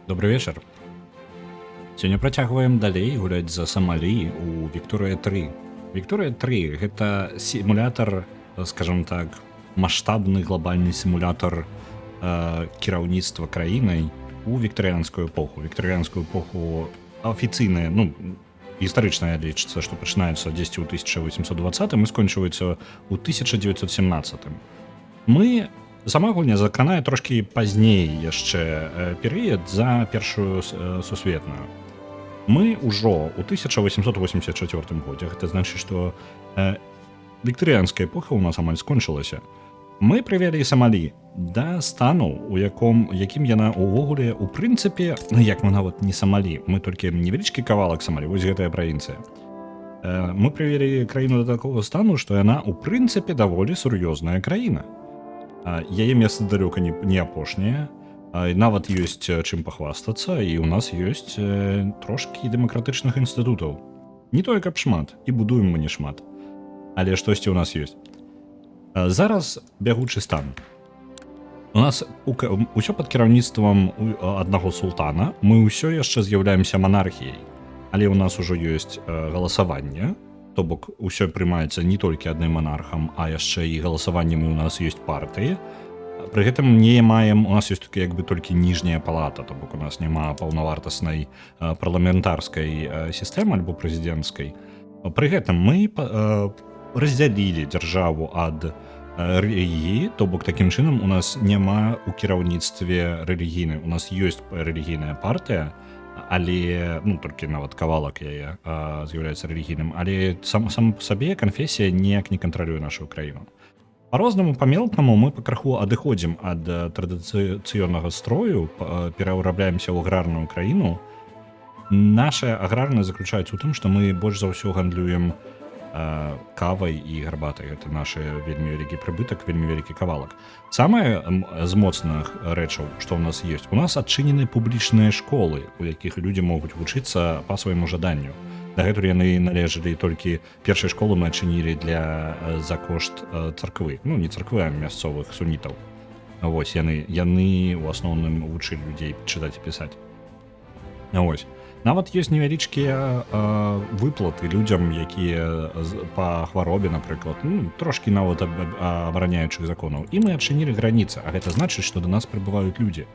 Добрый вечер. Сёння працягваем далей гуляць за Самалі у Вікторыя 3. Вікторыя 3 гэта сімулятар, скажем так, маштабны глобальны сімулятар кіраўніцтва краінай у віктарыянскую эпоху. Віктарыянскую эпоху афіцыйная, ну, гістарычная лічыцца, што пачынаецца дзесьці ў 1820 і скончваецца ў 1917. Мы сама гульня закранае трошкі пазней яшчэ перыяд за першую сусветную. Мы ўжо ў 1884 годзе, гэта значыць, што віктарыянская эпоха ў нас амаль скончылася. Мы прывялі Самалі да стану, якім яна ўвогуле у прынцыпе, ну як мы нават не Самалі, мы толькі невялічкі кавалак Самалі, вось гэтая правінцыя. Мы прывялі краіну да такога стану, што яна у прынцыпе даволі сур'ёзная краіна. Яе месца далёка не апошняе, нават ёсць чым пахвастацца, і ў нас ёсць трошкі дэмакратычных інстытутаў. Не тое, каб шмат, і будуем мы не шмат, але штосьці ў нас ёсць. Зараз бягучы стан. У нас усё пад кіраўніцтвам аднаго султана, мы ўсё яшчэ з'яўляемся манархіяй, але ў нас ужо ёсць галасаванне, то бок усё прымаецца не толькі адным монархам, а яшчэ і галасаваннямі у нас ёсць партыі. Пры гэтым не маем, у нас ёсць як бы толькі ніжняя палата, то бок у нас няма паўнавартаснай парламентарскай сістэмы альбо прэзідэнцкай. Пры гэтым мы раздзялілі дзяржаву ад рэлігіі, то бок такім чынам у нас няма ў кіраўніцтве рэлігійнай. У нас ёсць рэлігійная партыя, але ну толькі нават кавалак яе з'яўляецца рэлігійным, але сам па сабе канфесія ніяк не кантралюе нашу краіну. По-рознаму, па-мелкаму мы пакраху адыходзім ад традыцыйнага строю, пераўрабляемся ў аграрную краіну. Наша аграрная заключаецца ў тым, што мы больш за ўсё гандлюем кавай і гарбатай. Гэта наш вельмі вялікі прыбытак, вельмі вялікі кавалак. Самае з моцных рэчаў, што ў нас ёсць, у нас адчынены публічныя школы, у якіх людзі могуць вучыцца па свайму жаданню. Дагэтуль яны належалі толькі першай школы мы адчынілі за кошт царквы. Ну, не царквы, а мясцовых сунітаў. Вось, яны у асноўным вучылі людзей чытаць і пісаць. Вось. Нават ёсць невялічкія выплаты людзям, якія па хваробе, напрыклад, ну, трошкі нават абараняючых законаў. І мы адчынілі граніцы, а гэта значыць, што да нас прыбываюць людзі.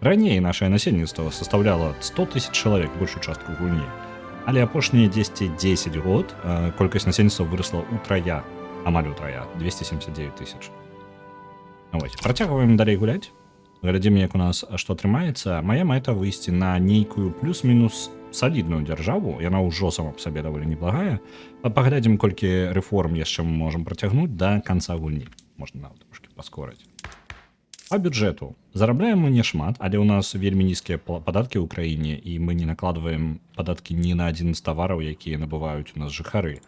Раней нашае насельніцтва састаўляла 100 000 чалавек, большую частку гульні. Але апошнія 10 год колькасць насельніцтва вырасла ўтрая, амаль утрая, 279 000. Вось. Працягваем далей гуляць. Глядзім, як у нас што атрымаецца. Мая мэта выйсці на нейкую плюс-мінус салідную дзяржаву. Яна ўжо сама па сабе даволі неблагая. Паглядзім, колькі рэформ яшчэ мы можам працягнуць да канца гульні. Можна нават трошкі паскорыць. Па бюджэту зарабляем мы не шмат, але ў нас вельмі нізкія падаткі ў краіне, і мы не накладваем падаткі ні на адзін з тавараў, якія набываюць у нас жыхары.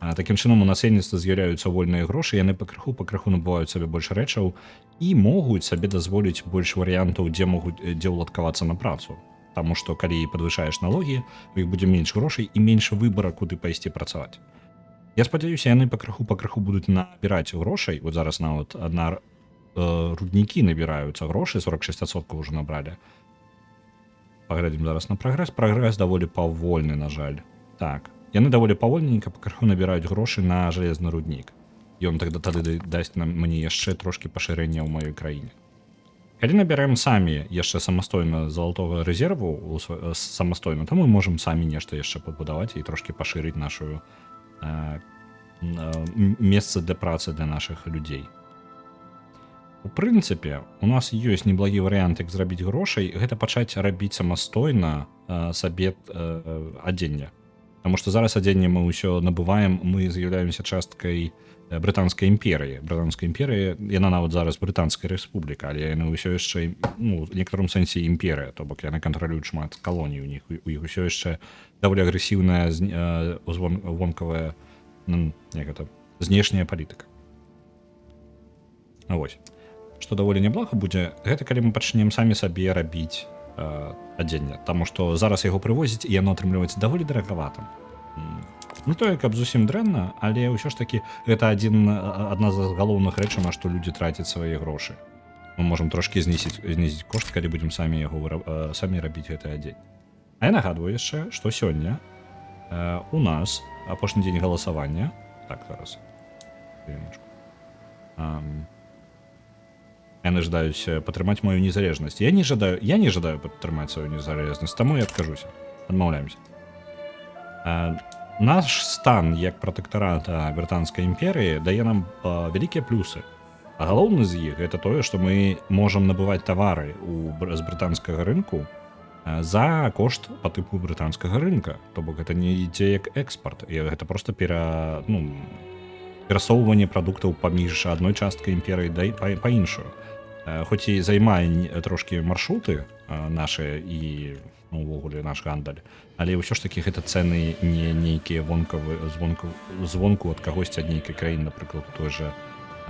Такім чынам у насельніцтва з'яўляюцца вольныя грошы, яны пакраху набываюць сабе больш рэчаў і могуць сабе дазволіць больш варыянтаў, дзе ўладкавацца на працу. Таму што калі падвышаеш налогі, у іх будзе менш грошай і менш выбара, куды пайсці працаваць. Я спадзяюся, яны пакраху будуць набіраць грошай. Вот зараз нават на руднікі набіраюцца грошы, 46% ўжо набралі. Паглядзім зараз на прагрэс. Прагрэс даволі павольны, на жаль. Так, яны даволі павольненька пакраху набіраюць грошы на жалезны руднік. Ён тады дасць мне яшчэ трошкі пашырэння ў маёй краіне. Калі набярэм самі яшчэ самастойна залатога рэзерву самастойна, то мы можам самі нешта яшчэ пабудаваць і трошкі пашырыць нашу месца для працы для нашых людзей. У прынцыпе, у нас ёсць неблагі варыянт, як зрабіць грошай, гэта пачаць рабіць самастойна сабе адзенне. Таму што зараз адзенне мы ўсё набываем, мы з'яўляемся часткай брытанскай імперыі. Брытанская імперыя, яна нават зараз брытанская рэспубліка, але яны ўсё яшчэ, ну, в некаторым сэнсе імперыя, то бок яны кантралююць шмат калоній у іх усё яшчэ даволі агрэсіўная вонкавая, знешняя палітыка. Вось. Што даволі няблага будзе, гэта калі мы пачнем самі сабе рабіць адзенне, таму што зараз яго прывозіць, і яно атрымліваецца даволі дарагаватым. Не тое, каб зусім дрэнна, але ўсё ж такі гэта адна з галоўных рэчаў, на што людзі трацяць свае грошы. Мы можам трошкі знізіць кошт, калі будзем самі рабіць гэты дзень. А я нагадваю яшчэ, што сёння у нас апошні дзень галасавання. Так, зараз. Яны жадаюць падтрымаць мою незалежнасць. Я не жадаю падтрымаць сваю незалежнасць, таму я адкажуся. Адмаўляемся. Наш стан як пратэктарата брытанскай імперыі дае нам вялікія плюсы. А галоўны з іх гэта тое, што мы можам набываць тавары з брытанскага рынку за кошт па тыпу брытанскага рынка. То бок гэта не ідзе як экспарт, і гэта проста перасоўванне прадуктаў паміж адной часткай імперыі па іншую. Хоць і займае трошкі маршруты нашыя і увогуле наш гандаль, але ўсё ж такі гэта цэны не нейкія звонку ад кагосьці ад нейкай краіны, напрыклад, у той жа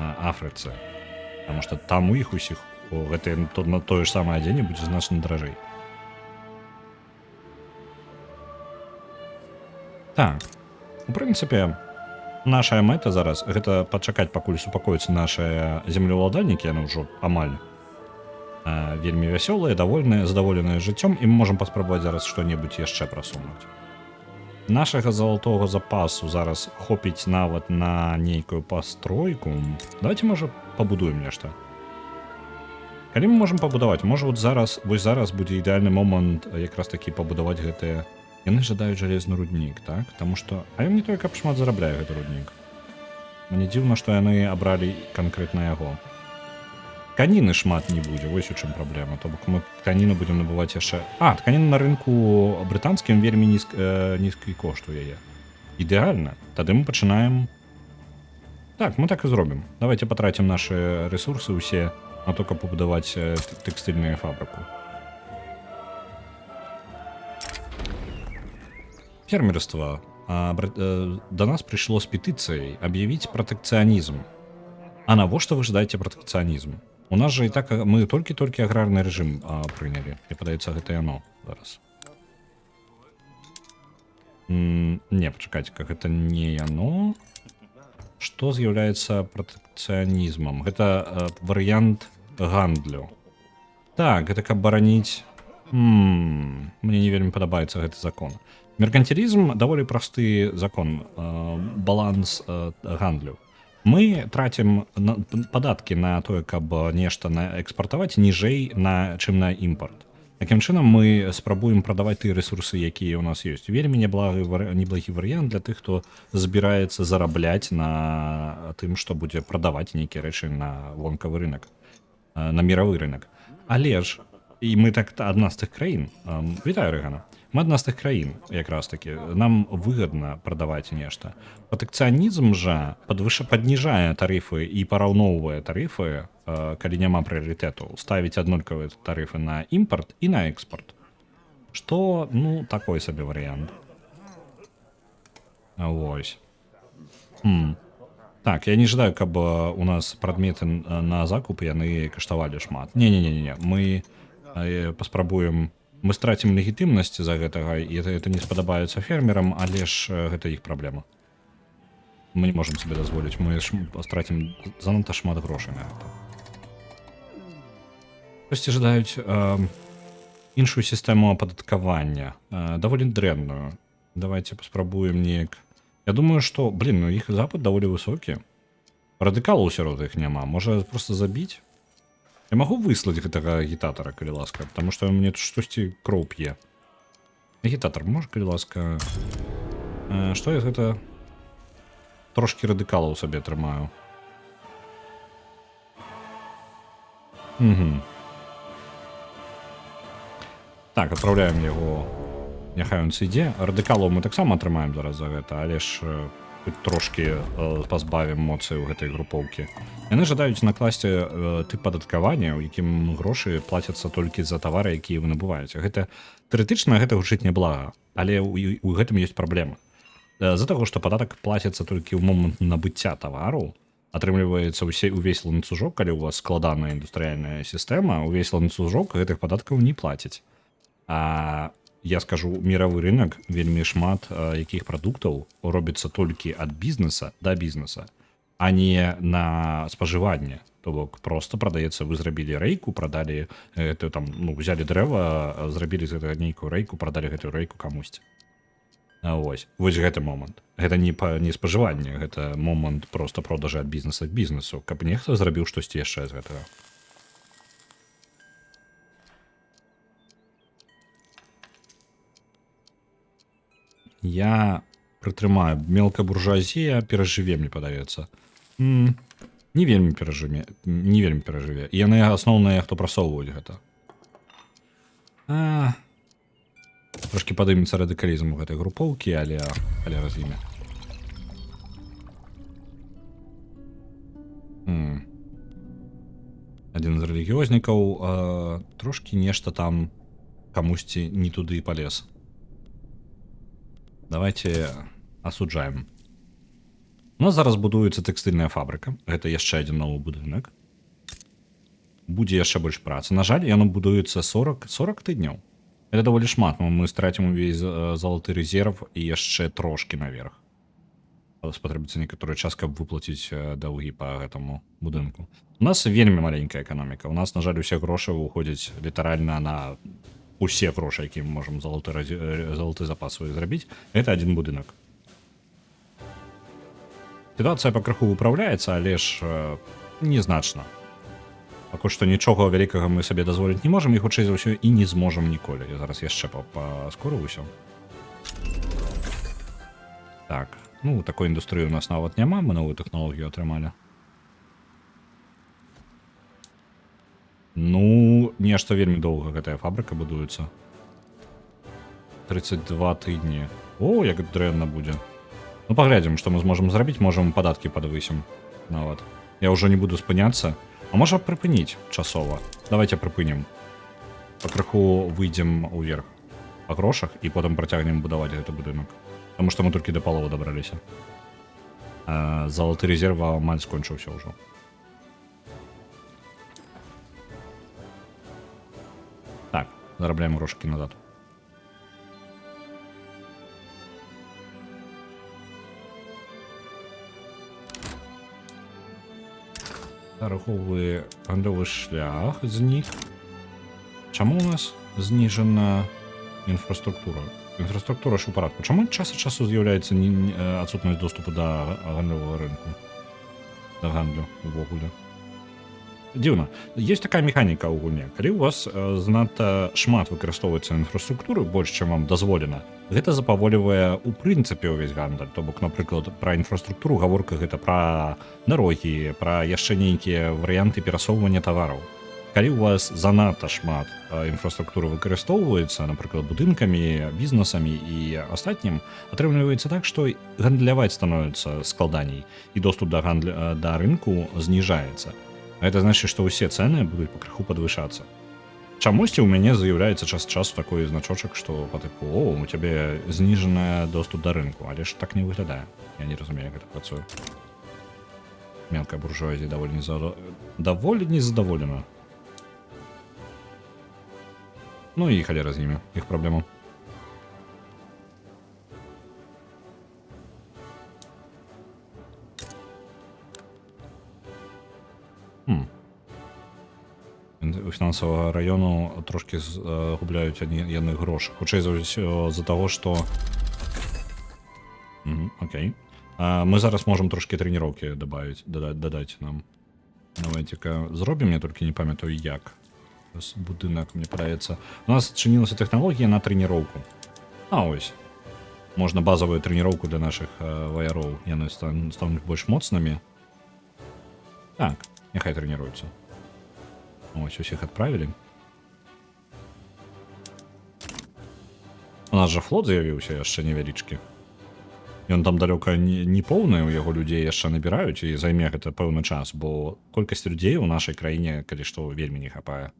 Афрыцы. Таму што там у іх усіх на тое ж самае адзенне будзе значна даражэй. Так, у прынцыпе, наша мэта зараз гэта пачакаць, пакуль супакояцца нашыя землеўладальнікі, яны ўжо амаль вельмі вясёлыя, задаволеныя жыццём, і мы можам паспрабаваць зараз што-небудзь яшчэ прасунуць. Нашага залатога запасу зараз хопіць нават на нейкую пастройку. Давайте, можа, пабудуем нешта. Калі мы можам пабудаваць? Можа, зараз будзе ідэальны момант якраз такі пабудаваць гэтыя. Яны жадаюць жалезны руднік, так? Таму што... А ён не той, каб шмат зарабляе гэты руднік. Мне дзіўна, што яны абралі канкрэтна яго. Тканіны шмат не будзе, вось у чым праблема. То бок мы тканіну будзем набываць яшчэ... Тканіна на рынку брытанскім вельмі нізкі кошт у яе. Ідэальна. Тады мы пачынаем... Так, мы так і зробім. Давайте патрацім нашы рэсурсы ўсе на то, каб пабудаваць тэкстыльную фабрыку. Фермерства. До нас прыйшло з петыцыяй аб'явіць пратэкцыянізм. А навошта вы жадаеце пратэкцыянізм? У нас жа і так мы толькі аграрны рэжым прынялі. Мне падаецца, гэта яно зараз. Не, пачакайце-ка, гэта не яно. Што з'яўляецца пратэкцыянізмам? Гэта варыянт гандлю. Так, гэта каб бараніць... Мне не вельмі падабаецца гэты закон. Меркантилізм даволі просты закон, баланс гандлю. Мы трацім падаткі на тое, каб нешта экспартаваць ніжэй, чым на імпорт. Такім чынам мы спрабуем прадаваць тыя рэсурсы, якія ў нас ёсць. Вельмі неблагі варыянт для тых, хто збіраецца зарабляць на тым, што будзе прадаваць нейкія рэчы на вонкавы рынок, на міравы рынок. Але ж, і мы так адна з тых краін, вітаю, Рэгана, мы адна з тых краін, якраз такі, нам выгадна прадаваць нешта. Пратэкцыянізм жа падніжае тарыфы і параўноўвае тарыфы, калі няма прыярытэту, ставіць аднолькавыя тарыфы на імпорт і на экспорт. Што, такой сабе варыянт. Вось. Так, я не жадаю, каб у нас прадметы на закуп яны каштавалі шмат. Не, мы паспрабуем... Мы страцім легітымнасць за гэтага, і это не спадабаецца фермерам, але ж гэта іх праблема. Мы не можам себе дазволіць, мы страцім занадта шмат грошай на гэта. Хтосьці жадаюць іншую сістэму ападаткавання, даволі дрэнную. Давайте паспрабуем неяк. Я думаю, што, іх запыт даволі высокі. Радыкалаў сярод іх няма, можа проста забіць? Я магу выслаць гэтага агітатара, калі ласка, потому што мне тут штосьці кроў п'е. Агітатар, можа, калі ласка... Што я гэта... Трошкі радыкалаў сабе трымаю. Так, адпраўляем яго... Няхай ён сыдзе. Радыкалаў мы таксама атрымаем зараз за гэта, але ж... трошки пазбавім моцыі ў гэтай групоўкі. Яны жадаюць накласці тып падаткавання, у якім грошы плацяцца толькі за тавары, якія вы набываеце. Гэта тэарэтычна гэта гучыць няблага, але у гэтым ёсць праблема. З-за таго, што падатак плаціцца толькі ў момант набыцця тавару, атрымліваецца увесь ланцужок, калі у вас складаная індустрыяльная сістэма, увесь ланцужок гэтых падаткаў не плаціць. А я скажу, міравы рынок, вельмі шмат якіх прадуктаў робіцца толькі ад бізнеса да бізнеса, а не на спажыванне. То бок просто прадаецца, вы зрабілі рэйку, прадалі гэтую там, ну, взялі дрэва, зрабілі з гэтага нейкую рэйку, прадалі гэтую рэйку камусьці. Вось гэты момант. Гэта не спажыванне, гэта момант проста продажы ад бізнеса к бізнесу, каб нехта зрабіў штосьці яшчэ з гэтага. Я прытрымаю. Мелкая буржуазія перажыве, мне падаецца. Не вельмі перажыве. І яны асноўныя, хто прасоўваюць гэта. Трошкі падымецца радыкалізм у гэтай групоўкі, але развіме. Адзін з рэлігіёзнікаў трошкі нешта там камусьці не туды палез. Давайте асуджаем. У нас зараз будуецца тэкстыльная фабрыка. Гэта яшчэ адзін новы будынак. Будзе яшчэ больш працы. На жаль, яно будуецца 40 тыдняў. Это даволі шмат. Мы страцім увесь залаты рэзерв і яшчэ трошкі наверх. Спатрэбіцца некаторы час, каб выплаціць даўгі па гэтаму будынку. У нас вельмі маленькая эканоміка. У нас, на жаль, усе грошы ўходзяць літаральна на усе грошы, які мы можам залаты запас свой зрабіць. Гэта адзін будынак. Сітуацыя пакрыху выпраўляецца, але ж незначна. Пакуль што нічога вялікага мы сабе дазволіць не можам і хутчэй за ўсё і не зможам ніколі. Я зараз яшчэ паскорываюся. Так, ну такой індустрыі у нас нават няма, мы новую тэхналогію атрымалі. Ну, нешта вельмі доўга гэтая фабрыка будуецца. 32 тыдні. О, як дрэнна будзе. Ну, паглядзім, што мы зможам зрабіць, можам падаткі падвысім нават. Я ўжо не буду спыняцца. А можа прыпыніць часова. Давайте прыпынім. Пакрыху выйдзем уверх па грошах і потым працягнем будаваць гэты будынак. Таму што мы толькі да паловы дабраліся. Залаты рэзерва амаль скончыўся ўжо. Так, зарабляем грошкі назад. Торговый гандлёвы шлях знік. Чаму у нас зніжана інфраструктура? Інфраструктура ж у парадку. Чаму час ад часу з'яўляецца адсутнасць доступу да гандлёвага рынку? Да гандлю увогуле. Дзіўна. Ёсць такая механіка ў гульне. Калі у вас занадта шмат выкарыстоўваецца інфраструктуры, больш, чым вам дазволена, гэта запаволівае ў прынцыпе ўвесь гандаль. То бок, напрыклад, пра інфраструктуру гаворка гэта пра дарогі, пра яшчэ нейкія варыянты перасоўвання тавараў. Калі у вас занадта шмат інфраструктуры выкарыстоўваецца, напрыклад, будынкамі, бізнесамі і астатнім, атрымліваецца так, што гандляваць становіцца складаней і доступ да рынку зніжаецца. Гэта значыць, што ўсе цэны будуць пакрыху падвышацца. Чамусьці ў мяне з'яўляецца час часу такой значочак, што па тыпу, о, у цябе зніжаны доступ да рынку, але ж так не выглядае. Я не разумею, як гэта працуе. Мелкая буржуазія даволі незадаволена. Ну і халера з імі, іх праблема. У фінансавага раёну трошкі губляюць яны грошы. Хутчэй за ўсё з-за таго, што... Окей. Мы зараз можам трошкі трэніроўкі дадаць нам. Давайте-ка зробім, я толькі не памятаю як. Будынак, мне падаецца. У нас адчынілася тэхналогія на трэніроўку. Ось. Можна базавую трэніроўку для нашых ваяроў. Яны стануць больш моцнымі. Так, няхай трэніруюцца. Ось, усіх адправілі. У нас жа флот з'явіўся яшчэ невялічкі. Ён там далёка не поўны, у яго людзей яшчэ набіраюць і займе гэта пэўны час, бо колькасць людзей у нашай краіне, калі што, вельмі не хапае.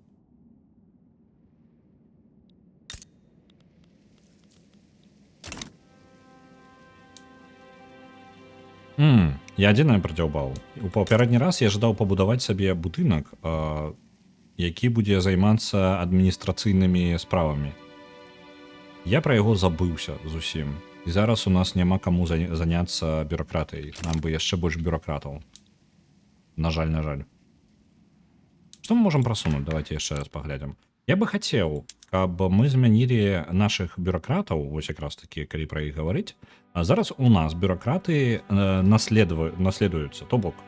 Я адзінае працяўбаў. У папярэдні раз я жадаў пабудаваць сабе будынак, які будзе займацца адміністрацыйнымі справамі. Я пра яго забыўся зусім. І зараз у нас няма каму заняцца бюракратыяй. Нам бы яшчэ больш бюракратаў. На жаль, на жаль. Што мы можам прасунуць? Давайте яшчэ раз паглядзім. Я бы хацеў, каб мы змянілі нашых бюракратаў, вось якраз такі, калі пра іх гаварыць. А зараз у нас бюракраты наследуюцца. То бок,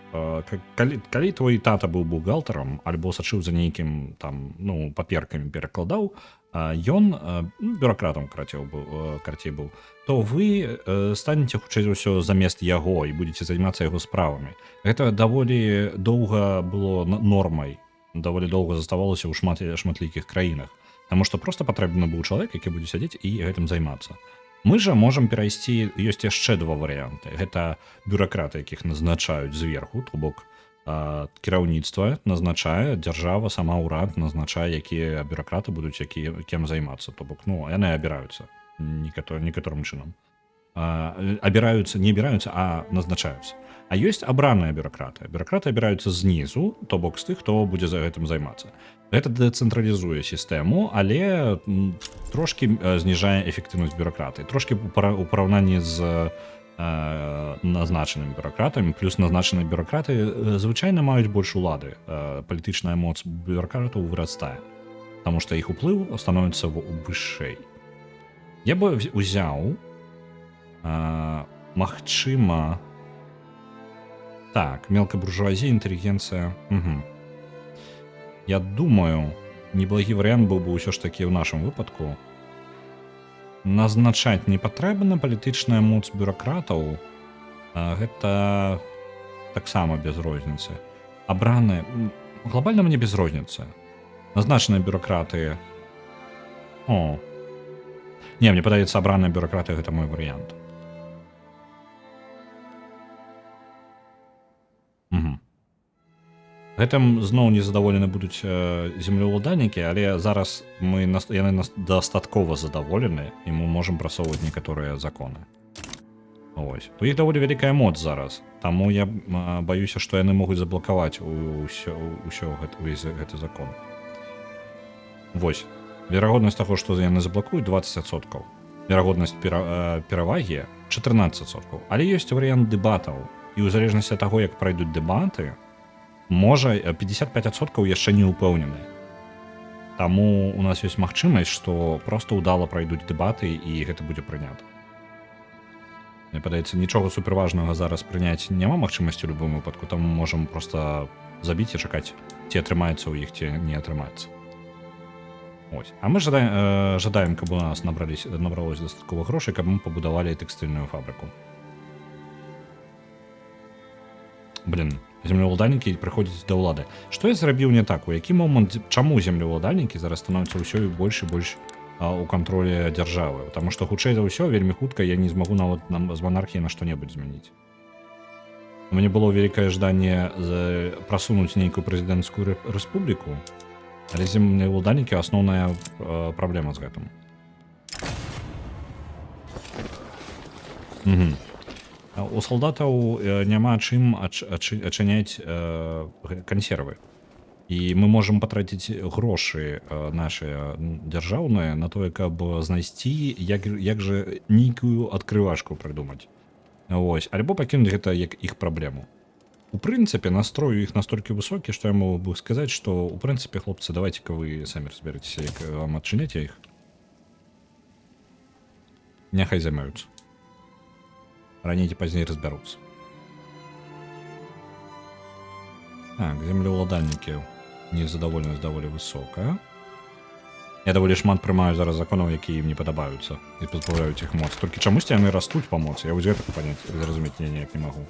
калі твой тата быў бухгалтарам альбо сачыў за нейкім там, ну, паперкамі перакладаў, ён бюракратам карцей быў, то вы станеце хутчэй за ўсё замест яго і будзеце займацца яго справамі. Гэта даволі доўга было нормай, даволі доўга заставалася ў шматлікіх краінах, таму што проста патрэбны быў чалавек, які будзе сядзець і гэтым займацца. Мы жа можам перайсці, ёсць яшчэ два варыянты. Гэта бюракраты, якіх назначаюць зверху, то бок кіраўніцтва назначае, дзяржава, сама ўрад назначае, якія бюракраты будуць кем займацца. То бок, ну, яны абіраюцца некаторым чынам. Абіраюцца, не абіраюцца, а назначаюцца. А ёсць абраныя бюракраты. Бюракраты абіраюцца знізу, то бок з тых, хто будзе за гэтым займацца. Гэта дэцэнтралізуе сістэму, але трошкі зніжае эфектыўнасць бюракраты. Трошкі у параўнанні з назначанымі бюракратамі, плюс назначаныя бюракраты звычайна маюць больш улады. Палітычная моц бюракратаў вырастае, таму што іх уплыў становіцца вышэй. Я бы ўзяў, магчыма, так, мелкая буржуазія, інтэлігенцыя. Я думаю, неблагі варыянт быў бы ўсё ж такі ў нашым выпадку. Назначаць не патрэбна, палітычная моц бюракратаў, гэта таксама без розніцы. Абраныя, глобальна мне без розніцы. Назначаныя бюракраты... Не, мне падаецца, абраныя бюракраты гэта мой варыянт. Гэтым зноў незадаволены будуць землеўладальнікі, але зараз яны дастаткова задаволены, і мы можам прасоўваць некаторыя законы. Ось. У іх даволі вялікая моц зараз, таму я баюся, што яны могуць заблакаваць увесь гэты закон. Вось. Верагоднасць таго, што яны заблакуюць 20%. Верагоднасць перавагі 14%. Але ёсць варыянт дэбатаў, і ў залежнасці ад таго, як пройдуць дэбаты, можа 55% яшчэ не ўпэўнены. Таму у нас ёсць магчымасць, што проста ўдала пройдуць дэбаты і гэта будзе прынята. Мне падаецца, нічога суперважнага зараз прыняць няма магчымасці ў любым выпадку, таму можам проста забіць і чакаць, ці атрымаецца ў іх, ці не атрымаецца. Ось. А мы жадаем, каб у нас набралось дастаткова грошай, каб мы пабудавалі тэкстыльную фабрыку. Землеўладальнікі прыходзяць да ўлады. Што я зрабіў не так? У які момант, чаму землеўладальнікі зараз становяцца ўсё і больш у кантролі дзяржавы? Таму што хутчэй за ўсё вельмі хутка я не змагу нават з манархіі на што-небудзь змяніць. У мяне было вялікае жаданне прасунуць нейкую прэзідэнцкую рэспубліку, але землеўладальнікі асноўная праблема з гэтым. У салдатаў няма чым ачыняць кансервы. І мы можам патраціць грошы нашыя дзяржаўныя на тое, каб знайсці, як жа нейкую адкрывашку прыдумаць. Ось. Альбо пакінуць гэта як іх праблему. У прынцыпе, настрой у іх настолькі высокі, што я могу бы сказаць, што у прынцыпе, хлопцы, давайце-ка вы самі разберэцеся, як вам адчыняць іх. Няхай займаюцца. Раней ці пазней разбяруцца. Так, землеўладальнікі незадаволенасць даволі высокая. Я даволі шмат прымаю зараз законаў, якія ім не падабаюцца, і пазбаўляюць іх моц. Толькі чамусьці яны растуць па моцы. Я вось гэта зразумець ніяк не магу.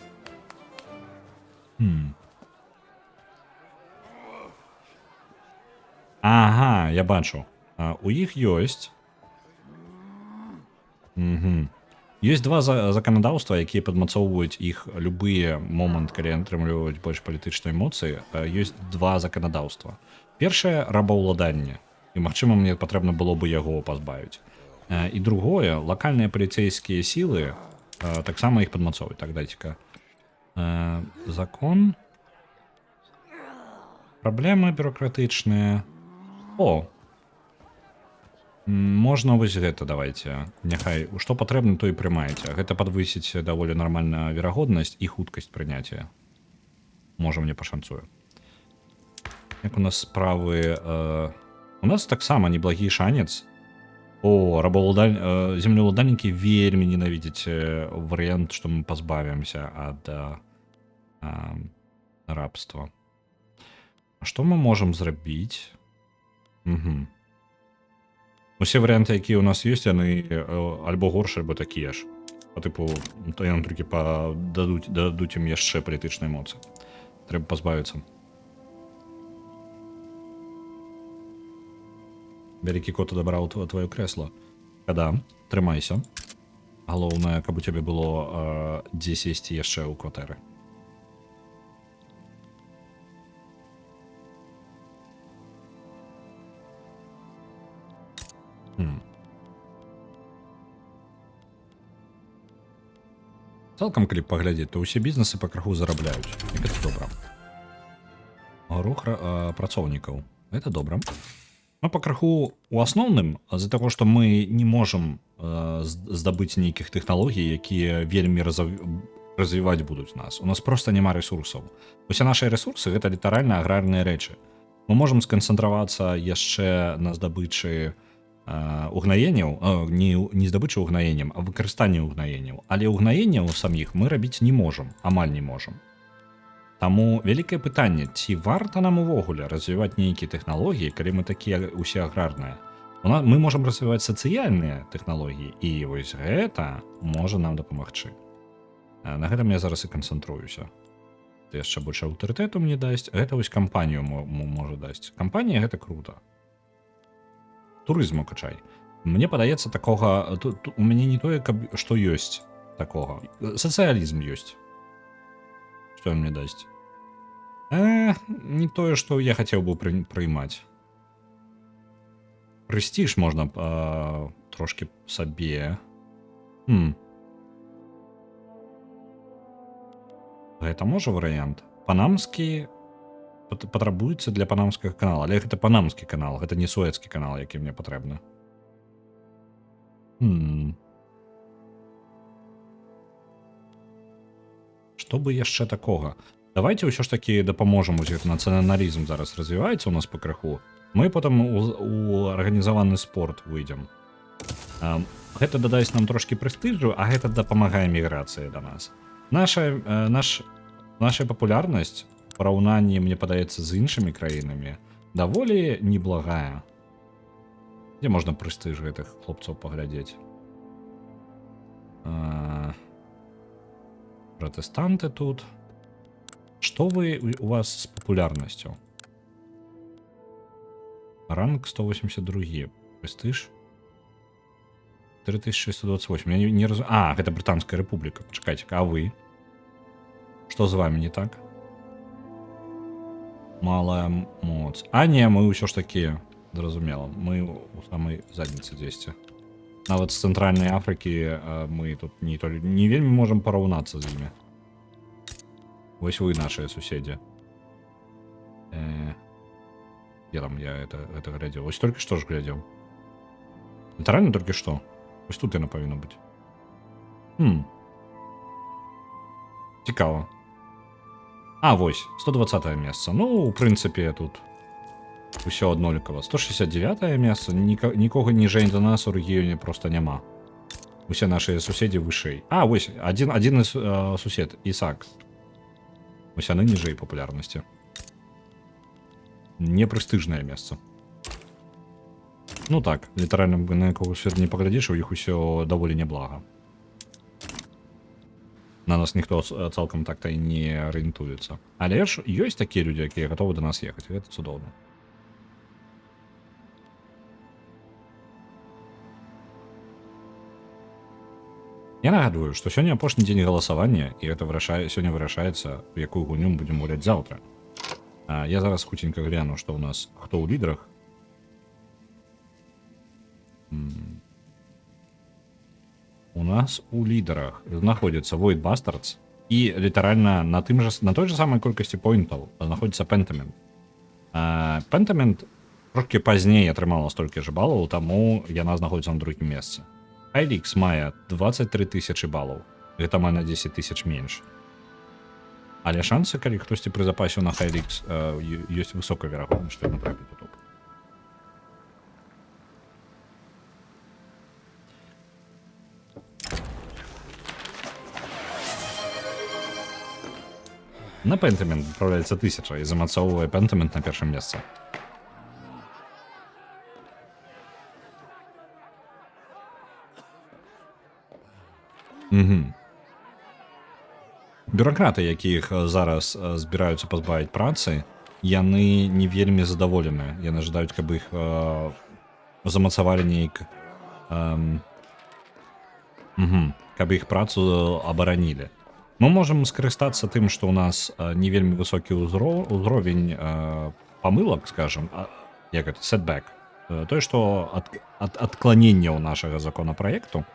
Ага, я бачу. У іх ёсць... Ёсць два заканадаўства, якія падмацоўваюць іх любыя момант, калі атрымліваюць больш палітычнай эмоцыі. Ёсць два заканадаўства. Першае рабаўладанне, і магчыма мне патрэбна было бы яго пазбавіць. І другое, лакальныя паліцэйскія сілы таксама іх падмацоўваюць. Так, дайце-ка. Закон. Праблемы бюрократычныя. Можна вось гэта, давайте. Няхай, што патрэбна, то і прымаеце. Гэта падвысіць даволі нармальна верагоднасць і хуткасць прыняцця. Можа, мне пашанцуе. Як у нас справы у нас таксама неблагі шанец. Землеўладальнікі вельмі ненавідзяць варыянт, што мы пазбавімся ад рабства. А што мы можам зрабіць? Усе варыянты, якія ў нас ёсць, яны альбо горш, альбо такія ж. Па тыпу, то яны толькі дадуць ім яшчэ палітычнай моцы. Трэба пазбавіцца. Вялікі кот адабраў твоё крэсла. Када, трымайся. Галоўнае, каб у цябе было дзе сесці яшчэ ў кватэры. Цалкам, калі паглядзець, то ўсе бізнесы пакрыху зарабляюць. І гэта добра. Рух працоўнікаў. Гэта добра. Ну, пакрыху у асноўным, з-за таго, што мы не можам здабыць нейкіх тэхналогій, якія вельмі развіваць будуць нас. У нас проста няма рэсурсаў. Усе нашы рэсурсы гэта літаральна аграрныя рэчы. Мы можам сканцэнтравацца яшчэ на здабычы угнаенняў, не здабычы угнаеннем, а выкарыстанні угнаенняў. Але угнаенняў саміх мы рабіць не можам, амаль не можам. Таму вялікае пытанне, ці варта нам увогуле развіваць нейкія тэхналогіі, калі мы такія ўсе аграрныя. Мы можам развіваць сацыяльныя тэхналогіі, і вось гэта можа нам дапамагчы. На гэтым я зараз і канцэнтруюся. Це яшчэ больш аўтарытэту мне дасць, гэта вось кампанію можа дасць. Кампанія гэта круто. Турызму качай. Мне падаецца такога, у мяне не тое, што ёсць такога. Сацыялізм ёсць. Што ён мне дасць? Не тое, што я хацеў бы прыймаць. Прэстыж можна трошкі сабе. Гэта можа варыянт. Панамскі патрабуецца для панамскага канала, але гэта панамскі канал, гэта не суэцкі канал, які мне патрэбны. Што бы яшчэ такога? Давайте ўсё ж такі дапаможам, нацыяналізм зараз развіваецца ў нас пакрыху. Мы потым у арганізаваны спорт выйдзем. Гэта дадасць нам трошкі прэстыжу, а гэта дапамагае міграцыі да нас. Наша папулярнасць у параўнанні, мне падаецца, з іншымі краінамі даволі неблагая. Дзе можна прэстыж гэтых хлопцаў паглядзець? Пратэстанты тут. Што вы у вас з папулярнасцю? Ранг 182. Прэстыж 3628. Я не разумею. Гэта Брытанская рэпубліка. Чакайце, а вы? Што з вами не так? Малая моц. Не, мы ўсё ж такі, зразумела, мы у самай задніцы дзесьці. Нават з цэнтральнай Афрыкі мы тут не вельмі можам параўнацца з імі. Вось вы нашыя суседзі. Где там я это глядзеў? Вось толькі што ж глядзеў. Літаральна толькі што? Вось тут яна павінна быць. Цікава. Вось, 120 месца. Ну, у прынцыпе, тут усё аднолькава. 169 месца. Нікога ніжэй за нас у рэгіёне проста няма. Усе нашыя суседзі вышэй. Вось, адзін сусед, Ісак. Вось яны ніжэй папулярнасці. Непрэстыжнае месца. Ну так, літаральна, на якога свет не паглядзіш, у іх усё даволі няблага. На нас ніхто цалкам так-то і не арыентуецца. Але ж ёсць такія людзі, якія гатовы да нас ехаць. Гэта цудоўна. Я нагадую, што сёння апошні дзень галасавання, і гэта сёння вырашаецца, у якую гульню мы будзем гуляць заўтра. Я зараз хуценька гляну, што ў нас, хто ў лідарах. У нас у лідарах знаходзіцца Void Bastards і літаральна на той же самай колькасці поінтаў знаходзіцца Pentiment. Pentiment трошкі пазней атрымала столькі ж балаў, таму яна знаходзіцца на другім месцы. Айлікс мае 23 000 балаў. Гэта мае на 10 000 менш. Але шансы, калі хтосьці прызапасіў на Хайлікс, ёсць высокая верагоднасць, што ён натрапіць у топ. На Pentiment відправляється 1000 і замацовує Pentiment на першому місці. Угу. Бюракраты, якіх зараз збіраюцца пазбавіць працы, яны не вельмі задаволеныя. Яны жадаюць, каб іх замацавалі нейк, каб іх працу абаранілі. Мы можам скарыстацца тым, што ў нас не вельмі высокі ўзровень памылак, скажам, як это, setback. Тое, што адкланенняў нашага законапраекту,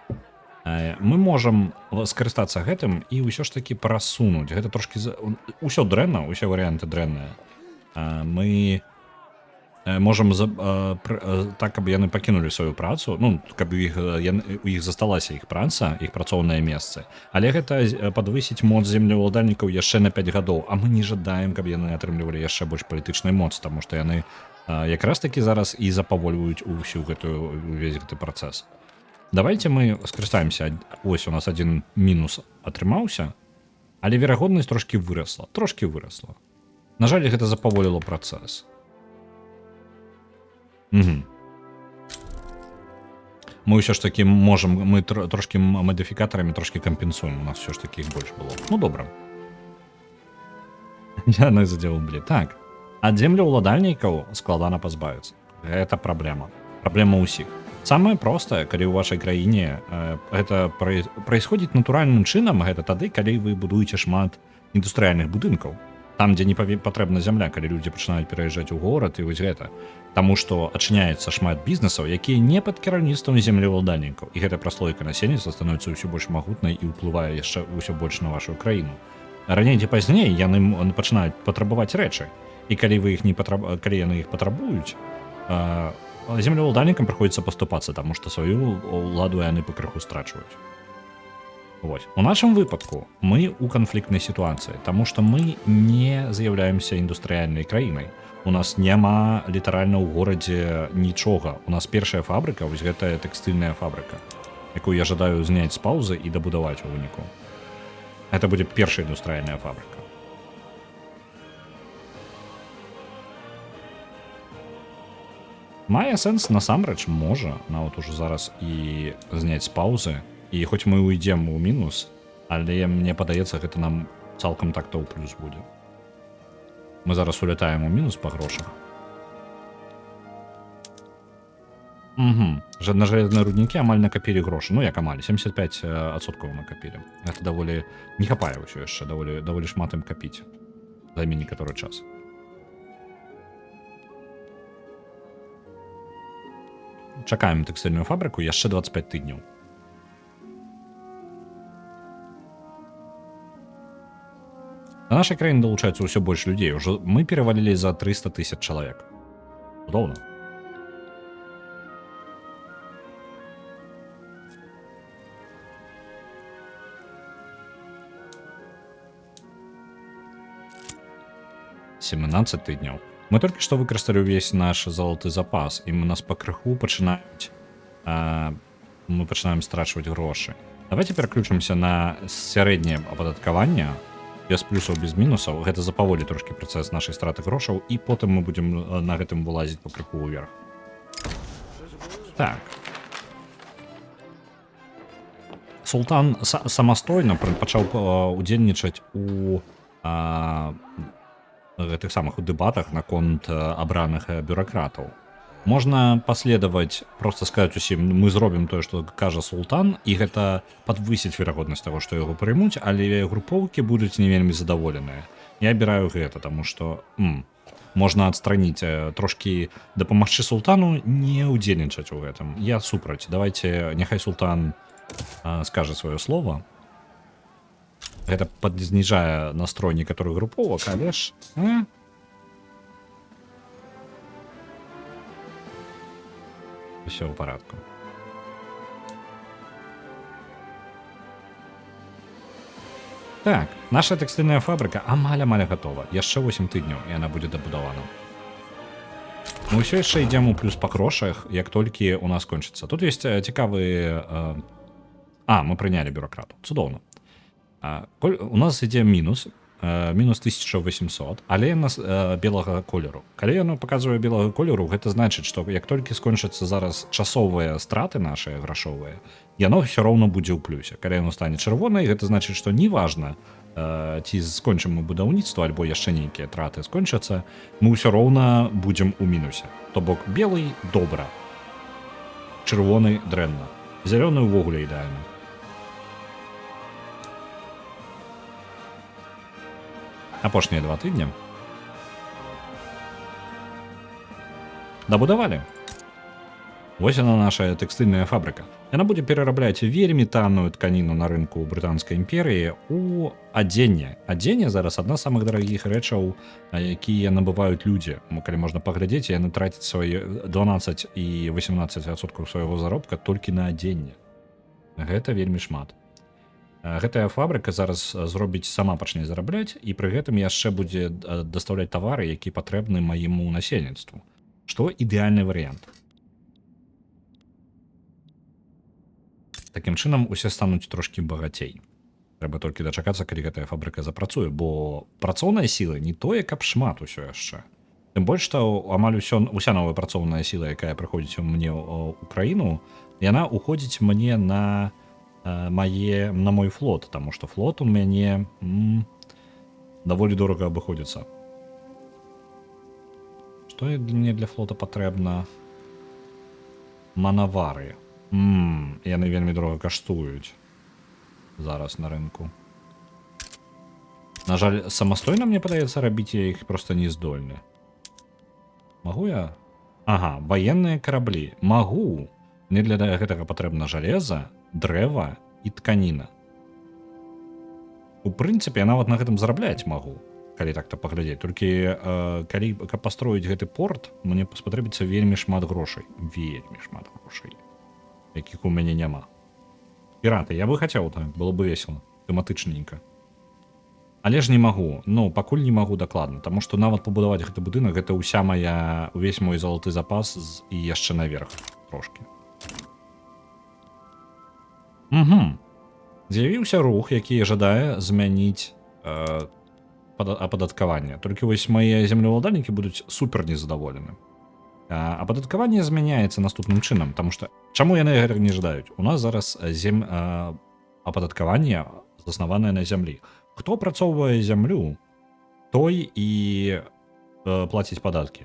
мы можам скарыстацца гэтым і ўсё ж такі прасунуць. Гэта трошкі... Усё дрэнна, усе варыянты дрэнныя. Мы можам так, каб яны пакінулі сваю працу, ну, каб у іх засталася іх праца, іх працоўныя месцы. Але гэта падвысіць моц землеўладальнікаў яшчэ на 5 гадоў, а мы не жадаем, каб яны атрымлівалі яшчэ больш палітычнай моц, таму што яны якраз такі зараз і запавольваюць увесь гэты працэс. Давайте мы скарыстаемся. Ось у нас один мінус атрымаўся, але верагоднасць трошкі вырасла. На жаль, гэта запаволіла працэс. Угу. Мы ўсё ж такі можам, мы трошкі мадыфікатарамі трошкі кампенсуем, у нас ўсё ж такі іх больш было. Ну, добра. Яны задзеўблі. Так. Ад землеўладальнікаў складана пазбавіцца. Гэта праблема. Праблема ўсіх. Самае простае, калі ў вашай краіне гэта происходит натуральным чынам, гэта тады, калі вы будуеце шмат індустрыяльных будынкаў. Там, дзе не патрэбна зямля, калі людзі пачынаюць пераязджаць у горад і вось гэта. Таму што адчыняецца шмат бізнесаў, якія не пад кіраўніцтвам землеўладальнікаў. І гэта праслойка насельніцтва становіцца ўсё больш магутнай і ўплывае яшчэ ўсё больш на вашу краіну. Раней ці пазней яны пачынаюць патрабаваць рэчы. І калі яны іх патрабуюць, землеўладальнікам прыходзіцца паступацца, таму што сваю ўладу яны пакрыху страчваюць. Вось. У нашым выпадку мы ў канфліктнай сітуацыі, таму што мы не з'яўляемся індустрыяльнай краінай. У нас няма літаральна ў горадзе нічога. У нас першая фабрыка, вось гэтая тэкстыльная фабрыка, якую я жадаю зняць з паўзы і дабудаваць у выніку. Гэта будзе першая індустрыяльная фабрыка. Мае сэнс, насамрэч, можа нават ужо зараз і зняць з паўзы, і хоць мы ўйдзем у мінус, але мне падаецца, гэта нам цалкам так-то ў плюс будзе. Мы зараз улятаем у мінус па грошах. На жалезныя руднікі амаль накапілі грошы. Ну, як амаль, 75% накапілі. Гэта даволі... Не хапае ўсё яшчэ, даволі шмат ім капіць. Займе некаторы час. Чакаем тэкстыльную фабрыку яшчэ 25 тыдняў. На нашай краіне далучаецца ўсё больш людзей. Ужо мы перавалілі за 300 000 чалавек. Цудоўна. «17 тыдняў. Мы толькі што выкарысталі ўвесь наш залаты запас, і нас пакрыху пачынаюць... мы пачынаем страчваць грошы. Давайте пераключымся на сярэдняе ападаткаванне, без плюсаў, без мінусаў. Гэта запаволі трошкі працэс нашай страты грошаў, і потым мы будзем на гэтым вылазіць пакрыху ўверх. Так. Султан самастойна пачаў удзельнічаць у... гэтых самых у дэбатах наконт абраных бюракратаў. Можна паследаваць, проста сказаць усім, мы зробім тое, што кажа султан, і гэта падвысіць верагоднасць таго, што яго прымуць, але групоўкі будуць не вельмі задаволеныя. Я абіраю гэта, таму што можна адстраніць, трошкі дапамагчы султану не ўдзельнічаць у гэтым. Я супраць. Давайте, няхай султан скажа сваё слово. Гэта падзніжае настрой некаторых груповак, але ж... Усё ў парадку. Так, наша тэкстыльная фабрыка амаль гатова. Яшчэ 8 тыдняў і яна будзе дабудавана. Мы ўсё яшчэ ідзем у плюс па грошах, як толькі у нас кончыцца. Тут ёсць цікавы... мы прынялі бюракрату. Цудоўна. У нас ідзе мінус. Мінус 1800, але нас белага колеру. Калі яно паказвае белага колеру, гэта значыць, што як толькі скончацца зараз часовыя страты нашыя грашовыя, яно ўсё роўна будзе ў плюсе. Калі яно стане чырвонай, гэта значыць, што неважна, ці скончым мы будаўніцтва альбо яшчэ нейкія траты скончацца, мы ўсё роўна будзем у мінусе. То бок белый добра, чырвоны дрэнна, зялёны ўвогуле ідэальна. Апошнія 2 тыдня дабудавалі. Вось яна наша тэкстыльная фабрыка. Яна будзе перарабляць вельмі танную тканіну на рынку брытанскай імперыі у адзенне. Адзенне зараз адна з самых дарагіх рэчаў, якія набываюць людзі. Калі можна паглядзець, яны трацяць свае 12 і 18% свайго заробка толькі на адзенне. Гэта вельмі шмат. Гэтая фабрыка зараз зробіць, сама пачне зарабляць, і пры гэтым яшчэ будзе дастаўляць тавары, які патрэбны маяму насельніцтву. Што ідэальны варыянт. Такім чынам усе стануць трошкі багацей. Трэба толькі дачакацца, калі гэтая фабрыка запрацуе, бо працоўнай сілы не тое, каб шмат усё яшчэ. Тым больш, што амаль уся новая працоўная сіла, якая прыходзіць мне ў краіну, яна уходзіць мне на мой флот, таму што флот у мяне даволі дорага абыходзіцца. Што мне для флота патрэбна? Манавары. Яны вельмі дорага каштуюць зараз на рынку. На жаль, самастойна, мне падаецца, рабіць я іх проста не здольны. Магу я? Ага, ваенныя караблі. Магу. Мне для гэтага патрэбна жалеза, дрэва і тканіна. У прынцыпе, я нават на гэтым зарабляць магу, калі так-то паглядзець. Толькі каб пастроіць гэты порт, мне спатрэбіцца вельмі шмат грошай. Вельмі шмат грошай, якіх у мяне няма. Піраты, я бы хацеў так, было бы весела, тэматычненька. Але ж не магу, пакуль не магу дакладна, таму што нават пабудаваць гэты будынак, гэта увесь мой залаты запас і яшчэ наверх трошкі. З'явіўся рух, які жадае змяніць ападаткаванне. Толькі вось мае землеўладальнікі будуць супер незадаволены. Ападаткаванне змяняецца наступным чынам, таму што чаму яны гэтага не жадаюць? У нас зараз ападаткаванне заснаванае на зямлі. Хто апрацоўвае зямлю, той і плаціць падаткі.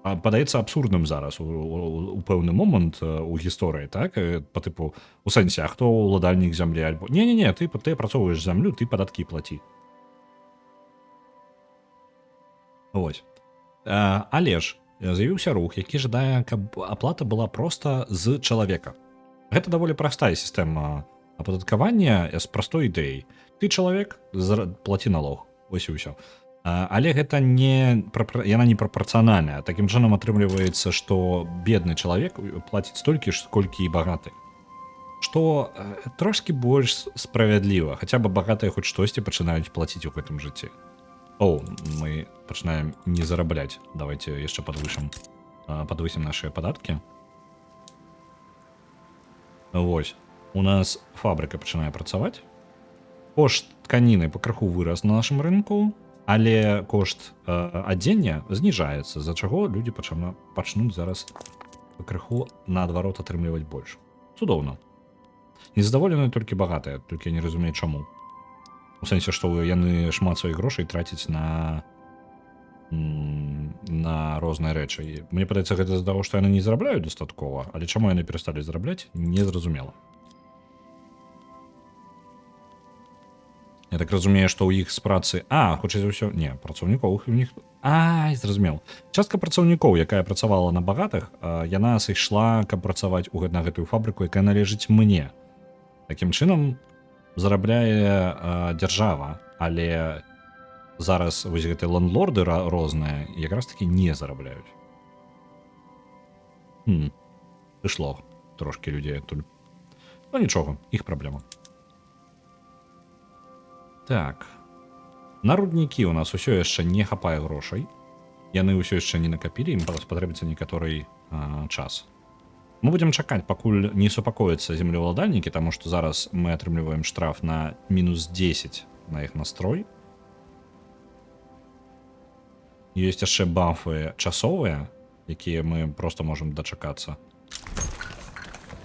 Падаецца абсурдным зараз у пэўны момант у гісторыі, так? Па тыпу, у сэнсе, а хто ўладальнік зямлі? Альбо... Не, ты апрацоўваеш зямлю, ты падаткі плаці. Вось. Але ж з'явіўся рух, які жадае, каб аплата была проста з чалавека. Гэта даволі простая сістэма ападаткавання з простой ідэяй. Ты чалавек, плаці налог. Вось і ўсё. Але гэта яна не прапарцыянальная. Такім чынам атрымліваецца, што бедны чалавек плаціць столькі ж, колькі і багаты. Што трошкі больш справядліва. Хаця бы багатыя хоць штосьці пачынаюць плаціць у гэтым жыцці. Мы пачынаем не зарабляць. Давайте яшчэ падвысім нашыя падаткі. Вось. У нас фабрыка пачынае працаваць. Кошт тканіны пакрыху вырас на нашым рынку, але кошт адзення зніжаецца, з-за чаго людзі пачнуць зараз пакрыху наадварот атрымліваць больш. Цудоўна. Незадаволеныя толькі багатыя, толькі я не разумею чаму. У сэнсе, што яны шмат сваіх грошай трацяць на розныя рэчы. Мне падаецца, гэта з-за таго, што яны не зарабляюць дастаткова, але чаму яны перасталі зарабляць, незразумела. Я так разумею, што ў іх з працы... хутчэй за ўсё... Не, працаўнікоў у них... зразумеў. Частка працаўнікоў, якая працавала на багатых, яна сышла, каб працаваць на гэтую фабрыку, якая належыць мне. Такім чынам зарабляе дзяржава, але зараз вось гэтыя ландлорды розныя якраз такі не зарабляюць. Прышло трошкі людзей адтуль. Нічога, іх праблема. Так. На руднікі у нас усё яшчэ не хапае грошай. Яны ўсё яшчэ не накапілі, ім спатрэбіцца некаторы час. Мы будзем чакаць, пакуль не супакояцца землеўладальнікі, таму што зараз мы атрымліваем штраф на мінус 10 на іх настрой. Ёсць яшчэ бафы часовыя, якія мы просто можам дачакацца.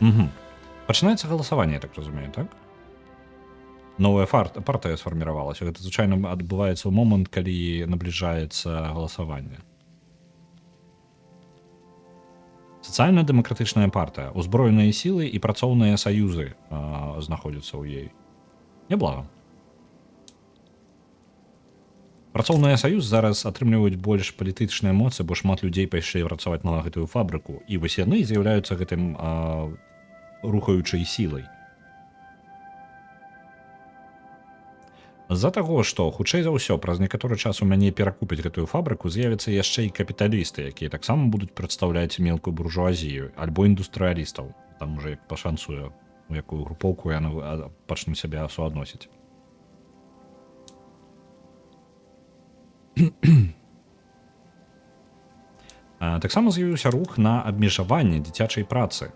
Угу. Пачынаецца галасаванне, я так разумею, так? Новая партыя сфарміравалася. Гэта звычайна адбываецца ў момант, калі набліжаецца галасаванне. Сацыяльна-дэмакратычная партыя, узброеныя сілы і працоўныя саюзы знаходзяцца ў ёй. Няблага. Працоўныя саюз зараз атрымліваюць больш палітычныя моцы, бо шмат людзей пайшлі працаваць на гэтую фабрыку, і вось яны з'яўляюцца гэтым рухаючай сілай. З-за таго, што хутчэй за ўсё праз некаторы час у мяне перакупяць гэтую фабрыку, з'явяцца яшчэ і капіталісты, якія таксама будуць прадстаўляць мелкую буржуазію альбо індустрыялістаў. Там уже як пашанцуе, у якую групоўку яны пачнуць сябе суадносіць. Таксама з'явіўся рух на абмежаванне дзіцячай працы.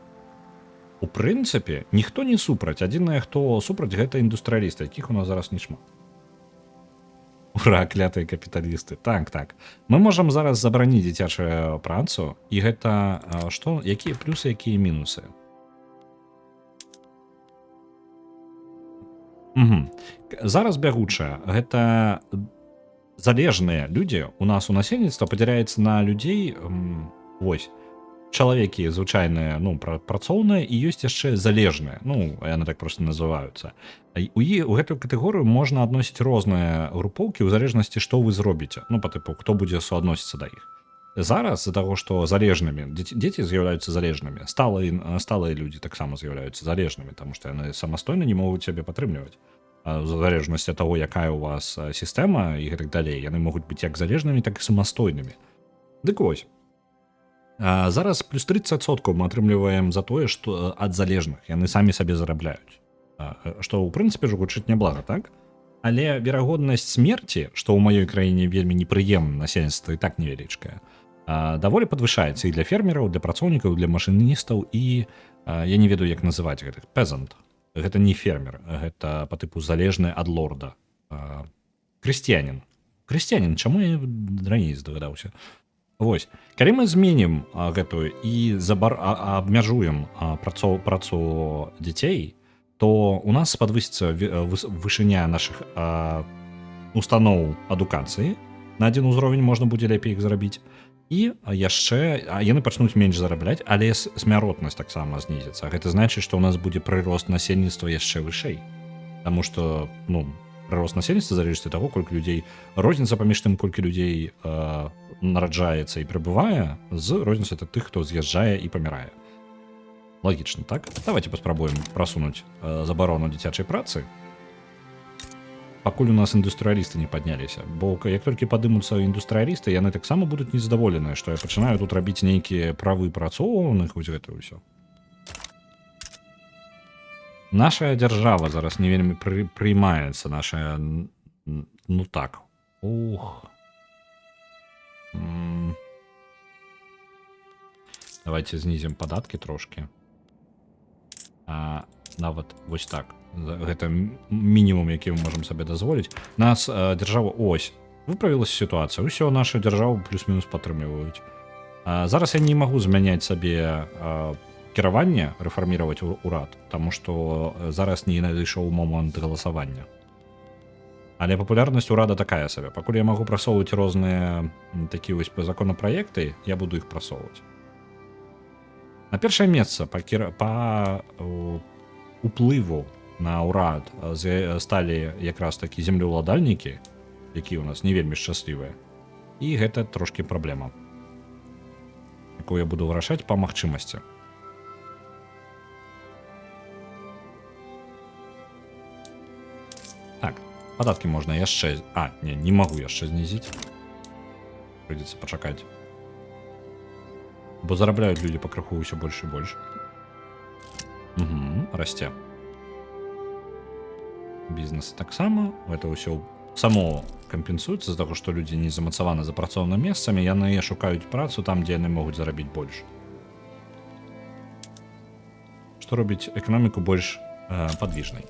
У прынцыпе, ніхто не супраць. Адзінае, хто супраць, гэта індустрыялісты, якіх у нас зараз не шмат. Ура, клятыя капіталісты. Так. Мы можам зараз забараніць дзіцячую працу, і гэта што? Якія плюсы, якія мінусы? Угу. Зараз бягучая. Гэта залежныя людзі у нас у насельніцтва падзяляецца на людзей, вось, чалавекі звычайныя, ну, працоўныя, і ёсць яшчэ залежныя, ну, яны так проста называюцца. У гэтую катэгорыю можна адносіць розныя групоўкі ў залежнасці, што вы зробіце, ну, па тыпу, хто будзе суадносіцца да іх. Зараз з-за таго, што залежнымі, дзеці з'яўляюцца залежнымі, сталыя людзі таксама з'яўляюцца залежнымі, таму што яны самастойна не могуць сябе падтрымліваць. В залежнасці ад таго, якая ў вас сістэма і гэтак далей, яны могуць быць як залежнымі, так і самастойнымі. Дык вось. Зараз плюс 30% мы атрымліваем за тое, што ад залежных яны самі сабе зарабляюць. Што ў прынцыпе ж гучыць няблага, так? Але верагоднасць смерці, што ў маёй краіне вельмі непрыемна, насельніцтва і так невялічкае, даволі падвышаецца і для фермераў, для працоўнікаў, для машыністаў, і я не ведаю, як называць гэтых, пезант. Гэта не фермер, гэта па тыпу залежны ад лорда. Крысціянін. Крысціянін, чаму я раней здагадаўся? Вось, калі мы зменім гэтую і абмяжуем працу дзяцей, то у нас падвысіцца вышыня нашых устаноў адукацыі. На адзін узровень можна будзе лепей іх зрабіць. І яшчэ яны пачнуць менш зарабляць, але смяротнасць таксама знізіцца. Гэта значыць, што ў нас будзе прырост насельніцтва яшчэ вышэй. Таму што, ну, прырост насельніцтва залежыць ад таго, колькі людзей, розніца паміж тым, колькі людзей нараджаецца і прыбывае, з розніцай ад тых, хто з'язджае і памірае. Лагічна, так? Давайте паспрабуем прасунуць забарону дзіцячай працы. Пакуль у нас індустрыялісты не падняліся, бо як толькі падымуцца індустрыялісты, яны таксама будуць незадаволеныя, што я пачынаю тут рабіць нейкія правы працоўных, вось гэта ўсё. Наша дзяржава зараз не вельмі прыймаецца, наша, ну так, Давайте знізім падаткі трошкі. Нават вось так. Гэта мінімум, які мы можам сабе дазволіць. Нас дзяржава, ось, выправілася сітуацыя, ўсё, нашу дзяржаву плюс-мінус падтрымліваюць. Зараз я не магу змяняць сабе кіраванне, рэфарміраваць урад, таму што зараз не надышоў момант галасавання. Але папулярнасць урада такая сабе. Пакуль я магу прасоўваць розныя такія вось законапраекты, я буду іх прасоўваць. На першае месца па уплыву на ўрад сталі якраз такі землеўладальнікі, якія ў нас не вельмі шчаслівыя. І гэта трошкі праблема, якую я буду вырашаць па магчымасці. Так, падаткі можна яшчэ... не магу яшчэ знізіць. Прыйдзецца пачакаць. Бо зарабляюць людзі пакрыху ўсё больш і больш. Расце. бізнесы таксама. Гэта ўсё само кампенсуецца з таго, што людзі не замацаваны за працоўнымі месцамі, яны шукаюць працу там, дзе яны могуць зарабіць больш. Што робіць эканоміку больш падвижнай.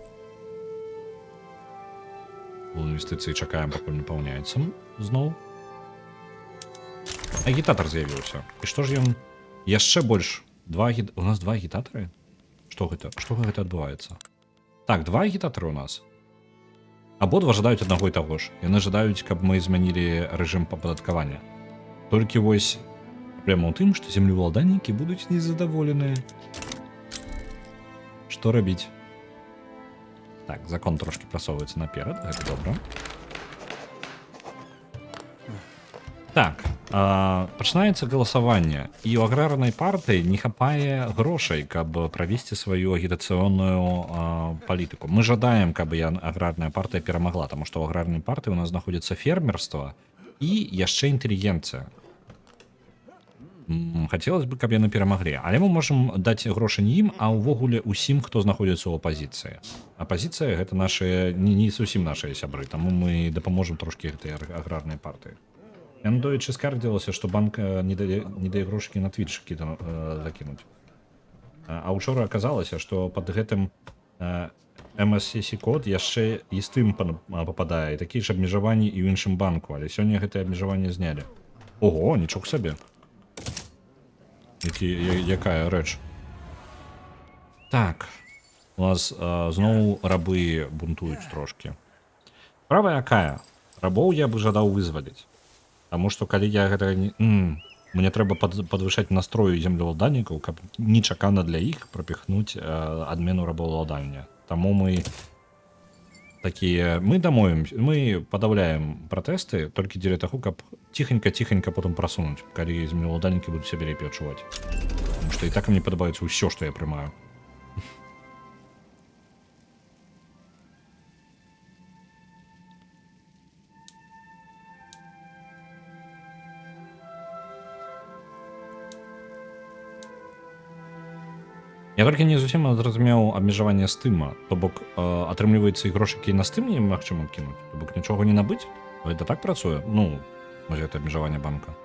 У інвестыцыі чакаем, пакуль напаўняецца зноў. Агітатар з'явіўся. І што ж ён яшчэ больш? У нас два агітатары? Што гэта адбываецца? Так, два агітатары у нас. Абодва жадаюць аднаго і таго ж. Яны жадаюць, каб мы змянілі рэжым ападаткавання. Толькі вось праблема ў тым, што землеўладальнікі будуць незадаволеныя. Што рабіць? Так, закон трошки прасоўваецца наперад, гэта добра. Так, пачынаецца галасаванне, і ў аграрнай партыі не хапае грошай, каб правесці сваю агітацыйную палітыку. Мы жадаем, каб аграрная партыя перамагла, таму што ў аграрнай партыі у нас знаходзіцца фермерства і яшчэ інтэлігенцыя. Хацелось бы, каб яны перамаглі, але мы можам даць грошы не ім, а ўвогуле ўсім, хто знаходзіцца ў апазіцыі. Апазіцыя гэта нашыя не зусім нашыя сябры, таму мы дапаможам трошкі гэтай аграрнай партыі. Яна доечы скардзілася, што банк не дае грошыкі на твіч закінуць. А учора аказалася, што пад гэтым MSCC-код яшчэ і з тым пападае, і такія ж абмежаванні і ў іншым банку, але сёння гэтае абмежаванне знялі. Ого, нічога сабе. Якая рэч. Так, у нас зноў рабы бунтуюць трошкі. Справа якая? Рабоў я бы жадаў вызваліць. Таму што калі я гэта... Мне трэба падвышаць настрою землеўладальнікаў, каб нечакана для іх прапіхнуць адмену рабаўладання. Таму мы такія... Мы падаўляем пратэсты толькі дзеля таго, каб ціхенька потым прасунуць, калі землеўладальнікі будуць сябе лепей адчуваць. Таму што і так мне падабаецца ўсё, што я прымаю. Я толькі не зусім зразумеў абмежаванне стыма. То бок, атрымліваецца і грошыкі на стым немагчыма кінуць? То бок, нічога не набыць? Гэта так працуе? Ну, можа, гэта абмежаванне банка.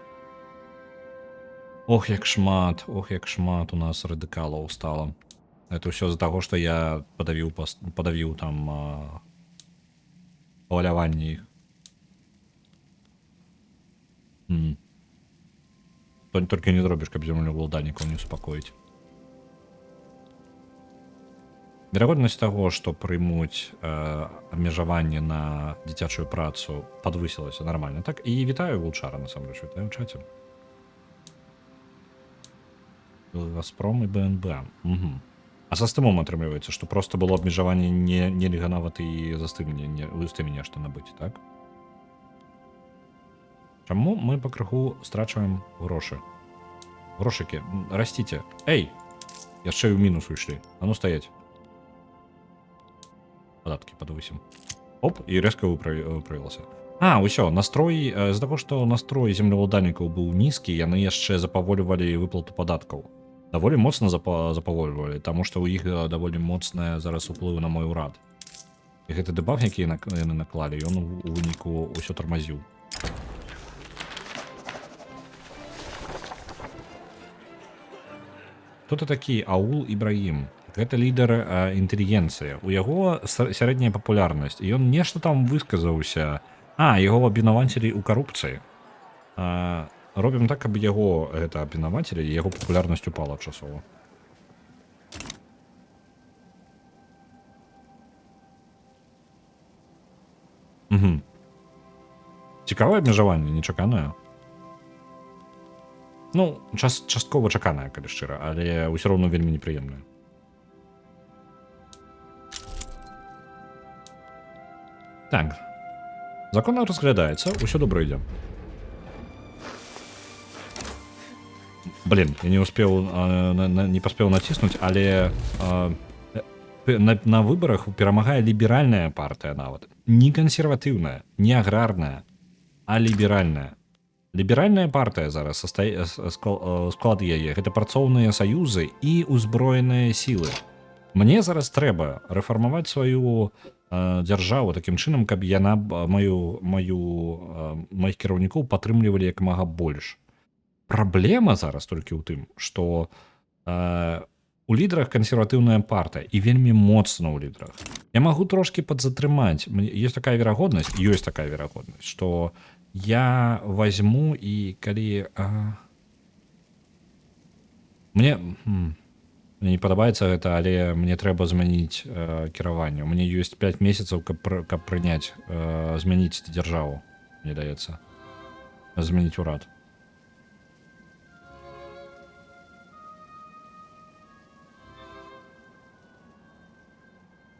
Ох, як шмат у нас радыкалаў стала. Это ўсё з-за таго, што я падавіў там паваляванне іх. Толькі не зробіш, каб землеўладальнікаў не супакоіць. Верагоднасць таго, што прымуць абмежаванне на дзіцячую працу падвысілася нармальна. Так, і вітаю Вулчара, насамрэч, вітаю ў чаце. Газпром і БНБ. А за стымом атрымліваецца, што проста было абмежаванне нельга нават і за стымі нешта набыць, так? Чаму мы пакрыху страчваем грошы? Грошыкі, расціце. Эй! Яшчэ і ў мінус уйшлі. А ну стаяць. Падаткі падвысім. Оп, і рэзка выправілася. Усё, настрой, з-за таго, што настрой землеўладальнікаў быў нізкі, яны яшчэ запаволівалі выплату падаткаў. Даволі моцна запаволівалі, таму што ў іх даволі моцная зараз уплыў на мой урад. І гэты дэбаф, які яны наклалі, ён у выніку ўсё тармазіў. Хто такі Аул Ібраім? Гэта лідар інтэлігенцыі. У яго сярэдняя папулярнасць. І ён нешта там высказаўся. Яго абвінавацілі ў карупцыі. Робім так, каб яго гэта абвінавацілі, і яго папулярнасць упала часова. Цікавае абмежаванне, нечаканае. Ну, часткова чаканае, калі шчыра, але ўсё роўно вельмі непрыемнае. Так, закон разглядаецца, усё добра ідзе. Блин, я не паспеў націснуць, але на выбарах перамагае ліберальная партыя нават. Не кансерватыўная, не аграрная, а ліберальная. Ліберальная партыя зараз, склад яе, гэта працоўныя саюзы і ўзброеныя сілы. Мне зараз трэба рэфармаваць сваю дзяржаву такім чынам, каб яна маіх кіраўнікоў падтрымлівалі як мага больш. Праблема зараз толькі ў тым, што у лідарах кансерватыўная партыя і вельмі моцна ў лідарах. Я магу трошкі падзатрымаць. Ёсць такая верагоднасць, што я возьму і калі мне не падабаецца гэта, але мне трэба змяніць кіраванне. У мяне ёсць 5 месяцаў, каб прыняць змяніць дзяржаву, мне даецца. Змяніць урад.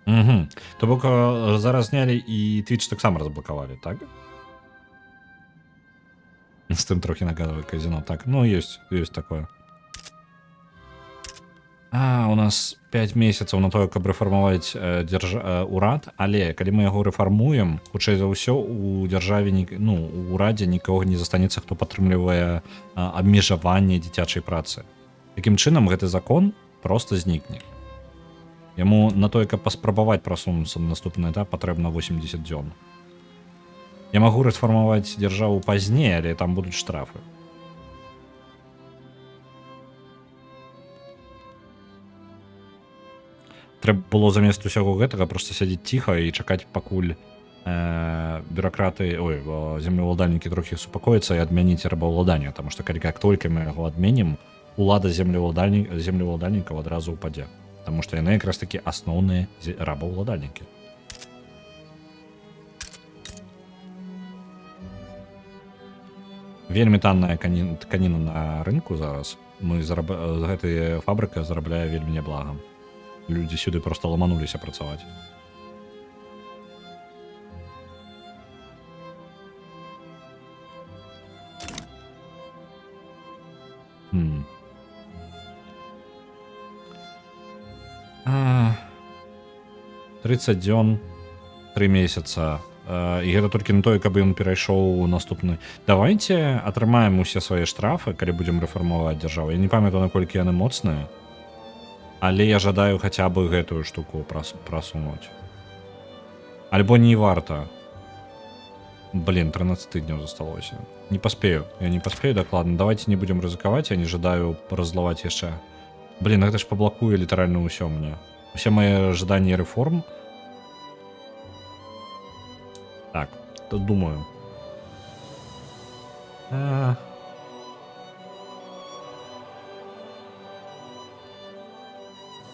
Угу. То бок зараз знялі і Twitch таксама разблакавалі, так? З тым трохі нагадвае казино. Так, ну ёсць такое. У нас 5 месяцаў на тое, каб рэфармаваць урад, але калі мы яго рэфармуем, хутчэй за ўсё у дзяржаве, у урадзе нікога не застанецца, хто падтрымлівае абмежаванне дзіцячай працы. Такім чынам гэты закон проста знікне. Яму на тое, каб паспрабаваць прасунуцца на наступны этап, патрэбна 80 дзён. Я магу рэфармаваць дзяржаву пазней, але там будуць штрафы. Трэба было замест усяго гэтага проста сядзець ціха і чакаць, пакуль землеўладальнікі трохі супакояцца і адмяніць рабаўладанне, таму што як толькі мы яго адменім, улада землеўладальнікаў адразу ўпадзе. Таму што яны якраз такі асноўныя рабаўладальнікі. Вельмі танная тканіна на рынку зараз. Гэтая фабрыка зарабляе вельмі няблагам. Людзі сюды проста ламануліся працаваць. Хм. 30 дзён, 3 месяца. І гэта толькі на тое, каб ён перайшоў у наступны. Давайте атрымаем усе свае штрафы, калі будзем рэфармаваць дзяржаву. Я не памятаю, наколькі яны моцныя, але я жадаю хаця бы гэтую штуку прасунуць. Альбо не варта. 13 тыдняў засталося. Не паспею, я не паспею дакладна. Давайте не будзем рызыкаваць, я не жадаю раззлаваць яшчэ. Гэта ж паблакуе літаральна ўсё мне. Усе мои жаданні рэформ. Так, то думаю.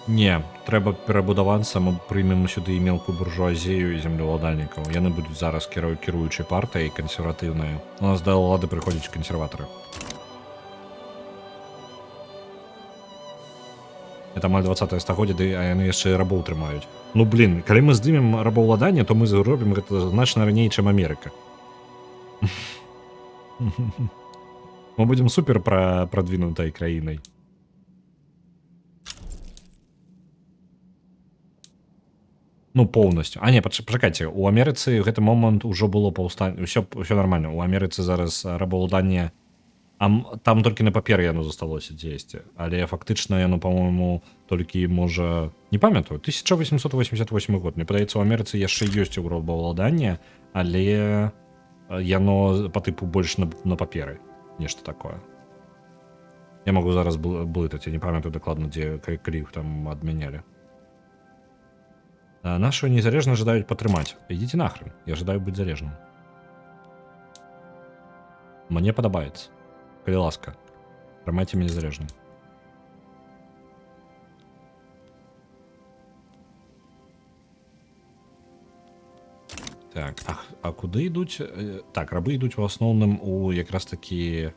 Не, трэба перабудавацца, мы прымем сюды і мелкую буржуазію і землеўладальнікаў. Яны будуць зараз кіруючай партыяй кансерватыўнай. У нас да ўлады прыходзяць кансерватары. Это амаль 20-е стагоддзе, а яны яшчэ рабоў трымаюць. Калі мы здымем рабаўладанне, то мы зробім гэта значна раней, чым Амерыка. Мы будзем супер прадвінутай краінай. Поўнасцю. Не, пачакайце, у Амерыцы гэты момант ужо было паўстанне. Усё нармальна. У Амерыцы зараз рабаўладанне там толькі на паперы яно засталося дзесьці, але фактычна яно, па-моему, толькі можа, не памятаю, 1888 год. Мне падаецца, у Амерыцы яшчэ ёсць рабаўладанне, але яно па тыпу больш на паперы, нешта такое. Я магу зараз блытаць, я не памятаю дакладна, дзе калі іх там адмянялі. Нашу незалежнасць жадаюць падтрымаць. Ідзіце нахрен, я жадаю быць залежным. Мне падабаецца. Калі ласка, прымайце мяне залежным. Так, куды ідуць? Так, рабы ідуць у асноўным у якраз такі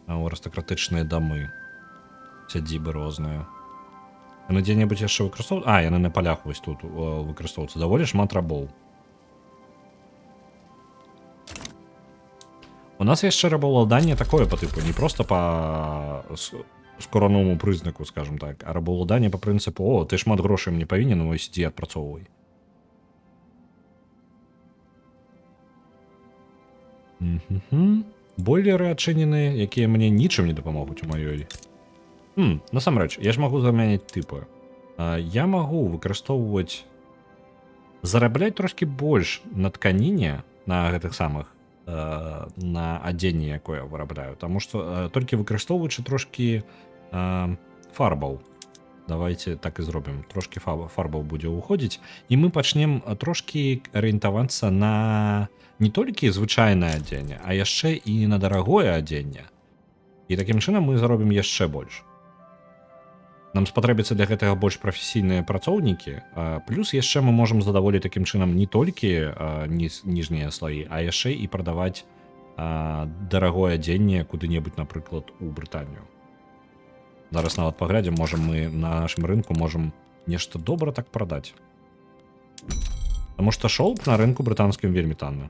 арыстакратычныя дамы. Сядзібы розныя. Яны дзе-небудзь яшчэ выкарыстоўваюцца? Яны на палях вось тут выкарыстоўваюцца. Даволі шмат рабоў. У нас яшчэ рабаўладанне такое па тыпу, не проста па скораному прызнаку, скажем так, а рабаўладанне па прынцыпу: ты шмат грошай мне павінен, вось ідзі адпрацоўвай. Бойлеры адчынены, якія мне нічым не дапамогуць у маёй. Насамрэч, я ж магу замяніць тыпы. Я магу выкарыстоўваць зарабляць трошкі больш на тканіне, на гэтых самых на адзенне, якое я вырабляю, таму што толькі выкарыстоўваючы трошкі фарбаў. Давайте так і зробім. Трошкі фарбаў будзе ўходзіць, і мы пачнем трошкі арыентавацца на не толькі звычайнае адзенне, а яшчэ і на дарагое адзенне. І такім чынам мы заробім яшчэ больш. Нам спатрэбіцца для гэтага больш прафесійныя працоўнікі, плюс яшчэ мы можам задаволіць такім чынам не толькі ніжнія слаі, а яшчэ і прадаваць дарагое адзенне куды-небудзь, напрыклад, у Брытанію. Зараз нават паглядзім, можам мы на нашым рынку можам нешта добра так прадаць. Таму што шоўк на рынку брытанскім вельмі танны.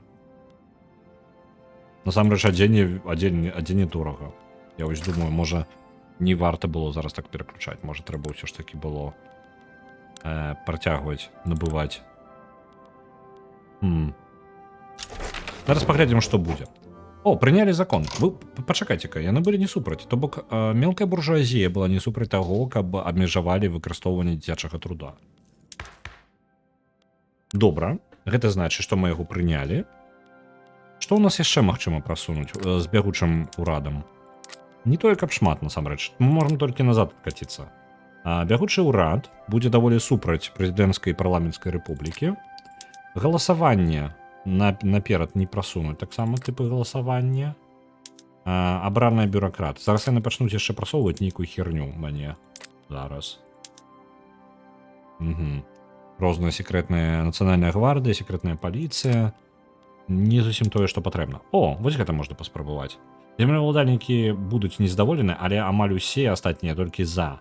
Насамрэч адзенне дорага. Я вось думаю, можа не варта было зараз так пераключаць. Можа трэба ўсё ж такі было працягваць, набываць. Зараз паглядзім, што будзе. О, прынялі закон. Вы пачакайце-ка, яны былі не супраць. То бок мелкая буржуазія была не супраць таго, каб абмежавалі выкарыстоўванне дзіцячага труда. Добра, гэта значыць, што мы яго прынялі. Што ў нас яшчэ магчыма прасунуць з бягучым урадам? Не тое, каб шмат, насамрэч. Мы можам толькі назад адкаціцца. Бягучы ўрад будзе даволі супраць прэзідэнцкай і парламенцкай рэпублікі. Галасаванне наперад не прасунуць таксама тыпы галасавання. Абраныя бюракраты. Зараз яны пачнуць яшчэ прасоўваць нейкую херню мне. Зараз. Розныя секрэтныя нацыянальная гвардыя, секрэтная паліцыя. Не зусім тое, што патрэбна. О, вось гэта можна паспрабаваць. Землеўладальнікі будуць нездаволены, але амаль усе астатнія толькі за.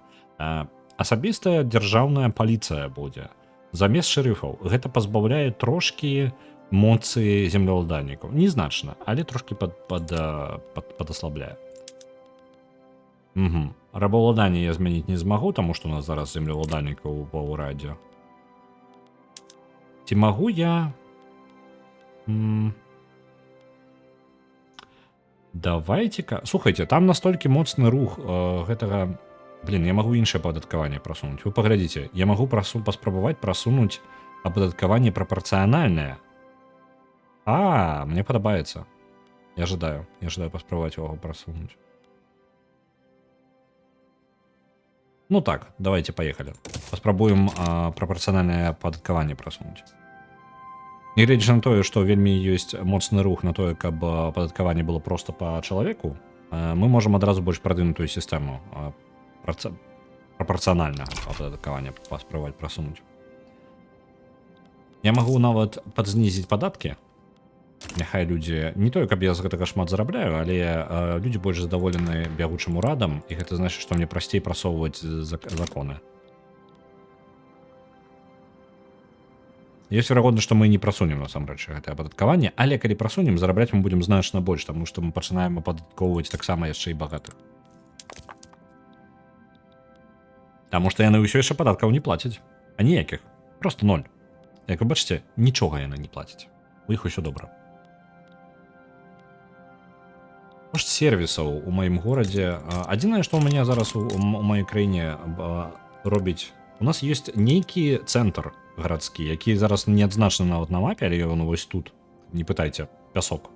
Асабістая дзяржаўная паліцыя будзе. Замест шэрыфаў. Гэта пазбаўляе трошкі моцы землеўладальнікаў. Незначна, але трошкі падаслабляе. Рабаўладанне я змяніць не змагу, таму што у нас зараз землеўладальнікаў ва ўрадзе. Ці магу я... Давайте-ка... Слухайте, там настолькі моцны рух гэтага... Блин, я магу іншае ападаткаванне прасунуць. Вы паглядзіце, я магу паспрабаваць прасунуць ападаткаванне прапарцыянальнае. Мне падабаецца. Я жадаю паспрабаваць яго прасунуць. Ну так, давайте паехалі. Паспрабуем прапарцыянальнае ападаткаванне прасунуць. Нягледзячы на тое, што вельмі ёсць моцны рух на тое, каб ападаткаванне было проста па чалавеку, мы можам адразу больш прадвінутую сістэму прапарцыянальнага ападаткавання паспрабаваць прасунуць. Я магу нават падзнізіць падаткі. Няхай людзі... Не тое, каб я з гэтага шмат зарабляю, але людзі больш задаволены бягучым урадам, і гэта значыць, што мне прасцей прасоўваць законы. Ёсць верагодна, што мы не прасунем насамрэч гэтае ападаткаванне, але калі прасунем, зарабляць мы будзем значна больш, таму што мы пачынаем ападаткоўваць таксама яшчэ і багатых. Таму што яны ўсё яшчэ падаткаў не плацяць. А ніякіх. Просто 0. Як вы бачыце, нічога яны не плацяць. У іх усё добра. Кошт сервісаў у маім горадзе. Адзінае, што ў мяне зараз у маёй краіне робіць... У нас ёсць нейкі цэнтр гарадскі, які зараз не адзначаны нават на мапе, але ён вось тут. Не пытайце, пясок.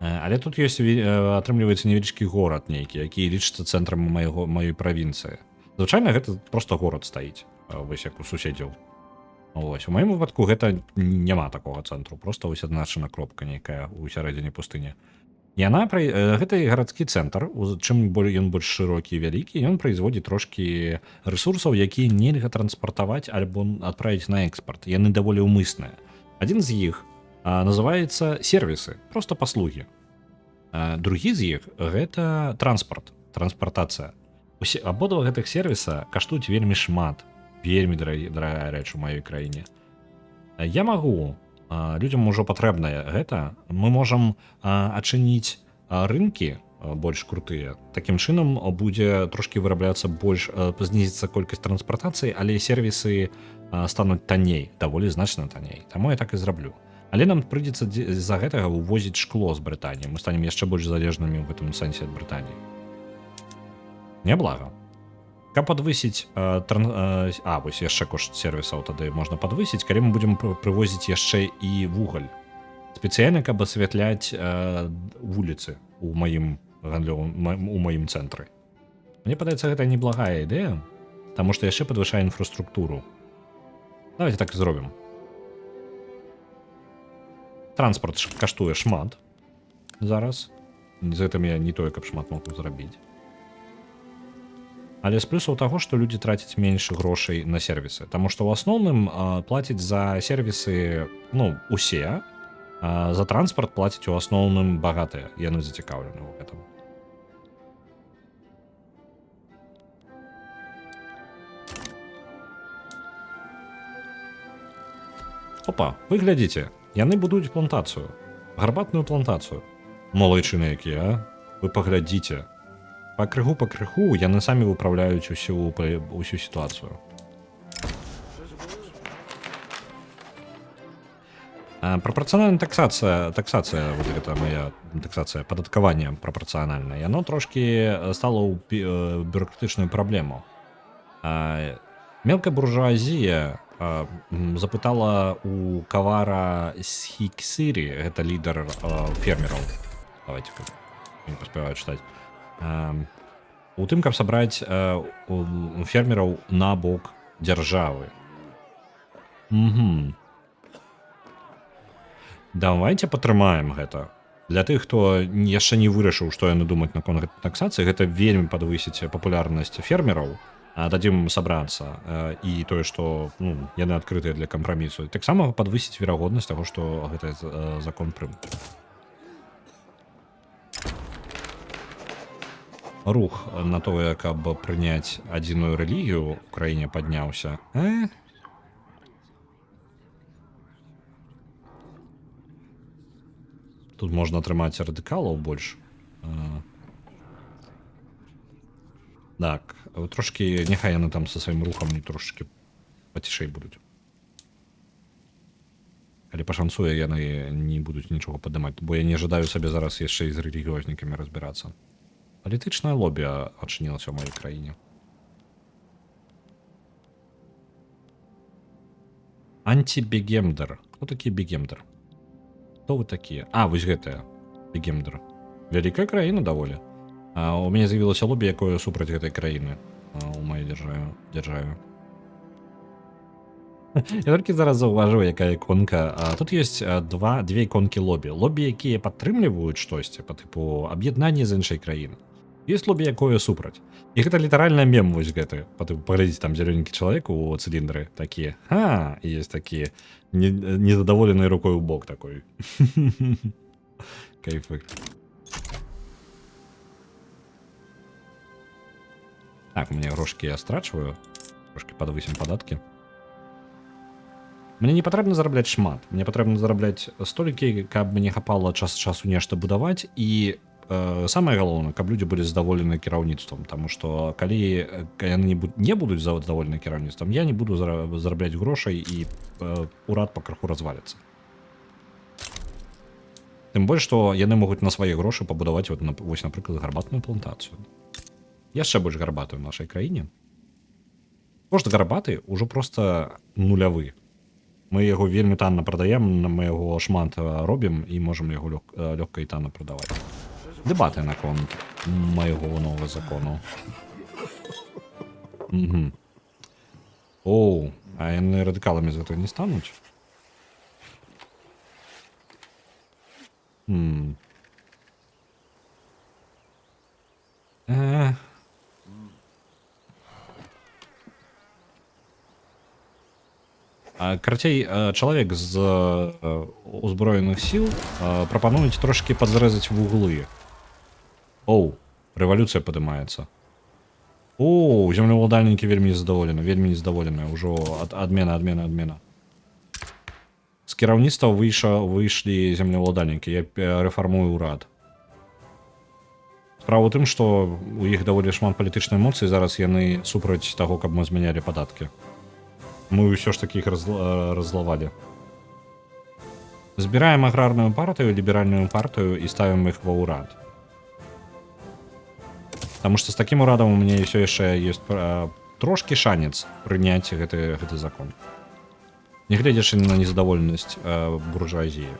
Але тут ёсць, атрымліваецца, невялічкі горад нейкі, які лічыцца цэнтрам маёй правінцыі. Звычайна гэта проста горад стаіць, вось як у суседзяў. Вось. У маім выпадку гэта няма такога цэнтру, проста вось адзначана кропка нейкая ў сярэдзіне пустыні. Гэта гарадскі цэнтр, чым ён больш шырокі і вялікі, ён прайзводзіць трошкі рэсурсаў, якія нельга транспартаваць альбо адправіць на экспарт. Яны даволі ўмысныя. Адзін з іх называецца сервісы, проста паслугі. Другі з іх гэта транспарт, транспартацыя. Абодва гэтых сервіса каштуюць вельмі шмат, вельмі дарагая рэч у маёй краіне. Я магу... Людзям ужо патрэбнае гэта. Мы можам адчыніць рынкі больш крутыя. Такім чынам будзе трошкі вырабляцца больш, знізіцца колькасць транспартацыі, але сервісы стануць танней, даволі значна танней. Таму я так і зраблю. Але нам прыйдзецца з-за гэтага ўвозіць шкло з Брытаніі. Мы станем яшчэ больш залежнымі ў гэтым сэнсе ад Брытаніі. Няблага. Каб падвысіць вось яшчэ кошт сервісаў тады можна падвысіць, калі мы будзем прывозіць яшчэ і вугаль. Спецыяльна, каб асвятляць вуліцы у маім цэнтры. Мне падаецца, гэта неблагая ідэя, таму што яшчэ падвышае інфраструктуру. Давайте так і зробім. Транспорт каштуе шмат зараз. З гэтым я не тое, каб шмат могу зрабіць. Але з плюсаў таго, што людзі трацяць менш грошай на сервісы. Таму што ў асноўным плацяць за сервісы, усе, а за транспарт плацяць у асноўным багатыя. Яны зацікаўлены ў гэтым. Опа, вы глядзіце, яны будуюць плантацыю. Гарбатную плантацыю. Малайчыны якія, а? Вы паглядзіце. Пакрыху яны самі выпраўляюць усю сітуацыю. Прапорцыянальная таксацыя, вот гэта моя таксацыя, падаткаванне прапорцыянальнае, яно трошкі стала ў бюрократычную праблему. Мелкая буржуазія запытала у кавара Схіксірі, гэта лідар фермераў. Давайте-ка, не паспяваю чытаць. У тым, каб сабраць фермераў на бок дзяржавы. Давайте падтрымаем гэта. Для тых, хто яшчэ не вырашыў, што яны думаць наконт гэтай таксацыі, гэта вельмі падвысіць папулярнасць фермераў, дадзім сабрацца, і тое, што яны адкрытыя для кампрамісу. Таксама падвысіць верагоднасць таго, што гэты закон прымуць. Рух на тое, каб прыняць адзіную рэлігію ў краіне падняўся. Тут можна атрымаць радыкалаў больш. Так, трошкі, няхай яны там са сваім рухам трошкі пацішэй будуць. Калі пашанцуе, яны не будуць нічога падымаць, бо я не жадаю сабе зараз яшчэ і з рэлігіёзнікамі разбірацца. Палітычнае лобі адчынілася ў маёй краіне. Антибегемдер. Хто такі бегемдер? Хто вы такія? Вось гэтая бегемдер. Вялікая краіна даволі. У мяне з'явілася лобі, якое супраць гэтай краіны у маёй дзяржаве. Я толькі зараз заўважыў, якая іконка. Тут ёсць две іконкі лобі. Лобі, якія падтрымліваюць штосьці па тыпу аб'яднання з іншай краіны. Ёсць лобі, якое супраць. І гэта літаральна мем вось гэты. Паглядзіце, там зялёненькі чалавек у цыліндры такі. І ёсць такі незадаволенай рукой у бок такой. Кайфы. Так, у мяне грошкі я страчваю. Трошкі падвысім падаткі. Мне не патрэбна зарабляць шмат. Мне патрэбна зарабляць столькі, каб мне хапала часу нешта будаваць, і самае галоўнае, каб людзі былі задаволены кіраўніцтвам, таму што калі яны не будуць задаволены кіраўніцтвам, я не буду зарабляць грошай, і урад пакрыху разваліцца. Тым больш, што яны могуць на свае грошы пабудаваць вось, напрыклад, гарбатную плантацыю. Яшчэ больш гарбатую ў нашай краіне. Кошт гарбаты ўжо проста нулявы. Мы яго вельмі танна прадаем, мы яго шмат робім і можам яго лёгка і танна прадаваць. Дэбаты наконт майго новага закону. Оу, а яны радыкаламі з гэтага не стануць? Карацей, чалавек з узброеных сіл прапануюць трошкі падзарэзаць вуглы. Оу, рэвалюцыя падымаецца. Оу, землеўладальнікі вельмі незадаволеныя. Ужо адмена. З кіраўніцтва выйшлі землеўладальнікі. Я рэфармую ўрад. Справа ў тым, што у іх даволі шмат палітычнай эмоцыі, зараз яны супраць таго, каб мы змянялі падаткі. Мы ўсё ж такі іх раззлавалі. Збіраем аграрную партыю, ліберальную партыю і ставім іх ва ўрад. Таму што з такім урадам у мяне ўсё яшчэ ёсць трошкі шанец прыняць гэты закон. Нягледзячы на незадаволенасць буржуазіі,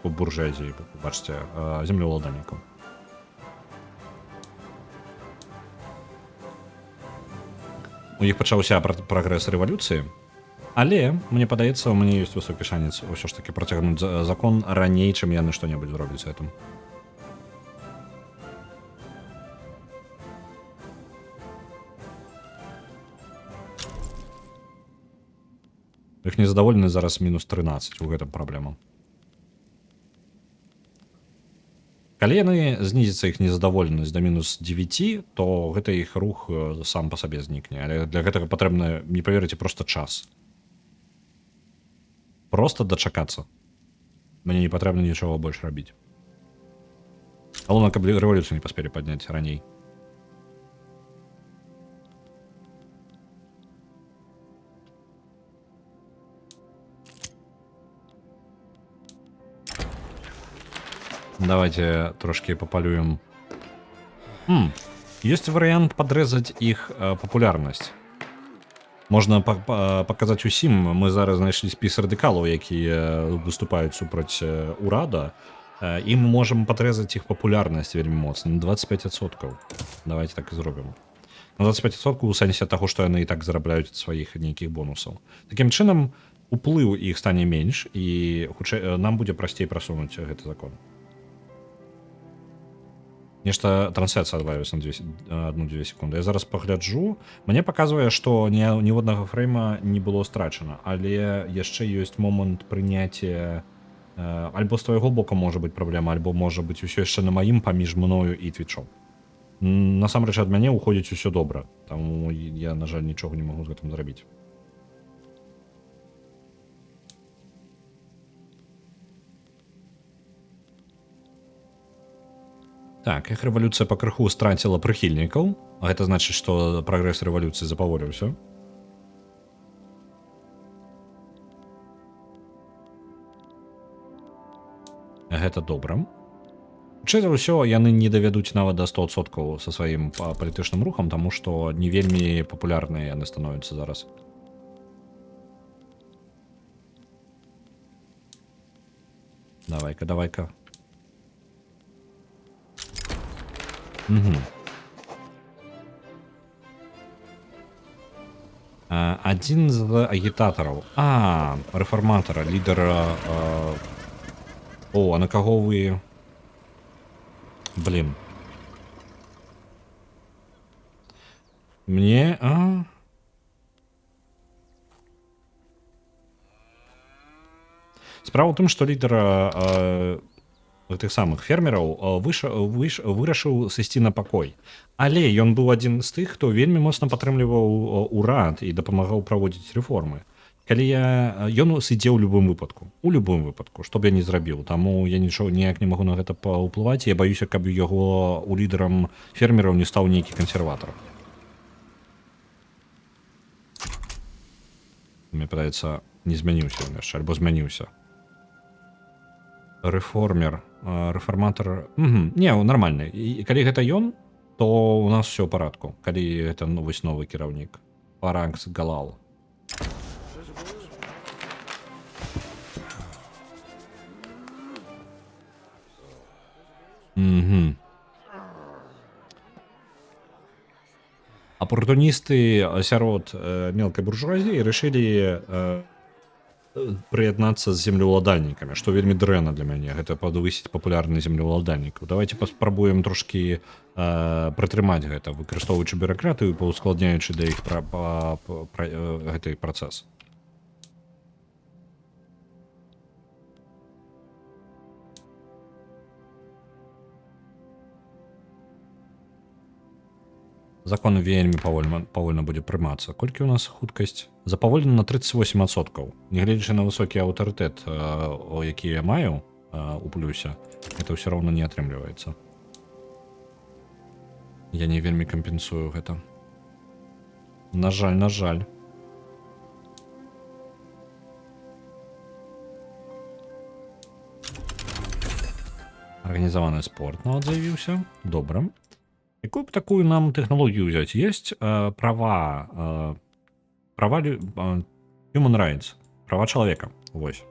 бачце, землеўладальнікаў. У іх пачаўся прагрэс рэвалюцыі, але мне падаецца, у мяне ёсць высокі шанец ўсё ж такі працягнуць закон раней, чым яны што-небудзь зробяць з гэтым. Іх незадаволены зараз мінус 13, у гэтым праблема. Калі яны знізіцца іх незадаволенасць да мінус 9, то гэта іх рух сам па сабе знікне. Але для гэтага патрэбна, не паверыце, проста час. Проста дачакацца. Мне не патрэбна нічога больш рабіць. Галоўна, каб рэвалюцыю не паспелі падняць раней. Давайте трошки попалюем. Есть вариант подрезать их популярность. Можна показаць усім. Мы зараз знайшлі спіс радыкалаў, якія выступаюць супраць урада, і мы можам падрэзаць іх папулярнасць вельмі моцна на 25%. Давайте так і зробім. На 25% у сэнсе таго, што яны і так зарабляюць ад сваіх нейкіх бонусаў. Такім чынам, уплыў іх стане менш, і хутчэй нам будзе прасцей прасунуць гэты закон. Нешта трансляцыя адвалілася на 1-2 секунды. Я зараз пагляджу. Мне паказвае, што ніводнага фрейма не было страчана, але яшчэ ёсць момант прыняцця. Альбо з твайго бока можа быць праблема, альбо можа быць усё яшчэ на маім паміж мною і твічом. Насамрэч ад мяне ўходзіць усё добра, таму я, на жаль, нічога не магу з гэтым зрабіць. Так, іх рэвалюцыя пакрыху страціла прыхільнікаў. Гэта значыць, што прагрэс рэвалюцыі запаволіўся. Гэта добра. Хутчэй за ўсё, яны не давядуць нават да 100% са сваім палітычным рухам, таму што не вельмі папулярныя яны становяцца зараз. Давай-ка. Адзін з агітатараў. Рэфарматара, лідара. А на каго вы... Блін. Мне... Справа ў тым, што лідар тых самых фермераў вырашыў сысці на пакой. Але ён быў адзін з тых, хто вельмі моцна падтрымліваў урад і дапамагаў праводзіць рэформы. Калі ён сыдзе ў любым выпадку. У любым выпадку, што б я не зрабіў. Таму я нічого ніяк не магу на гэта паўплываць. Я баюся, каб яго у лідарам фермераў не стаў нейкі кансерватар. Мне падаецца, не змяніўся яшчэ, альбо змяніўся. Рэфарматар... Не, нармальны. І калі гэта ён, то у нас все ў парадку. Калі гэта новы кіраўнік. Фаракс Галал. Апартуністы сярод мелкай буржуазіі рашылі прыяднацца з землеўладальнікамі, што вельмі дрэнна для мяне. Гэта падвысіць папулярнасць землеўладальнікаў. Давайте паспрабуем трошкі прытрымаць гэта, выкарыстоўваючы бюракратыю, паўскладняючы да іх гэты працэс. Закон вельмі павольна будзе прымацца. Колькі ў нас хуткасць? Запаволена на 38%. Нягледзячы на высокі аўтарытэт, які я маю у плюсе, это ўсё роўна не атрымліваецца. Я не вельмі кампенсую гэта. На жаль. Арганізаваны спорт нават з'явіўся. Добра. Якую б такую нам тэхналогію ўзяць? Ёсць права human rights, права чалавека. Вось.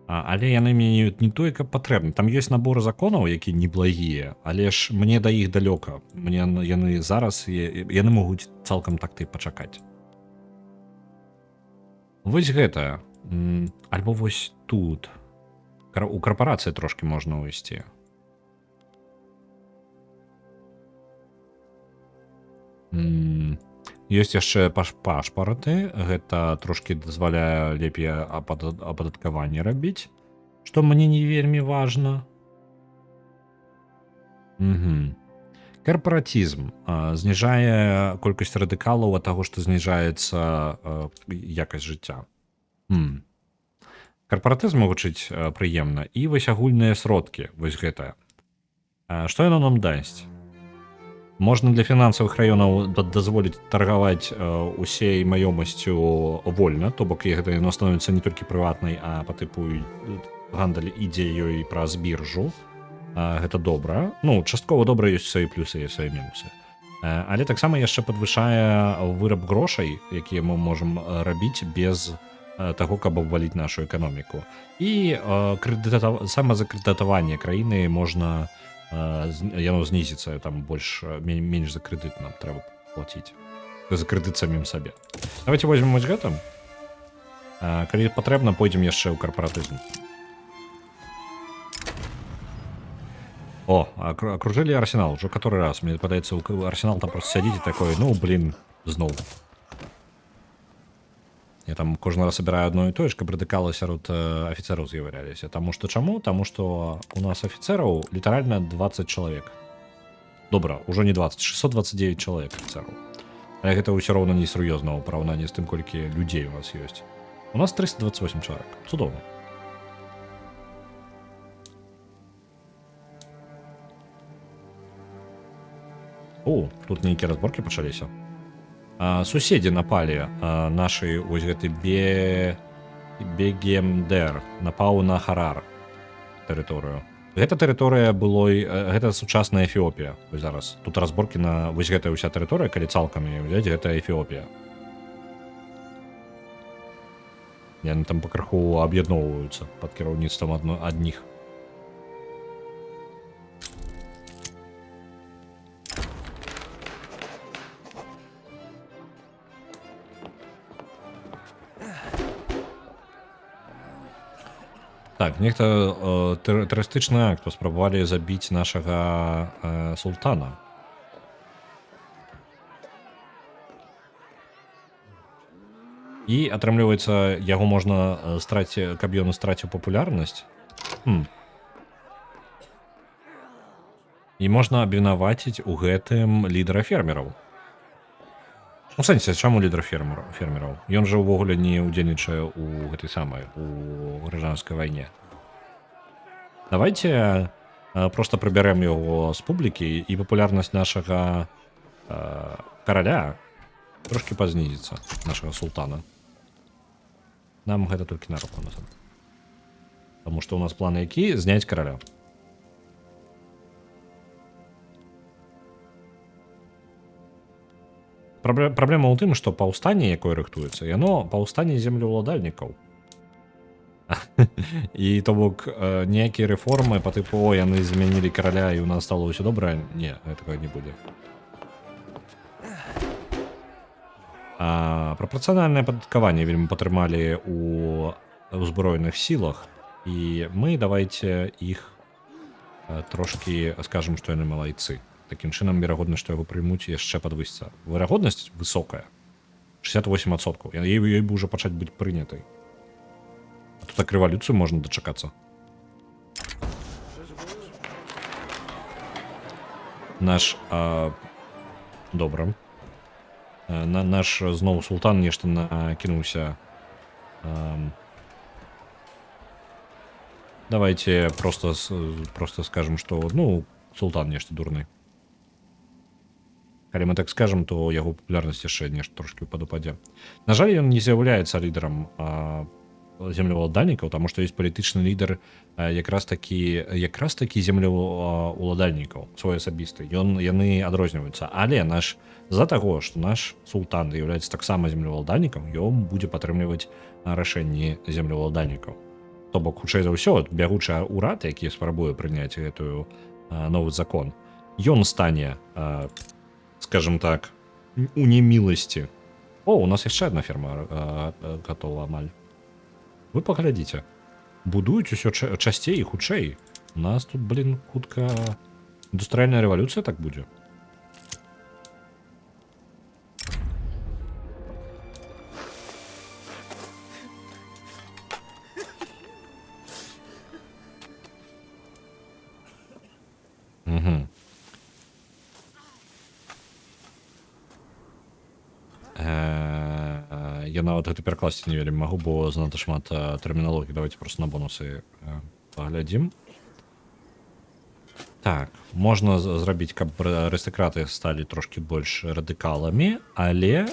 Але яны мне не тое, каб патрэбны. Там ёсць набор законаў, які неблагія, але ж мне да іх далёка. Мне яны зараз яны могуць цалкам так ты пачакаць. Вось гэта. Альбо вось тут. У карпорацыі трошки можна ўвайсці. Ёсць яшчэ пашпарты. Гэта трошки дазваляе лепей ападаткаванне рабіць, што мне не вельмі важна. Карпаратизм зніжае колькасць радыкалаў ад таго, што зніжаецца якасць жыцця. Карпаратызм гучыць прыемна. І вось агульныя сродкі. Вось гэта. Што яно нам дасць? Можна для фінансавых раёнаў дазволіць таргаваць усей маёмасцю вольна, то бок гэта яно становіцца не толькі прыватнай, а па тыпу гандаль ідзе ёй праз біржу. Гэта добра. Ну, часткова добра, ёсць свае плюсы і свае мінусы. Але таксама яшчэ падвышае выраб грошай, якія мы можам рабіць без таго, каб абваліць нашу эканоміку. І самазакрэдытаванне краіны можна яно знізіцца, там менш за крэдыт нам трэба плаціць. За крэдыт самім сабе. Давайте возьмем вось гэта. Калі патрэбна, пойдзем яшчэ ў карпаратызм. О, окружили арсенал уже который раз. Мне падаецца, арсенал там просто сядзіць такой, ну, блин, зноў. Я там кожны раз собираю одно і тое ж, каб радыкалы сярод афіцэраў з'яўляліся. Таму што чаму? Таму што у нас афіцэраў літаральна 20 чалавек. Добра, ўжо не 20, 629 чалавек афіцэраў. Але гэта ўсё роўна несур'ёзна ў параўнанні з тым, колькі людзей у нас ёсць. У нас 328 чалавек. Цудоўна. О, тут нейкія разборкі пачаліся. Суседзі напалі нашы вось гэты Бегемдер напаў на Харар тэрыторыю. Гэта тэрыторыя былой, гэта сучасная Эфіопія. Вось зараз тут разборкі на вось гэтая ўся тэрыторыя, калі цалкам яе ўзяць, гэта Эфіопія. Яны там пакрыху аб'ядноўваюцца пад кіраўніцтвам адных. Так, нехта тэрарыстычны акт паспрабавалі забіць нашага султана. І атрымліваецца, яго можна страціць, каб ён страціў папулярнасць. І можна абвінаваціць у гэтым лідара фермераў. У сэнсе, чаму лідар фермераў? Ён жа ўвогуле не ўдзельнічае ў гэтай самай, у гражданскай вайне. Давайте просто прыбярэм яго з публікі, і папулярнасць нашага караля трошки пазнізіцца, нашага султана. Нам гэта толькі на руку, насамрэч. Таму што ў нас планы які? Зняць караля. Праблема ў тым, што паўстанне, якое рыхтуецца, яно паўстанне землеўладальнікаў. І то бок ніякія рэформы па тыпу, о, яны змянілі караля і ў нас стало ўсё добра, не, гэтага не будзе. Прапарцыянальнае ападаткаванне вельмі падтрымалі ў ўзброеных сілах, і мы давайте іх трошки скажам, што яны малайцы. Такім чынам, верагодна, што яго прымуць яшчэ падвысіцца. Верагоднасць высокая. 68%. Ёй бы ўжо пачаць быць прынятай. А тут так рэвалюцыю можна дачакацца. Наш... добра. Наш зноў султан нешта накінуўся. Давайте просто скажем, што, ну, султан нешта дурны. Калі мы так скажем, то яго папулярнасць яшчэ нешта трошки падупадзе. На жаль, ён не з'яўляецца лідарам землеўладальнікаў, таму што ёсць палітычны лідар якраз такі землеўладальнікаў своеасабісты. Яны адрозніваюцца, але з-за таго, што наш султан з'яўляецца таксама землеўладальнікам, ён будзе падтрымліваць рашэнні землеўладальнікаў. То бок, хутчэй за ўсё, бягучы ўрад, які спрабуе прыняць гэтую новы закон, ён стане, скажем так, у неміласці. У нас яшчэ адна ферма гатова амаль. Вы паглядзіце. Будуюць усё часцей і хутчэй. У нас тут, хутка індустрыяльная рэвалюцыя так будзе. Угу. Я нават гэта перакласці не вельмі магу, бо занадта шмат тэрміналогіі. Давайте просто на бонусы паглядзім. Так, можна зрабіць, каб арыстакраты сталі трошки больш радыкаламі, але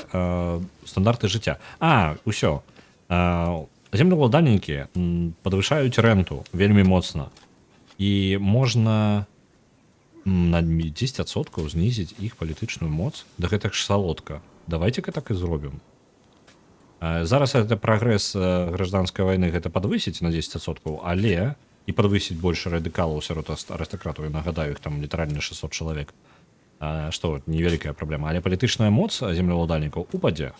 стандарты жыцця. Усё. Землеўладальнікі падвышаюць рэнту вельмі моцна. І можна на 10% знізіць іх палітычную моц. Да гэтак ж салодка. Давайте-ка так і зробім. Зараз это прагрэс гражданскай вайны гэта падвысіць на 10%, але і падвысіць больш радыкалаў сярод арыстакратаў. Я нагадаю, іх там літаральна 600 чалавек. Што невялікая праблема, але палітычная моц землеўладальнікаў упадзе.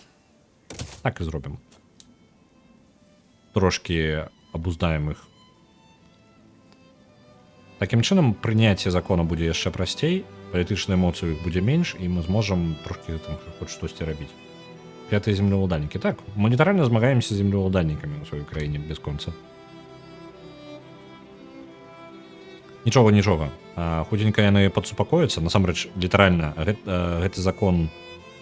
Так і зробім. Трошки абуздаем іх. Такім чынам прыняцце закона будзе яшчэ прасцей, палітычная моц у іх будзе менш, і мы зможам трошки хоць штосьці рабіць. Пятые землеўладальнікі. Так, мы літаральна змагаемся з землеўладальнікамі ў сваёй краіне без конца. Нічога. Хутенька яны падсупакояцца. Насамрэч, літаральна гэты закон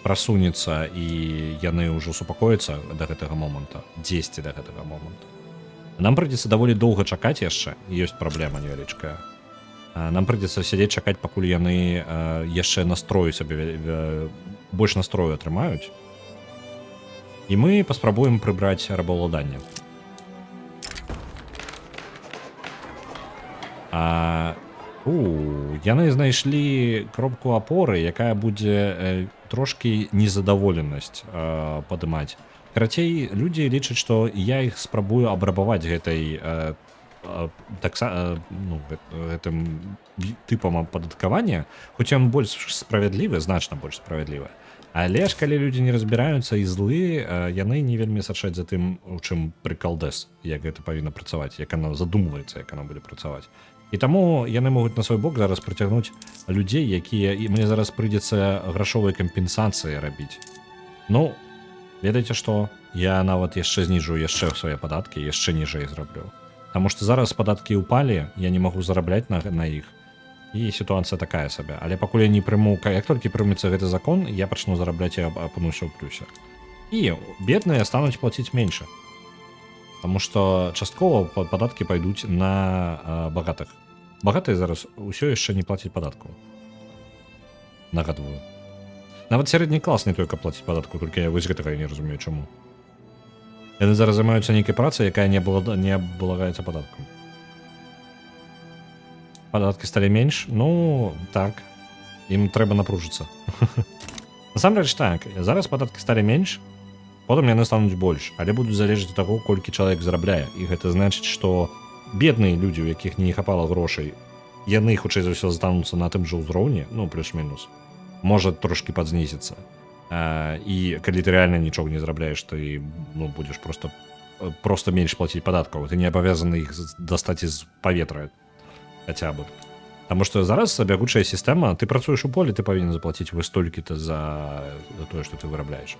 прасунецца, і яны ўжо супакояцца да гэтага моманта. 10 да гэтага моманта. Нам прыйдзецца даволі доўга чакаць яшчэ. Ёсць праблема невялічкая. Нам прыйдзецца сядзець чакаць, пакуль яны яшчэ настрою сабе больш настрою атрымаюць. І мы паспрабуем прыбраць рабаўладанне. Яны знайшлі кропку апоры, якая будзе трошки незадаволенасць падымаць. Карацей, людзі лічаць, што я іх спрабую абрабаваць гэтым тыпам ападаткавання, хоць ён больш справядлівы, значна больш справядлівы. Але ж калі людзі не разбіраюцца і злы, яны не вельмі сачаць за тым, у чым прыкалдэс, як гэта павінна працаваць, як яна задумваецца, як яна будзе працаваць. І таму яны могуць на свой бок зараз прыцягнуць людзей, якія... І мне зараз прыйдзецца грашовыя кампенсацыі рабіць. Ведаеце што? Я нават яшчэ зніжу яшчэ свае падаткі, яшчэ ніжэй зраблю. Таму што зараз падаткі ўпалі, я не магу зарабляць на іх. І сітуацыя такая сабе. Але пакуль я не прыму, як толькі прымецца гэты закон, я пачну зарабляць і апынуся ў плюсе. І бедныя стануць плаціць менш. Таму што часткова падаткі пайдуць на багатых. Багатыя зараз усё яшчэ не плацяць падаткаў. Нагадваю. Нават сярэдні клас не толькі плаціць падатку, толькі я вось гэтага не разумею, чаму. Яны зараз займаюцца нейкай працай, якая не аблагаецца падаткам. Падаткі сталі менш? Так. Ім трэба напружыцца. Насамрэч так, зараз падаткі сталі менш, потым яны стануць больш, але будуць залежаць ад таго, колькі чалавек зарабляе. І гэта значыць, што бедныя людзі, у якіх не хапала грошай, яны хутчэй за ўсё застануцца на тым жа ўзроўні, плюс-мінус. Можа трошки падзнізіцца. І калі ты рэальна нічога не зарабляеш, ты будзеш просто менш плаціць падаткаў. Ты не абавязаны іх дастаць з паветра. Хаця бы. Таму што зараз бягучая сістэма, ты працуеш у полі, ты павінен заплаціць вось столькі-то за тое, што ты вырабляеш.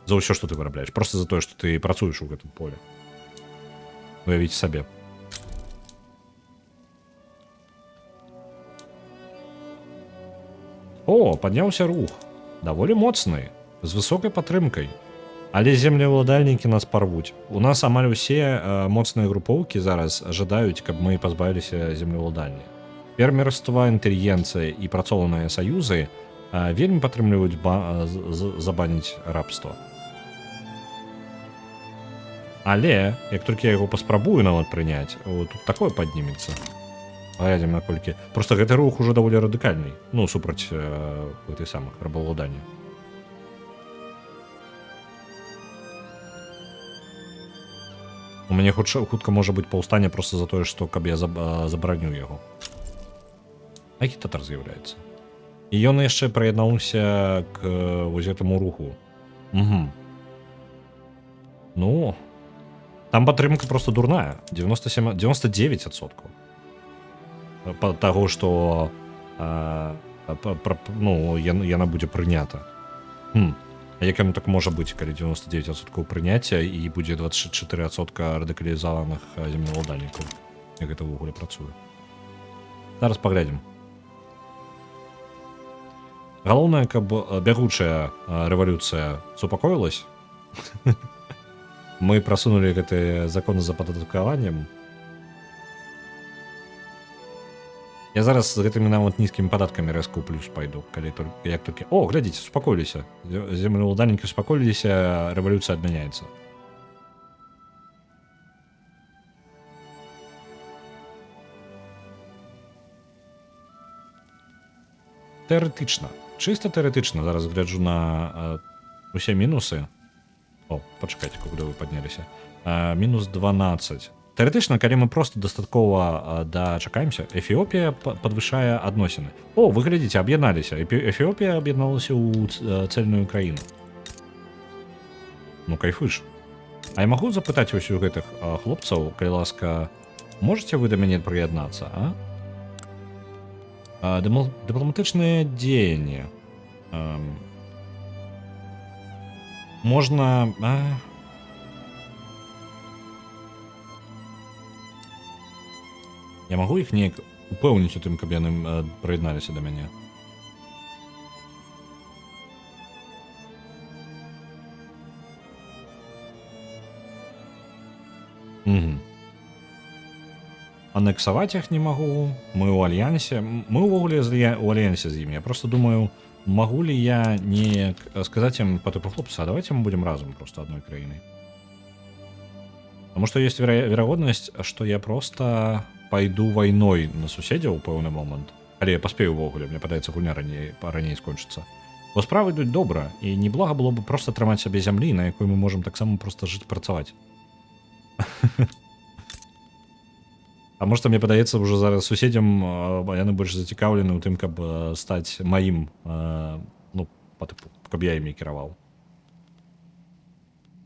За ўсё, што ты вырабляеш. Просто за тое, што ты працуеш у гэтым полі. Уявіце сабе. Падняўся рух. Даволі моцны, з высокай падтрымкай. Але землеўладальнікі нас парвуць. У нас амаль усе моцныя групоўкі зараз жадаюць, каб мы пазбавіліся землеўладання. Фермерства, інтэлігенцыя і працоўныя саюзы вельмі падтрымліваюць забаніць рабства. Але як толькі я яго паспрабую нават прыняць, тут такое паднімецца. Паглядзім наколькі. Просто гэты рух ужо даволі радыкальны. Ну, супраць гэтай самых рабаўладання. У мяне хутка можа быць паўстанне проста за тое, што каб я забараню яго. Які татар з'яўляецца? І ён яшчэ прыяднаўся к вось гэтаму руху. Угу. Ну, там падтрымка просто дурная. 99%. Па таго, што яна будзе прынята. А як яно так можа быць, калі 99% прыняцця і будзе 24% радыкалізаваных землеўладальнікаў, як гэта ўвогуле працуе. Зараз паглядзім. Галоўнае, каб бягучая рэвалюцыя супакоілась. Мы прасунулі гэты закон з ападаткаваннем. Я зараз з гэтымі нават нізкімі падаткамі рэзка ў плюс пайду, калі як толькі... О, глядзіце, супакоіліся. Землеўладальнікі супакоіліся, рэвалюцыя адмяняецца. Тэарэтычна. Чыста тэарэтычна. Зараз гляджу на усе мінусы. О, пачакайце, куды вы падняліся. Мінус 12. Тэарэтычна, калі мы просто дастаткова дачакаемся, Эфіопія падвышае адносіны. О, вы глядзіце, аб'ядналіся. Эфіопія аб'ядналася ў цэльную краіну. Ну, кайфуеш. А я магу запытаць вось у гэтых хлопцаў, калі ласка, можете вы да мяне прыяднацца, а? Дыпламатычныя дзеянні. Можна... Я магу іх неяк упэўніць у тым, каб яны прыядналіся да мяне? Анексаваць іх не магу. Мы ў альянсе. Мы ўвогуле ў альянсе з імі. Я просто думаю, магу ли я неяк сказаць ім па тыпу хлопца, а давайте мы будем разом просто адной краінай. Потому што ёсць верагоднасць, што я просто пайду вайной на суседзяў у пэўны момант. Але я паспею ўвогуле, мне падаецца, гульня раней скончыцца. Бо справы ідуць добра, і неблага было бы просто трымаць сабе зямлі, на якой мы можам таксама просто жыць, працаваць. А можа, мне падаецца, ўжо зараз суседзям яны больш зацікаўлены ў тым, каб стаць маім, ну, па тыпу, каб я імі кіраваў.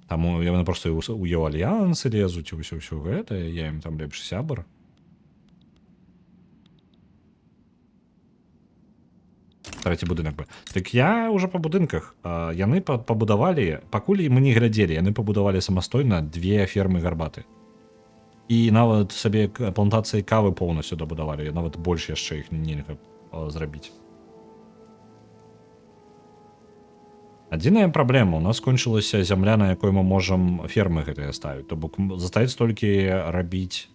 Таму яны проста ў Еўальянсы лезуць, і ўсё гэта, я ім там лепшы сябар. Трэці будынак бы. Так я ўжо па будынках. Яны пабудавалі, пакуль мы не глядзелі, яны пабудавалі самастойна 2 фермы гарбаты. І нават сабе плантацыі кавы поўнасцю дабудавалі, нават больш яшчэ іх нельга зрабіць. Адзіная праблема, у нас скончылася зямля, на якой мы можам фермы гэтыя ставіць. То бок застаецца толькі рабіць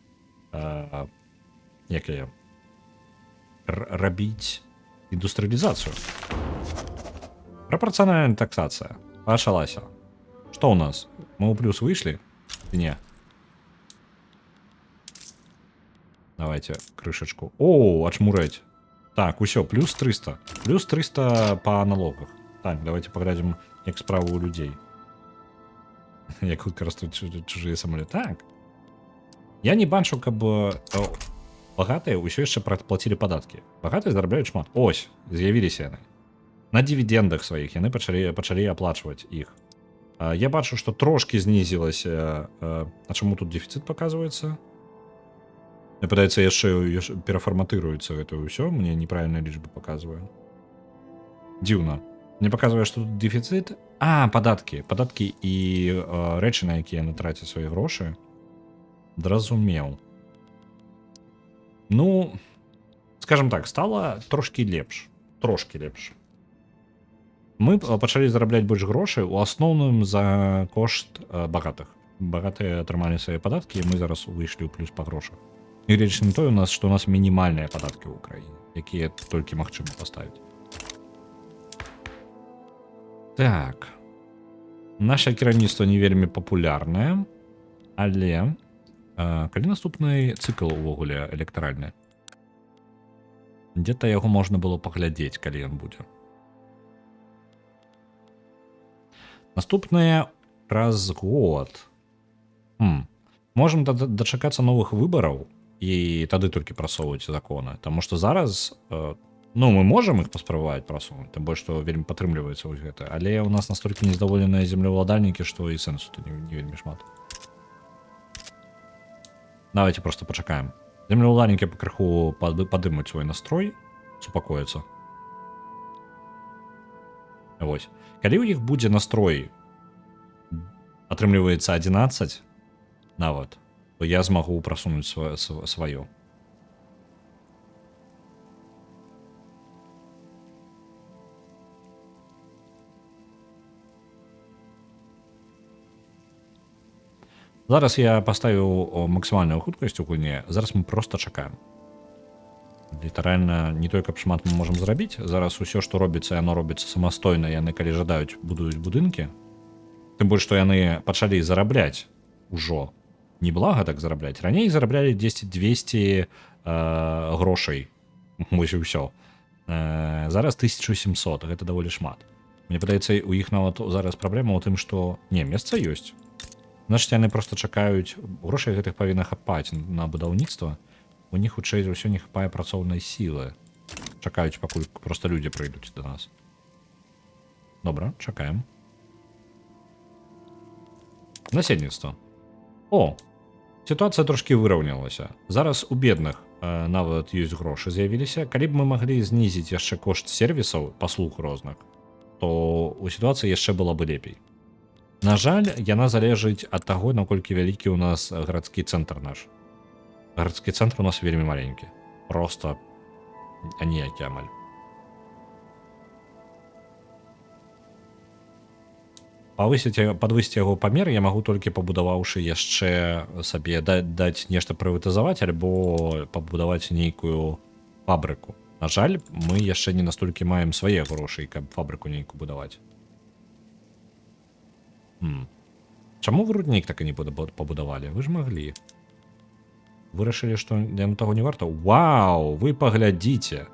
рабіць індустрыялізацыю. Прапарцыянальная таксацыя пачалася. Што ў нас? Мы ў плюс выйшлі? Не. Давайте крышачку. О, ачмурэць. Так, усё, плюс 300. Плюс 300 па налогах. Так, давайте паглядзім, як справа ў людзей. Як выкарыстаюць чужыя самалеты. Так. Я не бачу, каб багатыя ўсё яшчэ плацілі падаткі. Багатыя зарабляюць шмат. Ось, з'явіліся яны. На дывідендах сваіх яны пачалі аплачваць іх. Я бачу, што трошкі знізілася... А чаму тут дэфіцыт паказваецца? Мне падаецца, яшчэ перафарматыруецца гэта ўсё. Мне неправільныя лічбы паказвае. Дзіўна. Мне паказвае, што тут дэфіцыт. Падаткі. Падаткі і рэчы, на якія яны трацяць свае грошы. Зразумеў. Ну, скажем так, стала трошкі лепш. Трошкі лепш. Мы пачалі зарабляць больш грошай, у асноўным за кошт багатых. Багатыя атрымалі свае падаткі, і мы зараз выйшлі ў плюс па грошах. І гледзячы на тое, што у нас мінімальныя падаткі ў краіне, якія толькі магчыма паставіць. Так. Наша кіраўніцтва не вельмі папулярнае. Але калі наступны цыкл увогуле электральны? Дзе-то яго можна было паглядзець, калі ён будзе. Наступнае праз год. Можам дачакацца новых выбараў і тады толькі прасоўваць законы. Таму што зараз мы можам іх паспрабаваць прасунуць, тым больш што вельмі падтрымліваецца вось гэта. Але ў нас настолькі нездаволеныя землеўладальнікі, што і сэнсу тут не вельмі шмат. Давайте просто пачакаем. Землеўладальнікі пакрыху падымуць свой настрой, супакоіцца. Вось. Калі ў іх будзе настрой, атрымліваецца 11 нават, то я змагу прасунуць сваё. Зараз я паставіў максімальную хуткасць у гульне, зараз мы просто чакаем. Літаральна не той, каб шмат мы можам зрабіць. Зараз усё, што робіцца, яно робіцца самастойна. Яны, калі жадаюць, будуюць будынкі. Тым больш, што яны пачалі зарабляць ужо. Не блага так зарабляць. Раней зараблялі 10-200 грошай. Вось і ўсё. Зараз 1700. Гэта даволі шмат. Мне падаецца, у іх нават зараз праблема ў тым, што месца ёсць. Значыць, яны проста чакаюць. Грошай гэтых павінна хапаць на будаўніцтва. У них хутчэй за ўсё не хапае працоўнай сілы. Чакаюць, пакуль проста людзі прыйдуць да нас. Добра, чакаем. Насельніцтва. Сітуацыя трошкі выраўнялася. Зараз у бедных нават ёсць грошы з'явіліся. Калі б мы маглі знізіць яшчэ кошт сервісаў, паслуг розных, то у сітуацыі яшчэ была бы лепей. На жаль, яна залежыць ад таго, наколькі вялікі ў нас гарадскі цэнтр наш. Гарадскі цэнтр у нас вельмі маленькі. Просто аніякі амаль. Падвысіць яго памер я магу толькі пабудаваўшы яшчэ сабе даць нешта прыватызаваць альбо пабудаваць нейкую фабрыку. На жаль, мы яшчэ не настолькі маем свае грошы, каб фабрыку нейкую будаваць. Чаму вы руднік так і не пабудавалі? Вы ж маглі. Вырашылі, што яно таго не варта? Вау, вы паглядзіце.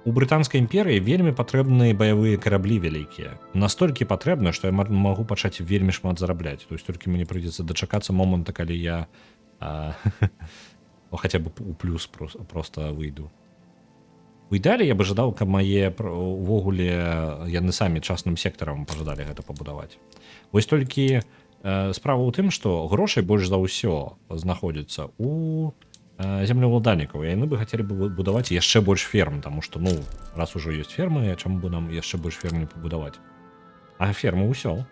У брытанскай імперыі вельмі патрэбныя баявыя караблі вялікія. Настолькі патрэбна, што я магу пачаць вельмі шмат зарабляць. То есть толькі мне прыйдзецца дачакацца моманта, калі я хаця б у плюс проста выйду. У ідэале я бы жадаў, каб мае увогуле яны самі частным сектарам пажадалі гэта пабудаваць. Вось толькі справа ў тым, што грошай больш за ўсё знаходзіцца у землеўладальнікаў. Яны бы хацелі бы будаваць яшчэ больш ферм, таму што раз ужо ёсць фермы, чаму бы нам яшчэ больш ферм не пабудаваць? А фермы ўсё.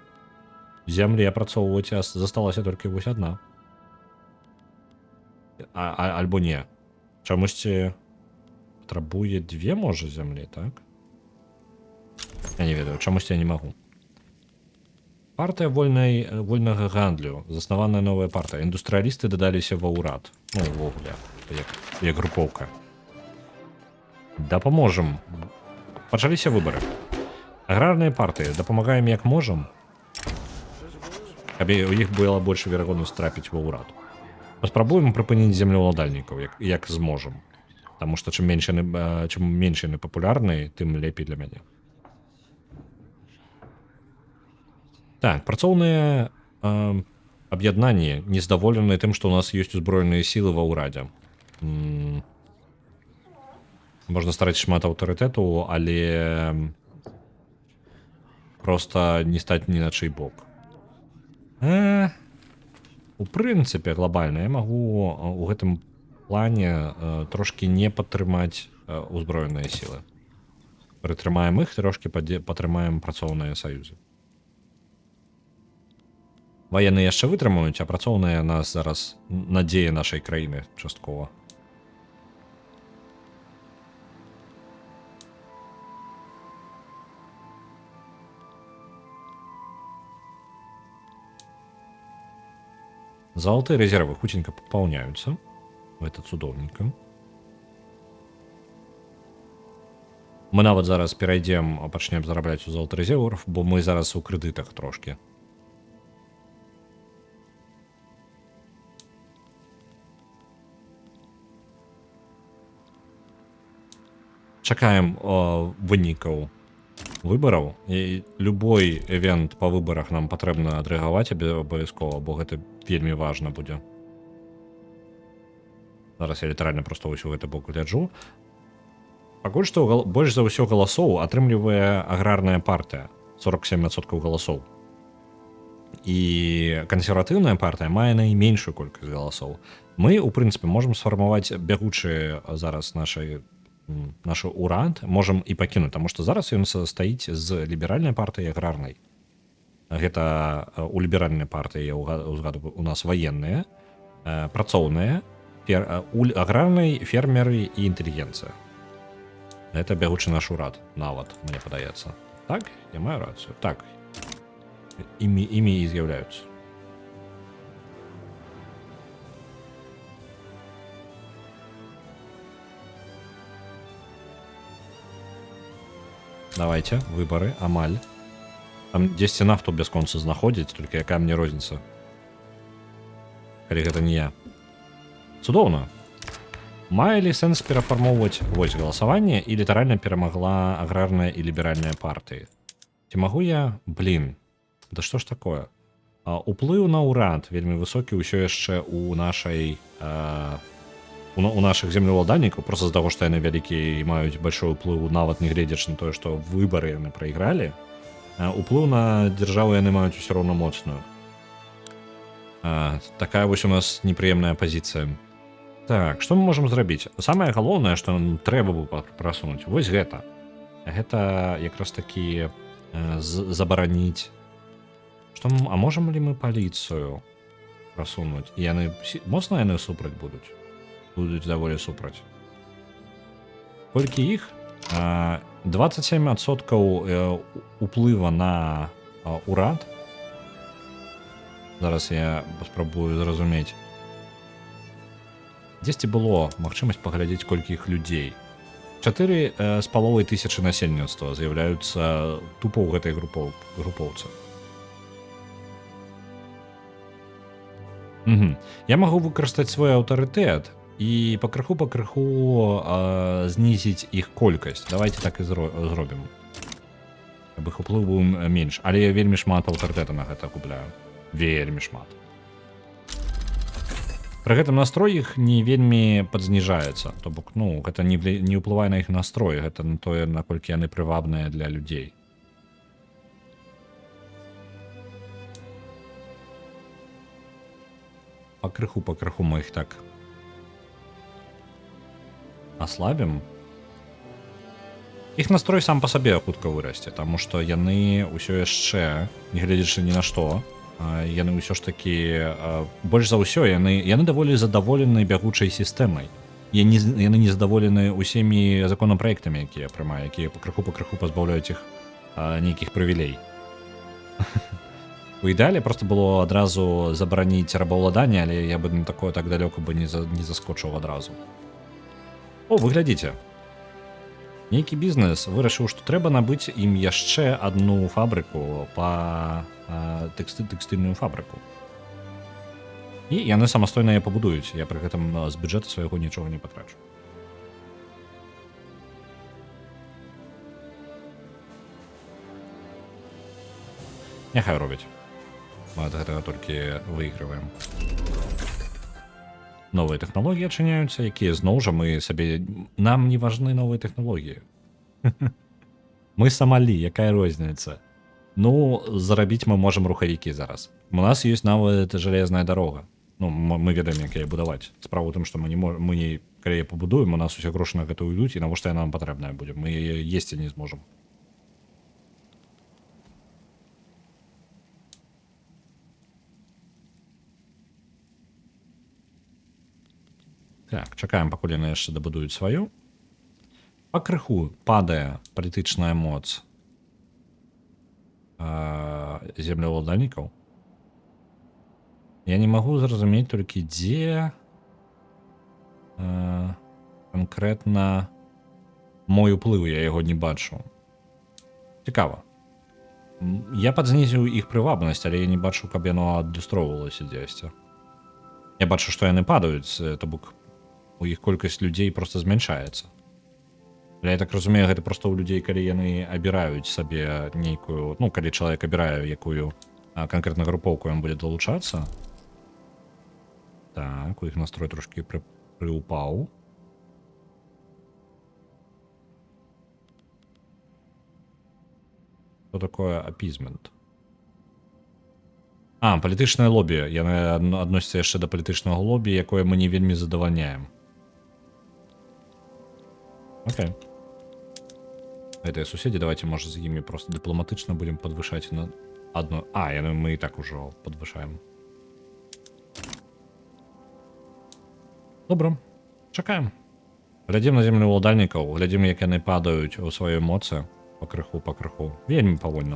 Землі апрацоўваць засталася толькі вось адна. Альбо не. Чамусьці патрабуе 2, можа, зямлі, так? Я не ведаю, чамусьці я не магу. Партыя вольнага гандлю. Заснаваная новая партыя. Індустрыялісты дадаліся ва ўрад. Увогуле, як групоўка. Дапаможам. Пачаліся выбары. Аграрныя партыі. Дапамагаем як можам, каб у іх была больш верагоднасць трапіць ва ўрад. Паспрабуем прыпыніць землеўладальнікаў, як зможам. Таму што чым менш яны папулярныя, тым лепей для мяне. Так, працоўныя аб'яднанні нездаволеныя тым, што ў нас ёсць узброеныя сілы ва ўрадзе. Можна стварыць шмат аўтарытэту, але проста не стаць ні на чый бок. У прынцыпе, глобальна, я магу у гэтым плане трошкі не падтрымаць узброеныя сілы. Прытрымаем іх, трошкі падтрымаем працоўныя саюзы. Ваенны яшчэ вытрымаюць, а працоўныя нас зараз надзея нашай краіны часткова. Залатыя рэзервы хутенька папаўняюцца. Гэта цудоўненька. Мы нават зараз перайдзем, пачнем зарабляць у залатых рэзервах, бо мы зараз у крэдытах трошкі. Чакаем вынікаў выбараў, і любой івент па выбарах нам патрэбна адрэагаваць абавязкова, бо гэта вельмі важна будзе. Зараз я літаральна проста ўсё гэты бок гляджу. Пакуль што больш за ўсё галасоў атрымлівае аграрная партыя, 47% галасоў. І кансерватыўная партыя мае найменшую колькасць галасоў. Мы, у прынцыпе, можам сфармаваць бягучы зараз наш урад, можам і пакінуць, таму што зараз ён стаіць з ліберальнай партыяй аграрнай. Гэта у ліберальнай партыі, я ўзгадваю, у нас ваенныя, працоўныя, аграрнай, фермеры і інтэлігенцыя. Гэта бягучы наш урад, нават, мне падаецца. Так? Я маю рацыю. Так. Імі і з'яўляюцца. Давайте, выбары, амаль. Там 10 нафту бясконца знаходзіць, толькі якая мне розніца. Калі гэта не я. Цудоўна. Мае ли сэнс перафармоўваць вось галасаванне і літаральна перамагла аграрная і ліберальная партыі? Ці магу я... Блін, да што ж такое? Уплыў на ўрад вельмі высокі ўсё яшчэ у нашай... у нашых землеўладальнікаў, проста з таго, што яны вялікія і маюць большой уплыў, нават не гледзячы на тое, што выбары яны прайгралі, уплыў на дзяржаву яны маюць усё роўна моцную. Такая вось у нас непрыемная пазіцыя. Так, што мы можам зрабіць? Самае галоўнае, што нам трэба было прасунуць, вось гэта. Гэта якраз такі забараніць. А можам ли мы паліцыю прасунуць? І яны моцна яны супраць будуць? Будуць даволі супраць. Колькі іх? 27% уплыва на урад. Зараз я паспрабую зразумець. Дзесьці было магчымасць паглядзець, колькі іх людзей. 4,5 тысячы насельніцтва з'яўляюцца тупа ў гэтай групоўцы. Я магу выкарыстаць свой аўтарытэт і пакрыху знізіць іх колькасць. Давайте так і зробім. Каб іх уплыў быў менш. Але я вельмі шмат аўтарытэта на гэта купляю. Вельмі шмат. Пры гэтым настрой іх не вельмі падзніжаецца. То бок, гэта не ўплывае на іх настрой, гэта на тое, наколькі яны прывабныя для людзей. Пакрыху мы іх так аслабім. Іх настрой сам па сабе хутка вырасце, таму што яны ўсё яшчэ, не гледзячы ні на што, яны ўсё ж такі больш за ўсё яны даволі задаволены бягучай сістэмай. Яны не задаволены усімі законапраектамі, якія прымае, якія пакрыху пазбаўляюць іх нейкіх прывілей. У ідэале проста было адразу забараніць рабаўладанне, але я бы на такое так далёка бы не заскочыў адразу. О, вы глядзіце. Нейкі бізнес вырашыў, што трэба набыць ім яшчэ адну фабрыку па тэкстыльную фабрыку. І яны самастойна яе пабудуюць. Я пры гэтым з бюджэта свайго нічога не патрачу. Няхай робяць. Мы ад гэтага толькі выйгрываем. Новыя тэхналогіі адчыняюцца, якія зноў жа мы сабе... Нам не важны новыя тэхналогіі. Мы Самалі, якая розніца? Зарабіць мы можам рухавікі зараз. У нас ёсць нават жалезная дарога. Мы ведаем, як яе будаваць. Справа ў тым, што мы калі яе пабудуем, у нас усе грошы на гэта ўйдуць, і навошта яна нам патрэбная будзе. Мы яе есці не зможам. Так, чакаем, пакуль яны яшчэ дабудуюць сваю. Пакрыху падае палітычная моц землеўладальнікаў. Я не магу зразумець толькі, дзе канкрэтна мой уплыў, я яго не бачу. Цікава. Я падзнізіў іх прывабнасць, але я не бачу, каб яно адлюстроўвалася дзесьці. Я бачу, што яны падаюць, то бок у іх колькасць людзей проста змяншаецца. Я так разумею, гэта проста ў людзей, калі яны абіраюць сабе нейкую, ну, калі чалавек абірае, якую канкрэтна групоўку ён будзе далучацца. Так, у іх настрой трошки прыупаў. Што такое апізмент? Палітычнае лобі. Яны адносяцца яшчэ да палітычнага лобі, якое мы не вельмі задавальняем. Окей. Гэтыя суседзі, давайте, можа, з імі просто дыпламатычна будзем падвышаць на адно... яны мы і так ужо падвышаем. Добра, чакаем. Глядзім на землю ўладальнікаў, глядзім, як яны падаюць у сваёй моцы. Пакрыху. Вельмі павольна.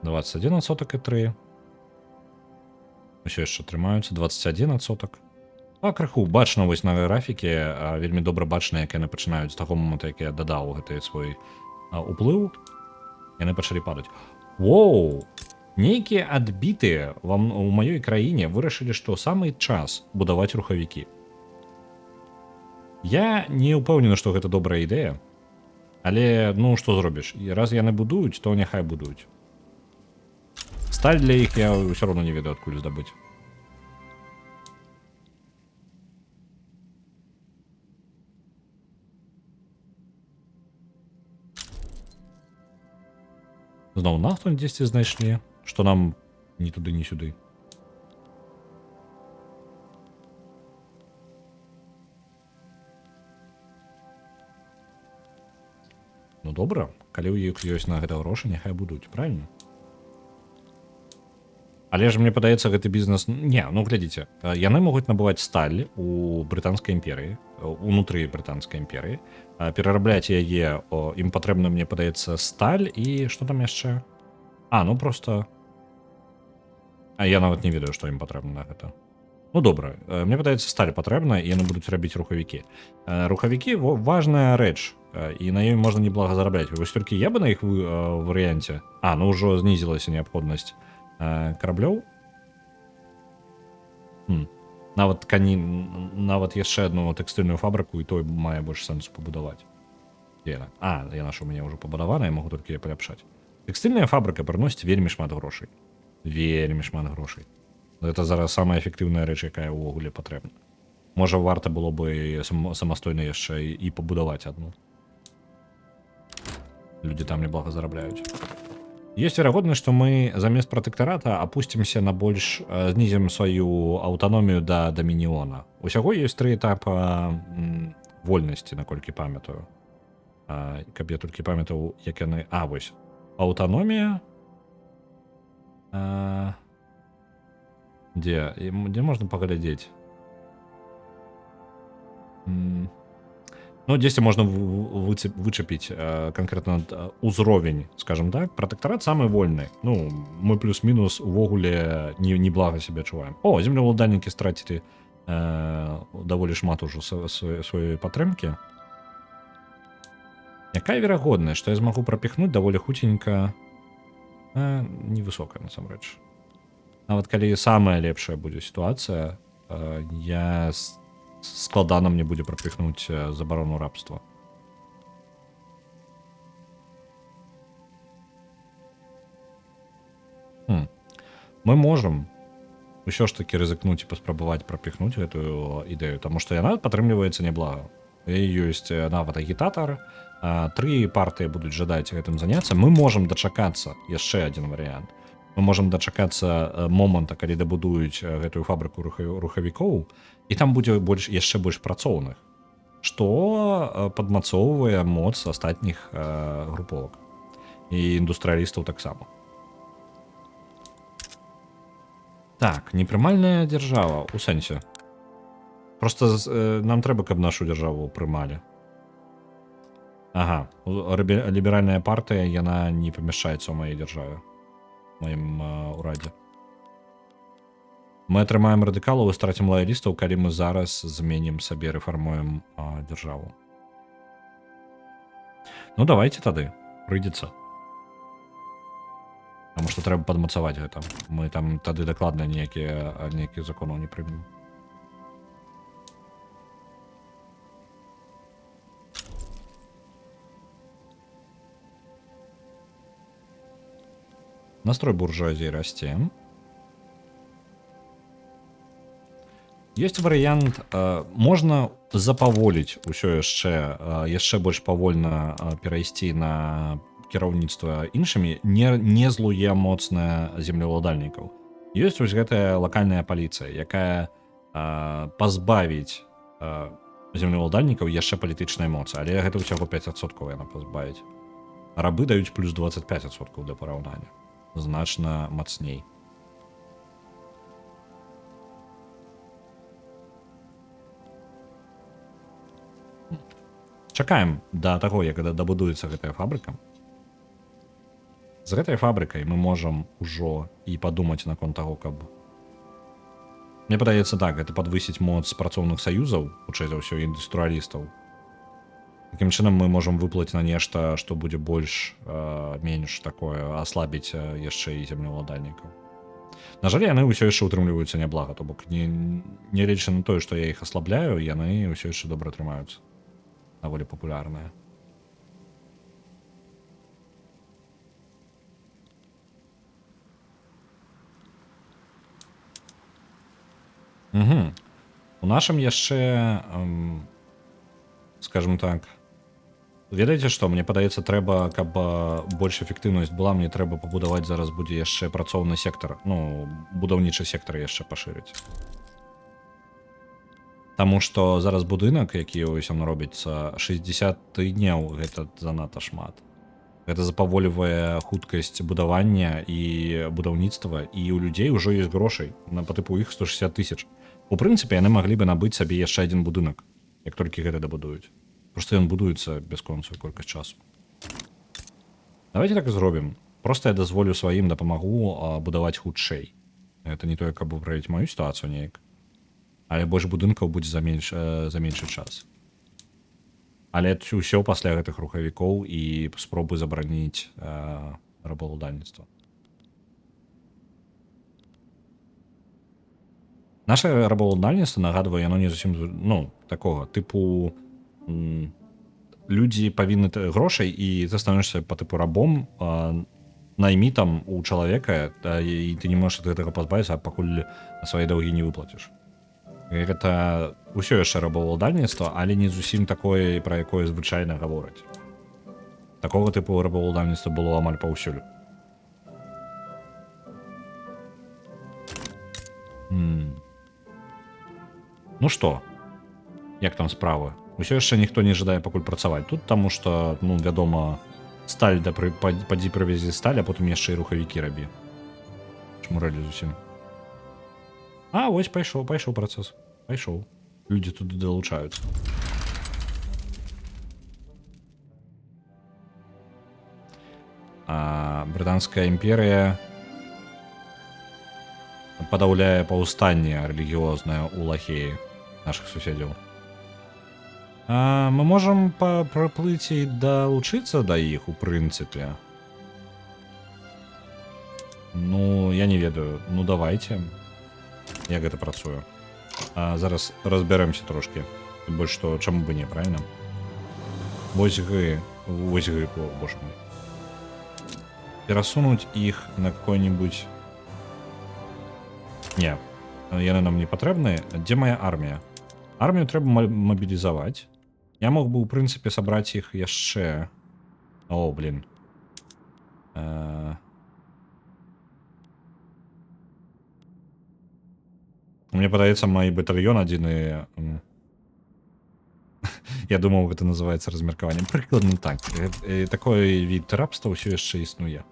21% і 3. Усё яшчэ трымаюцца. 21%. Крыху бачна вось на графіке, вельмі добра бачна, як яны пачынаюць з таго моманту, як я дадаў гэты свой уплыў. Яны пачалі падаць. Воу! Нейкія адбітыя у маёй краіне вырашылі, што самы час будаваць рухавікі. Я не ўпэўнены, што гэта добрая ідэя, але, ну, што зробіш? Раз яны будуюць, то няхай будуюць. Сталь для іх я ўсё роўно не ведаю, адкуль здабыць. Зноў нафту дзесьці знайшлі, што нам ні туды, ні сюды. Ну добра, калі ў іх ёсць на гэта грошы, няхай будуць, правильно? Але ж мне падаецца, гэты бізнес... Не, ну глядзіце, яны могуць набываць сталь у брытанскай імперыі, унутры брытанскай імперыі, перарабляць яе, ім патрэбна, мне падаецца, сталь і што там яшчэ? Ну просто... я нават не ведаю, што ім патрэбна на гэта. Ну добра, мне падаецца, сталь патрэбна, і яны будуць рабіць рухавікі. Рухавікі важная рэч, і на ёй можна неблага зарабляць. Вось толькі я бы на іх варыянце... ну ўжо знізілася неабходнасць караблёў. Нават яшчэ одну тэкстыльную фабрыку, і той мае больш сэнсу пабудаваць. Яна ж у мяне ўжо пабудавана, я магу толькі яе паляпшаць. Тэкстыльная фабрыка прыносіць вельмі шмат грошай. Вельмі шмат грошай. Гэта зараз самая эфектыўная рэч, якая ўвогуле патрэбна. Можа, варта было бы самастойна яшчэ і пабудаваць адну. Людзі там неблага зарабляюць. Ёсць верагоднасць, што мы замест пратэктарата апусцімся на больш, знізім сваю аўтаномію да дамініона. Усяго ёсць 3 этапа вольнасці, наколькі памятаю. Каб я толькі памятаў, як яны... вось. Аўтаномія... Дзе можна паглядзець? Ну, дзесьці можна вычапіць канкрэтна ўзровень, скажем так. Пратэктарат самы вольны. Ну, мы плюс-мінус увогуле неблага сябе адчуваем. Землеўладальнікі страцілі даволі шмат ужо сваёй падтрымкі. Якая верагоднасць, што я змагу прапіхнуць даволі хуценька? Невысокая, насамрэч. Нават калі самая лепшая будзе сітуацыя, складана мне будзе прапіхнуць забарону рабства. Мы можам ўсё ж такі рызыкнуць і паспрабаваць прапіхнуць гэтую ідэю, таму што яна падтрымліваецца няблага. Ёсць нават агітатар, 3 партыі будуць жадаць гэтым заняцца. Мы можам дачакацца, яшчэ адзін варыянт. Мы можам дачакацца моманта, калі дабудуюць гэтую фабрыку рухавікоў, і там будзе яшчэ больш працоўных, што падмацоўвае моц астатніх груповак і індустрыялістаў таксама. Так, непрымальная дзяржава, у сэнсе. Просто нам трэба, каб нашу дзяржаву прымалі. Ліберальная партыя, яна не памяшчаецца ў маёй дзяржаве. Маім урадзе. Мы атрымаем радыкалаў і страцім лаялістаў, калі мы зараз зменім сабе, рэфармуем дзяржаву. Ну, давайте тады. Прыйдзецца. Таму што трэба падмацаваць гэта. Мы там тады дакладна ніякіх законаў не прымем. Настрой буржуазии расце. Есть варыянт, можна запаволіць усё яшчэ больш павольна перайсці на кіраўніцтва іншымі, не злуе моцна землеўладальнікаў. Ёсць вось гэтая лакальная паліцыя, якая пазбавіць землеўладальнікаў яшчэ палітычнай моцы, але гэта ўсяго 5% яна пазбавіць. Рабы даюць плюс 25% для параўнання. Значна мацней. Чакаем да таго, як дабудуецца гэтая фабрыка. З гэтай фабрыкай мы можам ужо і падумаць наконт таго, каб... Мне падаецца так, гэта падвысіць моц працоўных саюзаў, хутчэй за ўсё індустрыялістаў. Такім чынам мы можам выплаць на нешта, што будзе менш такое, аслабіць яшчэ і землеўладальнікаў. На жаль, яны ўсё яшчэ ўтрымліваюцца няблага, то бок не лічы на тое, што я іх аслабляю, яны ўсё яшчэ добра трымаюцца. Даволі папулярная. У нашым яшчэ, скажем так, ведаеце што, мне падаецца, трэба, каб больш эфектыўнасць была, мне трэба пабудаваць зараз будзе яшчэ працоўны сектар, будаўнічы сектар яшчэ пашырыць. Таму што зараз будынак, які ўсё робіцца 60 дняў, гэта занадта шмат. Гэта запаволівае хуткасць будавання і будаўніцтва, і ў людзей ужо ёсць грошай, па тыпу іх 160 000. У прынцыпе, яны маглі бы набыць сабе яшчэ адзін будынак, як толькі гэта дабудуюць. Проста ён будуецца бясконцую колькасць часу. Давайте так і зробім. Проста я дазволю сваім дапамагу будаваць хутчэй. Гэта не тое, каб выправіць маю сітуацыю неяк. Але больш будынкаў будзе за меншы час. Але ўсё пасля гэтых рухавікоў і спробы забараніць рабаўладальніцтва. Наше рабаўладальніцтва, нагадваю, яно не зусім такога тыпу людзі павінны грошай і ты становішся па тыпу рабом, наймітам у чалавека, і ты не можаш ад гэтага пазбавіцца, пакуль свае даўгі не выплаціш. Гэта ўсё яшчэ рабаўладальніцтва, але не зусім такое, пра якое звычайна гавораць. Такога тыпу рабаўладальніцтва было амаль паўсюль. Ну што, як там справа? Усё яшчэ ніхто не жадае пакуль працаваць тут, таму што, вядома, сталь падзі прывезі сталь, а потым яшчэ і рухавікі рабі. Чмурэлі зусім. Вось пайшоў працэс. Пайшоў. Людзі туды далучаюцца. Брытанская імперыя падаўляе паўстанне рэлігіёзнае ў Лахеі, нашых суседзяў. Мы можам праплыць і далучыцца да іх, у прынцыпе. Я не ведаю. Давайте. Як гэта працуе. Зараз разбярэмся трошкі. Тым больш што, чаму бы не, правильно? Вось гы, боже мой. Перасунуць іх на какой-нибудь... Не, яны нам не патрэбныя. Дзе моя армія? Армію трэба мабілізаваць. Я мог бы, у прынцыпе, сабраць іх яшчэ... блин. Мне падаецца, мой батальён адзіны... Я думаў, гэта называецца размеркаваннем. Прыкладна так. Такой від рабства ўсё яшчэ існуе.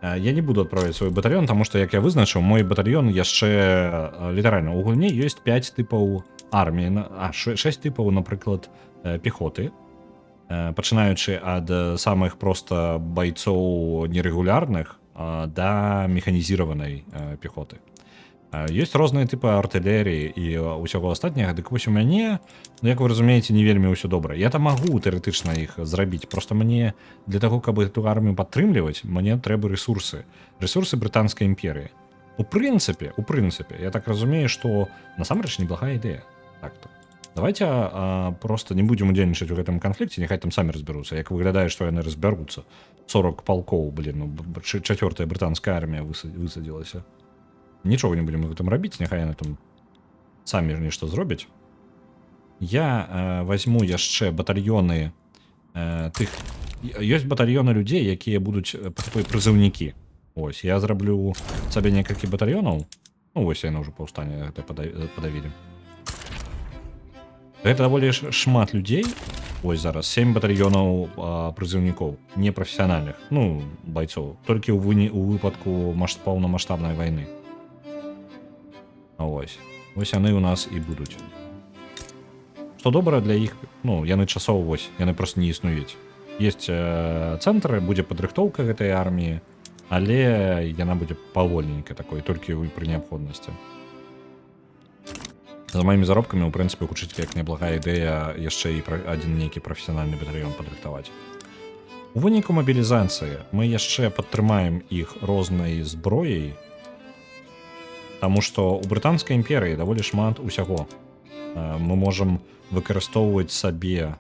Я не буду адправляць свой батальён, таму што, як я вызначыў, мой батальён яшчэ літаральна. У гульні ёсць 5 тыпаў арміі, 6 тыпаў, напрыклад, пехоты. Пачынаючы ад самых проста байцоў нерэгулярных да механізіраванай пехоты. Ёсць розныя тыпы артылерыі і ўсяго астатняга, дык вось у мяне, як вы разумееце, не вельмі ўсё добра. Я там магу тэарэтычна іх зрабіць, проста мне для таго, каб эту армію падтрымліваць, мне трэба рэсурсы. Рэсурсы брытанскай імперыі. У прынцыпе, я так разумею, што насамрэч неблагая ідэя. Так-то. Давайте просто не будем удзельнічаць у гэтым канфлікце, няхай там самі разбяруцца. Як выглядае, што яны разбяруцца. 40 палкоў, блин, ну, чацвёртая брытанская армія высадзілася. Нічога не будем гэтым рабіць, няхай яны там самі нешта зробяць. Я возьму яшчэ батальёны тых... Ёсць батальёны людзей, якія будуць такой прызыўнікі. Ось, я зраблю сабе некалькі батальёнаў. Ну, вось яны ўжо паўстане гэта падавілі. Гэта даволі шмат людзей. Ось зараз 7 батальёнаў прызыўнікоў, непрафесіянальных, ну, байцоў, толькі ў выпадку паўнамаштабнай вайны. Ось яны ў нас і будуць. Што добра для іх, ну, яны часова вось, яны проста не існуюць. Ёсць цэнтры, будзе падрыхтоўка гэтай арміі, але яна будзе павольненькай такой, толькі пры неабходнасці. За маімі заробкамі, у прынцыпе, гучыць як неблагая ідэя яшчэ і адзін нейкі прафесіянальны батальён падрыхтаваць. У выніку мабілізацыі мы яшчэ падтрымаем іх рознай зброяй, таму што ў брытанскай імперыі даволі шмат усяго. Мы можам выкарыстоўваць сабе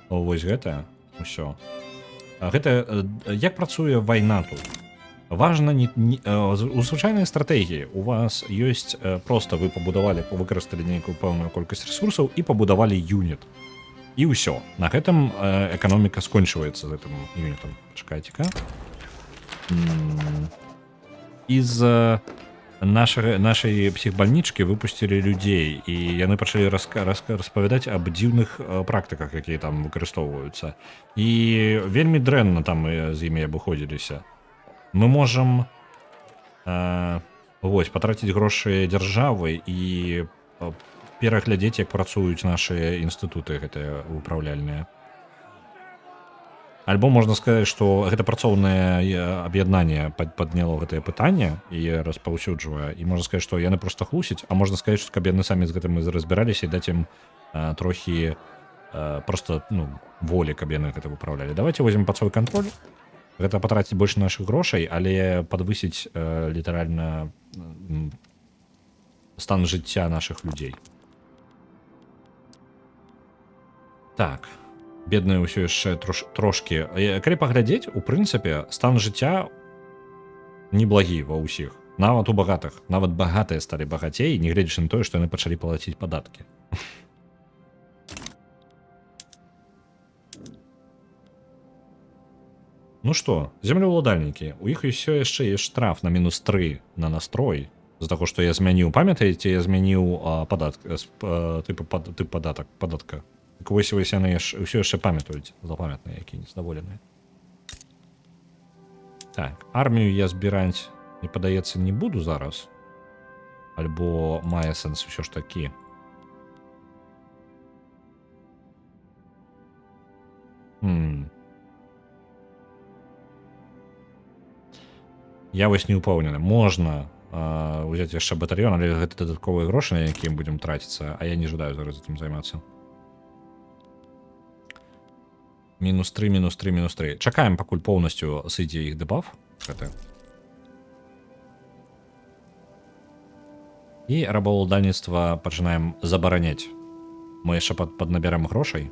вось гэта ўсё. Гэта як працуе вайна тут? Важна у звычайнай стратэгіі у вас ёсць проста вы пабудавалі, выкарысталі нейкую пэўную колькасць рэсурсаў і пабудавалі юніт. І ўсё. На гэтым эканоміка скончваецца з гэтым юнітам. Чакайце-ка. Из нашай психбальнічкі выпусцілі людзей, і яны пачалі распавядаць аб дзіўных практыках, якія там выкарыстоўваюцца. І вельмі дрэнна там з імі абыходзіліся. Мы можам патраціць грошы дзяржавы і пераглядзець, як працуюць нашы інстытуты гэтыя выпраўляльныя. Альбо можна сказаць, што гэта працоўнае аб'яднанне падняло гэтае пытанне і распаўсюджвае, і можна сказаць, што яны проста хлусяць, а можна сказаць, што каб яны самі з гэтым разбіраліся і даць ім трохі проста волі, каб яны гэта выпраўлялі. Давайте возьмем пад свой кантроль. Гэта патраціць больш нашых грошай, але падвысіць літаральна стан жыцця нашых людзей. Так. Бедныя ўсё яшчэ трошкі. Калі паглядзець, у прынцыпе, стан жыцця неблагі ва ўсіх. Нават у багатых. Нават багатыя сталі багацей, нягледзячы на тое, што яны пачалі плаціць падаткі. Ну што, землеўладальнікі, у іх усё яшчэ ёсць штраф на -3 на настрой з-за таго, што я змяніў, памятаеце, я змяніў тып падатка. Так вось яны ўсё яшчэ памятаюць, запамятныя, якія незадаволеныя. Так, армію я збіраць, мне падаецца, не буду зараз. Альбо мае сэнс усё ж такі. Я вось не ўпэўнены. Можна ўзяць яшчэ батальён, але гэта дадатковыя грошы, на якія будзем траціцца, а я не жадаю зараз гэтым займацца. -3. Чакаем, пакуль поўнасцю сыдзе іх дэбаф. І рабаўладальніцтва пачынаем забараняць. Мы яшчэ паднабярам грошай.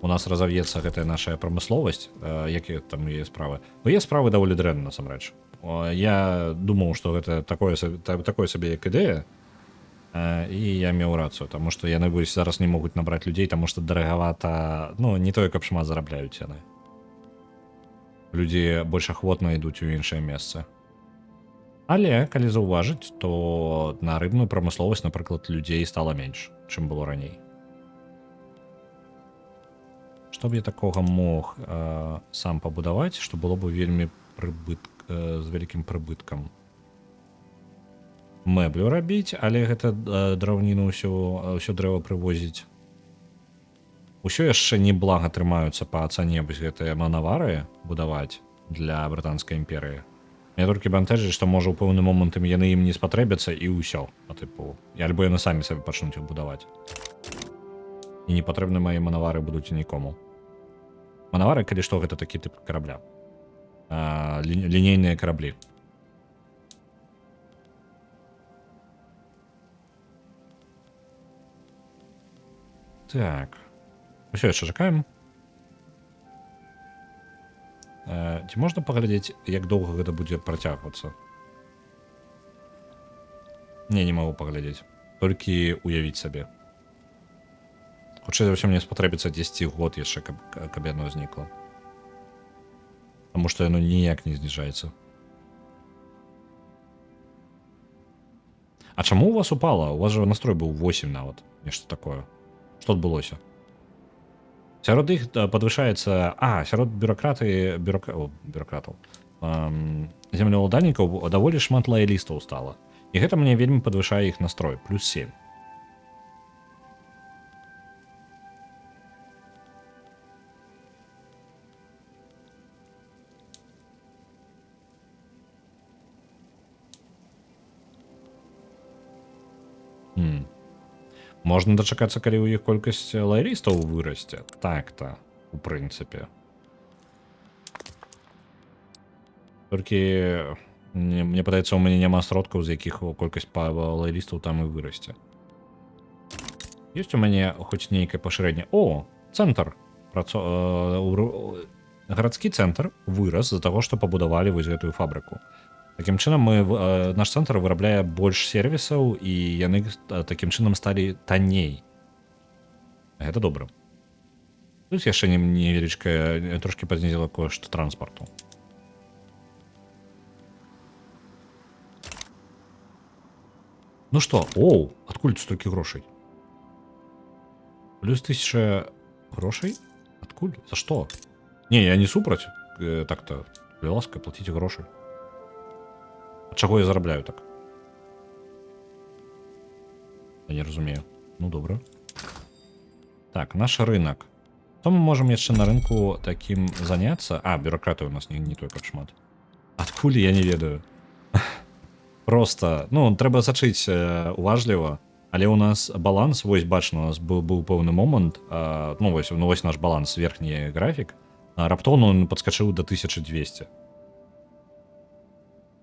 У нас разав'ецца гэтая наша прамысловасць, якія там яе справы. Яе справы даволі дрэнна, насамрэч. Я думаў, што гэта такое сабе як ідэя, і я меў рацыю, таму што яны зараз не могуць набраць людзей, таму што дарагавата, не тое, каб шмат зарабляюць яны. Людзі больш ахвотна ідуць у іншае месца. Але, калі заўважыць, то на рыбную прамысловасць, напрыклад, людзей стала менш, чым было раней. Што б я такога мог сам пабудаваць, што было б вельмі з вялікім прыбыткам? Мэблю рабіць, але гэта драўніну ўсё дрэва прывозіць. Усё яшчэ неблага трымаюцца па цане вось гэтыя манавары будаваць для брытанскай імперыі. Мне толькі бянтэжыць, што можа ў пэўны момант яны ім не спатрэбяцца і ўсё. Альбо яны самі сабе пачнуць іх будаваць. І не патрэбны мае манавары будуць нікому. Манавары, калі што, гэта такі тып карабля. Лінейныя караблі. Так. Усё яшчэ чакаем. Ці можна паглядзець, як доўга гэта будзе працягвацца? Не магу паглядзець. Толькі уявіць сабе. Хутчэй за ўсё мне спатрэбіцца 10 год яшчэ, каб яно знікла. Таму што яно ніяк не зніжаецца. А чаму у вас упала? У вас жа настрой быў 8 нават. Нешта такое. Што адбылося? Сярод іх падвышаецца... сярод бюракратаў. Землеўладальнікаў даволі шмат лаялістаў стала. І гэта мне вельмі падвышае іх настрой. Плюс 7. Можна дачакацца, калі ў іх колькасць лаялістаў вырасце. Так-то, у прынцыпе. Толькі мне падаецца, у мяне няма сродкаў, з якіх колькасць лаялістаў там і вырасце. Ёсць у мяне хоць нейкае пашырэнне. Цэнтр. Гарадскі цэнтр вырас з-за таго, што пабудавалі вось гэтую фабрыку. Такім чынам наш цэнтр вырабляе больш сервісаў, і яны такім чынам сталі танней. Гэта добра. Тут яшчэ невялічкая, трошки пазнізіла кошт транспарту. Ну што, адкуль тут столькі грошай? Плюс 1000 грошай? Адкуль? За што? Не, я не супраць. Так-то, калі ласка, плаціце грошы. А чаго я зарабляю так? Я не разумею. Ну, добра. Так, наш рынок. Што мы можам яшчэ на рынку такім заняцца? Бюракраты у нас не той каб шмат. Адкуль я не ведаю. Просто, трэба сачыць уважліва. Але у нас баланс, вось бачна, у нас быў пэўны момант, вось наш баланс, верхні графік, раптоўна он падскачыў да 1200.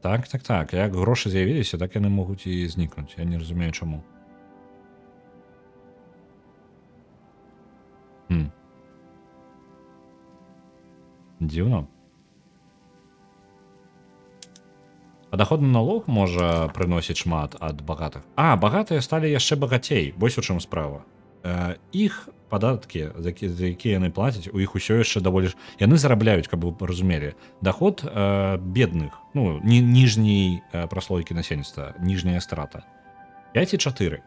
Так, як грошы з'явіліся, так яны могуць і знікнуць. Я не разумею, чаму. Дзіўна. Падаходны налог можа прыносіць шмат ад багатых. Багатыя сталі яшчэ багацей. Вось у чым справа. Іх падаткі, за якія яны плацяць, у іх усё яшчэ даволі... Яны зарабляюць, каб вы разумелі. Даход бедных, ніжняй праслойкі насельніцтва, ніжняя страта. 5,4.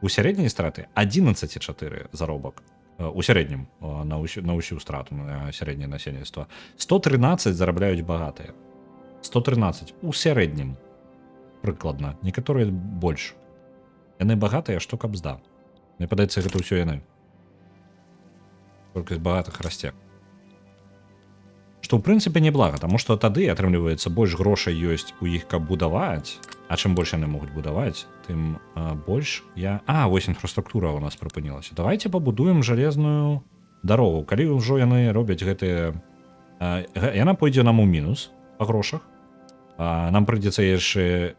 У сярэдняй страты 11,4 заробак. У сярэднім на ўсю страту, на сярэдняе насельніцтва. 113 зарабляюць багатыя. 113 у сярэднім. Прыкладна. Некаторыя больш. Яны багатыя, што каб зда. Мне падаецца, гэта ўсё яны. Колькасць багатых расце. Што ў прынцыпе неблага, таму што тады атрымліваецца больш грошай ёсць у іх, каб будаваць. А чым больш яны могуць будаваць, тым больш вось інфраструктура у нас прыпынілася. Давайте пабудуем жалезную дарогу. Калі ўжо яны робяць гэтыя... Яна пойдзе нам у мінус па грошах. Нам прыйдзецца яшчэ...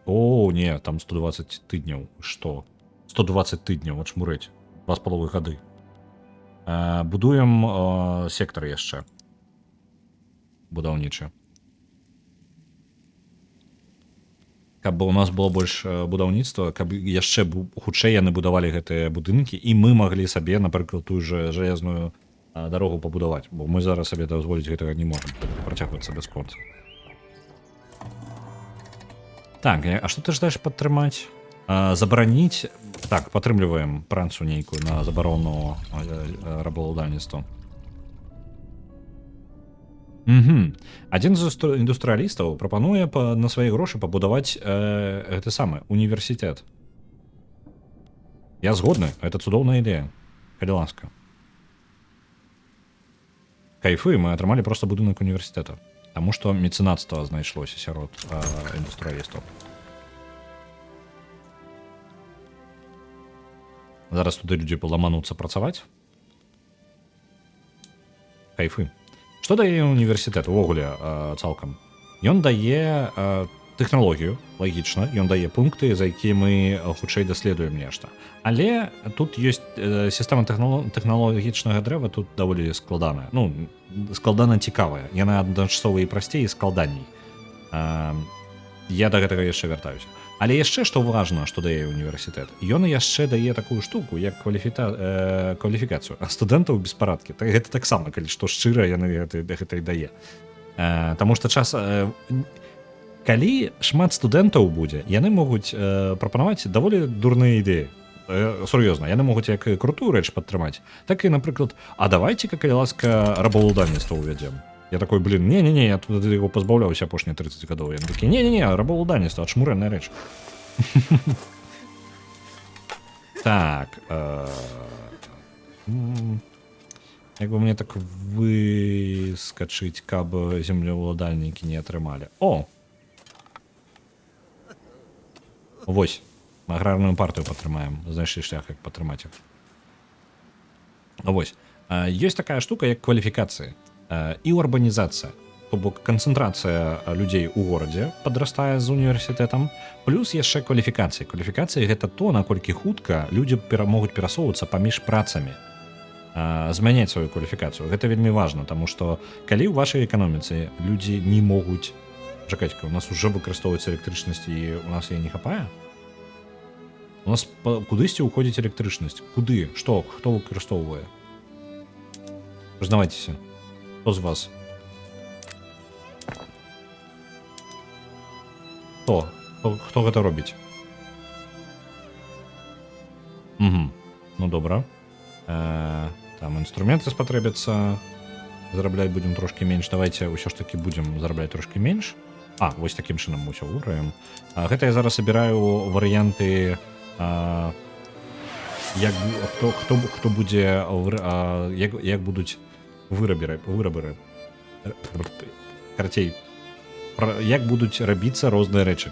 не, там 120 тыдняў. Што? 120 тыдняў, ачмурэць. 2,5 гады. Будуем сектор яшчэ. Будаўнічы. Каб у нас было больш будаўніцтва, каб яшчэ хутчэй яны будавалі гэтыя будынкі, і мы маглі сабе, напрыклад, тую же жалезную дарогу пабудаваць. Бо мы зараз сабе дазволіць гэтага не можам. Працягвацца бясконца. Так, а што ты жадаеш падтрымаць? Забараніць... Так, падтрымліваем працу нейкую на забарону рабаўладальніцтва. Адзін з індустрыялістаў прапануе на свае грошы пабудаваць гэты самы універсітэт. Я згодны, гэта цудоўная ідэя. Калі ласка. Кайфы, мы атрымалі проста будынак універсітэта. Таму што мецэнацтва знайшлося сярод індустрыялістаў. Зараз туды людзі паламануцца працаваць. Кайфы. Што дае універсітэт увогуле цалкам? Ён дае тэхналогію, лагічна, ён дае пункты, за якія мы хутчэй даследуем нешта. Але тут ёсць сістэма тэхналагічнага дрэва тут даволі складаная. Ну, складана цікавая. Яна адначасова і прасцей і складаней. Я да гэтага яшчэ вяртаюся. Але яшчэ што важна, што дае універсітэт, ён яшчэ дае такую штуку, як кваліфікацыю. А студэнтаў без парадкі. Гэта таксама, калі што шчыра яны гэта і дае. Таму што калі шмат студэнтаў будзе, яны могуць прапанаваць даволі дурныя ідэі. Сур'ёзна, яны могуць як крутую рэч падтрымаць, так і, напрыклад, а давайте-ка, калі ласка, рабаўладальніцтва ўвядзем. Я такой, блин, не-не-не, я тут яго пазбаўляўся апошнія 30 гадоў. Яны такі, не-не-не, рабаўладальніцтва, адшмурэнная рэч. Так. Як бы мне так выскачыць, каб землеўладальнікі не атрымалі. О! Вось. Аграрную партыю падтрымаем. Знайшлі шлях, як падтрымаць іх. Вось. Ёсць такая штука, як кваліфікацыі. І урбанізацыя, то бок канцэнтрацыя людзей у горадзе падрастае з універсітэтам, плюс яшчэ кваліфікацыі. Кваліфікацыі гэта то, наколькі хутка людзі могуць перасоўвацца паміж працамі, змяняць сваю кваліфікацыю. Гэта вельмі важна, таму што калі ў вашай эканоміцы людзі не могуць... Чакайце, у нас уже выкарыстоўваецца электрычнасць і у нас яе не хапае? У нас кудысьці ўходзіць электрычнасць. Куды? Што? Хто выкарыстоўвае? Прызнавайцеся. Хто з вас? Хто гэта робіць? Ну, добра. Там інструменты спатрэбяцца. Зарабляць будзем трошкі менш. Давайте ўсё ж такі будзем зарабляць трошкі менш. Вось такім чынам мы ўсё выбраем. Гэта я зараз абіраю варыянты, хто будзе, як будуць вырабы. Карацей, як будуць рабіцца розныя рэчы.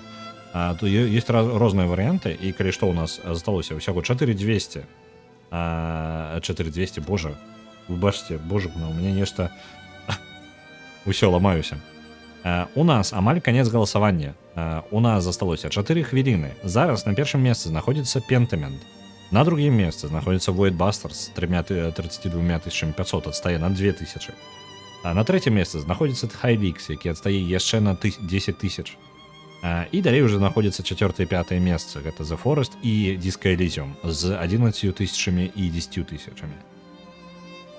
То ёсць розныя варыянты, і калі што ў нас засталося ўсяго 4200. 4200, божа. Вы бачыце, божа, у мяне нешта усё ламаюся. У нас амаль канец галасавання. У нас засталося 4 хвіліны. Зараз на першым месцы знаходзіцца Pentiment. На другім месцы знаходзіцца Void Bastards з 32 500, адстае на 2000. На трэцім месцы знаходзіцца Hylix, які адстае яшчэ на 10 000. І далей уже знаходзіцца 4 і 5 месцы. Гэта The Forest і Disco Elysium з 11 000 і 10 000.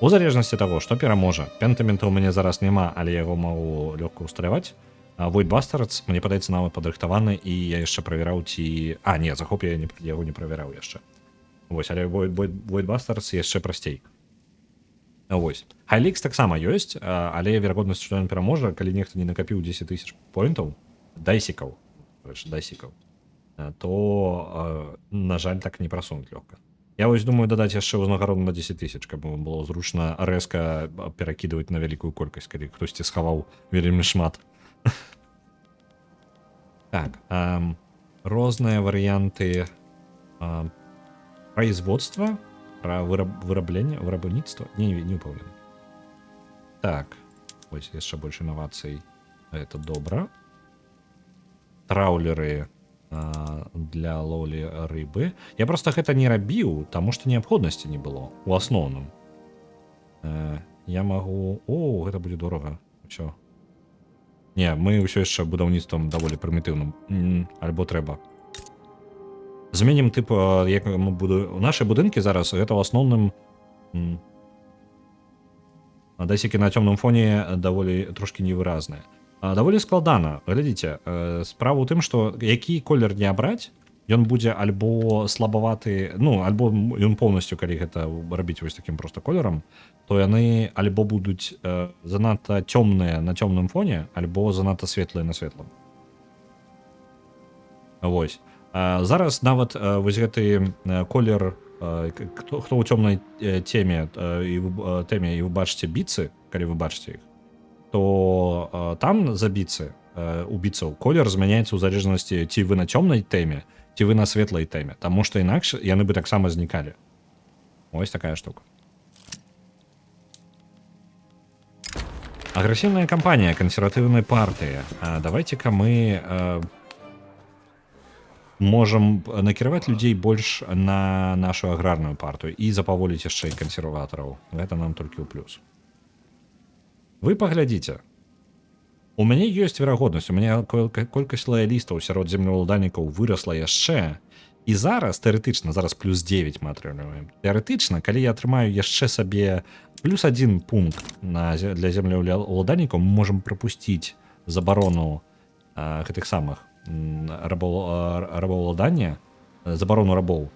У залежнасці таго, што пераможа. Пентамента ў мяне зараз няма, але яго магу лёгка ўсталяваць. Void Bastards, мне падаецца, нават падрыхтаваны, і я яшчэ правяраў, ці... не, захоп я яго не правяраў яшчэ. Вось, але Void Bastards яшчэ прасцей. Вось. Hylix таксама ёсць, але верагоднасць, што ён пераможа, калі нехта не накапіў 10 000 поінтаў, дайсікаў, то, на жаль, так не прасунуць лёгка. Я вось думаю дадаць яшчэ ўзнагароду на 10 000, каб было зручна рэзка перакідваць на вялікую колькасць, калі хтосьці схаваў вельмі шмат. Так, розныя варыянты производства, пра вырабніцтва, не ўпэўнены. Так, вось яшчэ больш інавацый, гэта добра. Траулеры для лоўлі рыбы. Я проста гэта не рабіў, таму што неабходнасці не было у асноўным. Я магу... гэта будзе дорага. Усё. Не, мы ўсё яшчэ будаўніцтвам даволі прымітыўным. Альбо трэба. Зменім тып, як мы буду... Нашы будынкі зараз гэта ў асноўным... Дайсікі на цёмным фоне даволі трошкі невыразныя. Даволі складана. Глядзіце, справа ў тым, што які колер не абраць, ён будзе альбо слабаваты, альбо ён поўнасцю, калі гэта рабіць вось такім проста колерам, то яны альбо будуць занадта цёмныя на цёмным фоне, альбо занадта светлыя на светлым. Вось. Зараз нават вось гэты колер, хто ў цёмнай теме і вы бачыце біцы, калі вы бачыце іх, то там за біцы у біцаў колер змяняецца ў залежнасці, ці вы на цёмнай тэме, ці вы на светлай тэме, таму што інакш яны бы таксама знікалі. Ось такая штука. Агрэсіўная кампанія кансерватыўнай партыі. Давайте-ка мы можам накіраваць людзей больш на нашу аграрную партыю і запаволіць яшчэ і кансерватараў. Гэта нам толькі ў плюс. Вы паглядзіце. У мяне ёсць верагоднасць, у мяне колькасць лаялістаў сярод землеўладальнікаў вырасла яшчэ. І зараз, тэарэтычна, зараз плюс 9 мы атрымліваем. Тэарэтычна, калі я атрымаю яшчэ сабе плюс 1 пункт для землеўладальнікаў, мы можам прапусціць забарону гэтых самых рабаўладання, забарону рабоў.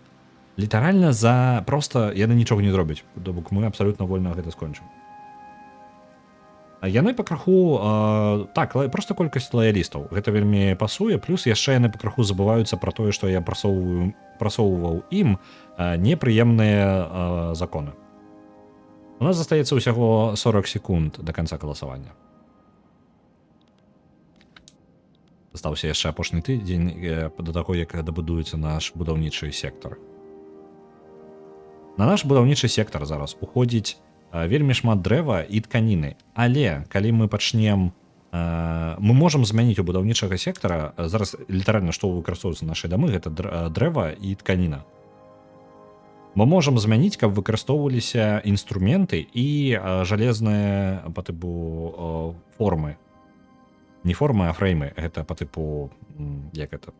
Літаральна за просто яны нічога не зробяць. То бок мы абсалютна вольна гэта скончым. Яны пакраху так, просто колькасць лаялістаў. Гэта вельмі пасуе, плюс яшчэ яны пакраху забываюцца пра тое, што я прасоўваў ім непрыемныя законы. У нас застаецца ўсяго 40 секунд да канца галасавання. Застаўся яшчэ апошні тыдзень да таго, як дабудуецца наш будаўнічы сектар. На наш будаўнічы сектар зараз уходзіць вельмі шмат дрэва і тканіны. Але калі мы пачнем, мы можам змяніць у будаўнічага сектара, зараз літаральна што выкарыстоўваюцца нашы дамы, гэта дрэва і тканіна. Мы можам змяніць, каб выкарыстоўваліся інструменты і жалезныя па тыпу формы. Не формы, а фреймы. Гэта па тыпу, як это?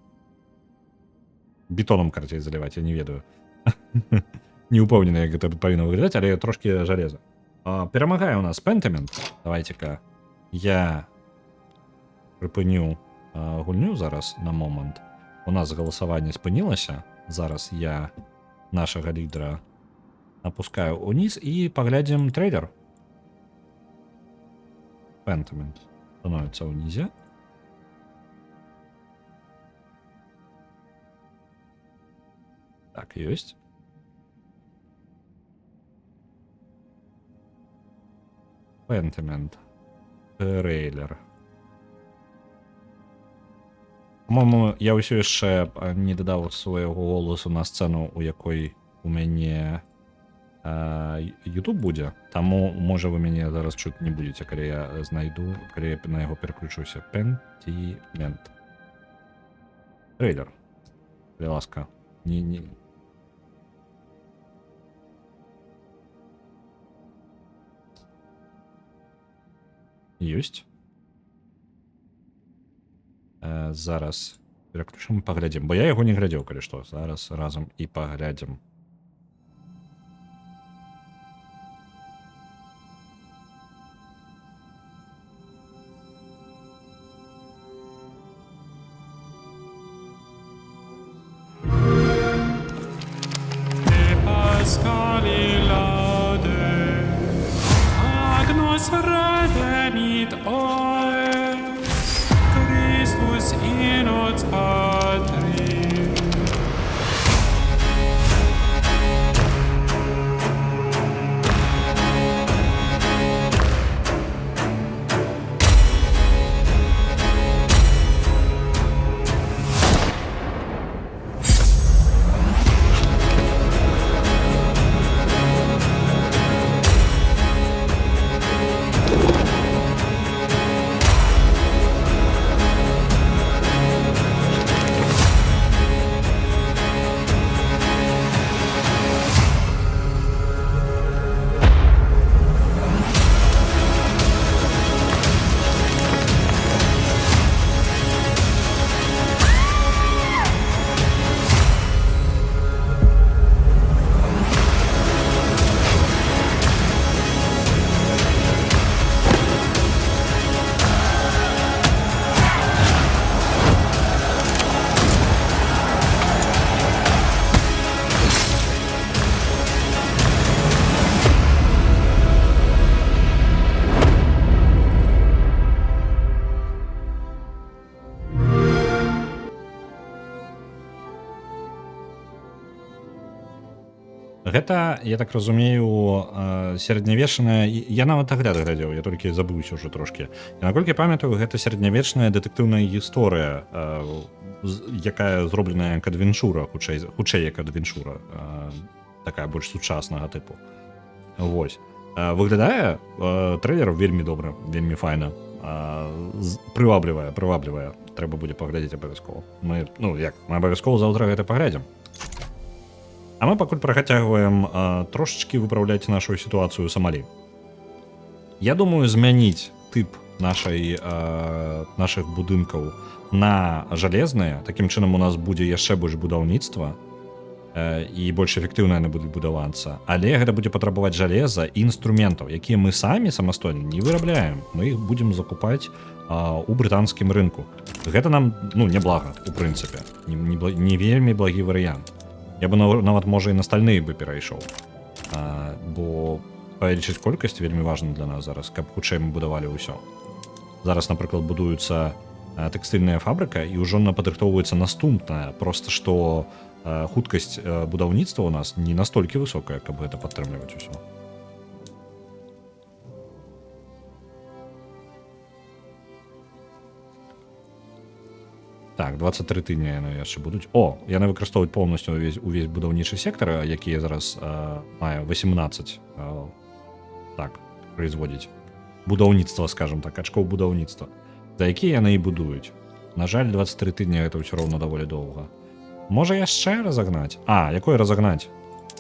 Бетоном, карацей, заліваць, я не ведаю. Не упэўнены, як гэта павінна выглядаць, але трошкі жалеза. Перамагае у нас Pentiment. Давайте-ка я прыпыню гульню зараз на момант. У нас галасаванне спынілася. Зараз я нашага лідера опускаю ўніз і паглядзім трейлер. Pentiment становіцца ўнізе. Так, ёсць. Pentiment. Трейлер. По-моему, я ўсё яшчэ не дадаў свайго голасу на сцэну, у якой у мяне YouTube будзе. Таму, можа, вы мяне зараз чуць не будзеце, калі я знайду, калі я на яго пераключуся. Pentiment. Трейлер. Калі ласка. Не. Ёсць. Зараз пераключым, паглядзім. Бо я яго не глядзеў, калі што. Зараз разам і паглядзім. Гэта, я так разумею, сярэднявечная... Я нават агляд глядзеў, я толькі забыўся ўжо трошкі. І наколькі памятаю, гэта сярэднявечная дэтэктыўная гісторыя, якая зробленая як адвенчура, хутчэй як адвенчура, такая больш сучаснага тыпу. Вось. Выглядае трэйлер вельмі добра, вельмі файна. Прываблівае. Трэба будзе паглядзець абавязкова. Мы абавязкова заўтра гэта паглядзім. А мы пакуль працягваем трошачкі выпраўляць нашу сітуацыю ў Самалі. Я думаю змяніць тып нашых будынкаў на жалезныя. Такім чынам у нас будзе яшчэ больш будаўніцтва і больш эфектыўна яны будуць будавацца. Але гэта будзе патрабаваць жалеза і інструментаў, якія мы самі самастойна не вырабляем. Мы іх будзем закупаць у брытанскім рынку. Гэта нам няблага, у прынцыпе. Не вельмі благі варыянт. Я бы нават можа і на стальныя бы перайшоў. Бо павялічыць колькасць вельмі важна для нас зараз, каб хутчэй мы будавалі ўсё. Зараз, напрыклад, будуецца тэкстыльная фабрыка і ўжо падрыхтоўваецца наступная, проста што хуткасць будаўніцтва ў нас не настолькі высокая, каб гэта падтрымліваць усё. Так, 23 тыдні яны яшчэ будуць. Яны выкарыстоўваюць поўнасцю увесь будаўнічы сектар, які зараз мае 18 производзіць будаўніцтва, скажем так, ачкоў будаўніцтва, за якія яны і будуюць. На жаль, 23 тыдні гэта ўсё роўна даволі доўга. Можа яшчэ разагнаць? Якое разагнаць?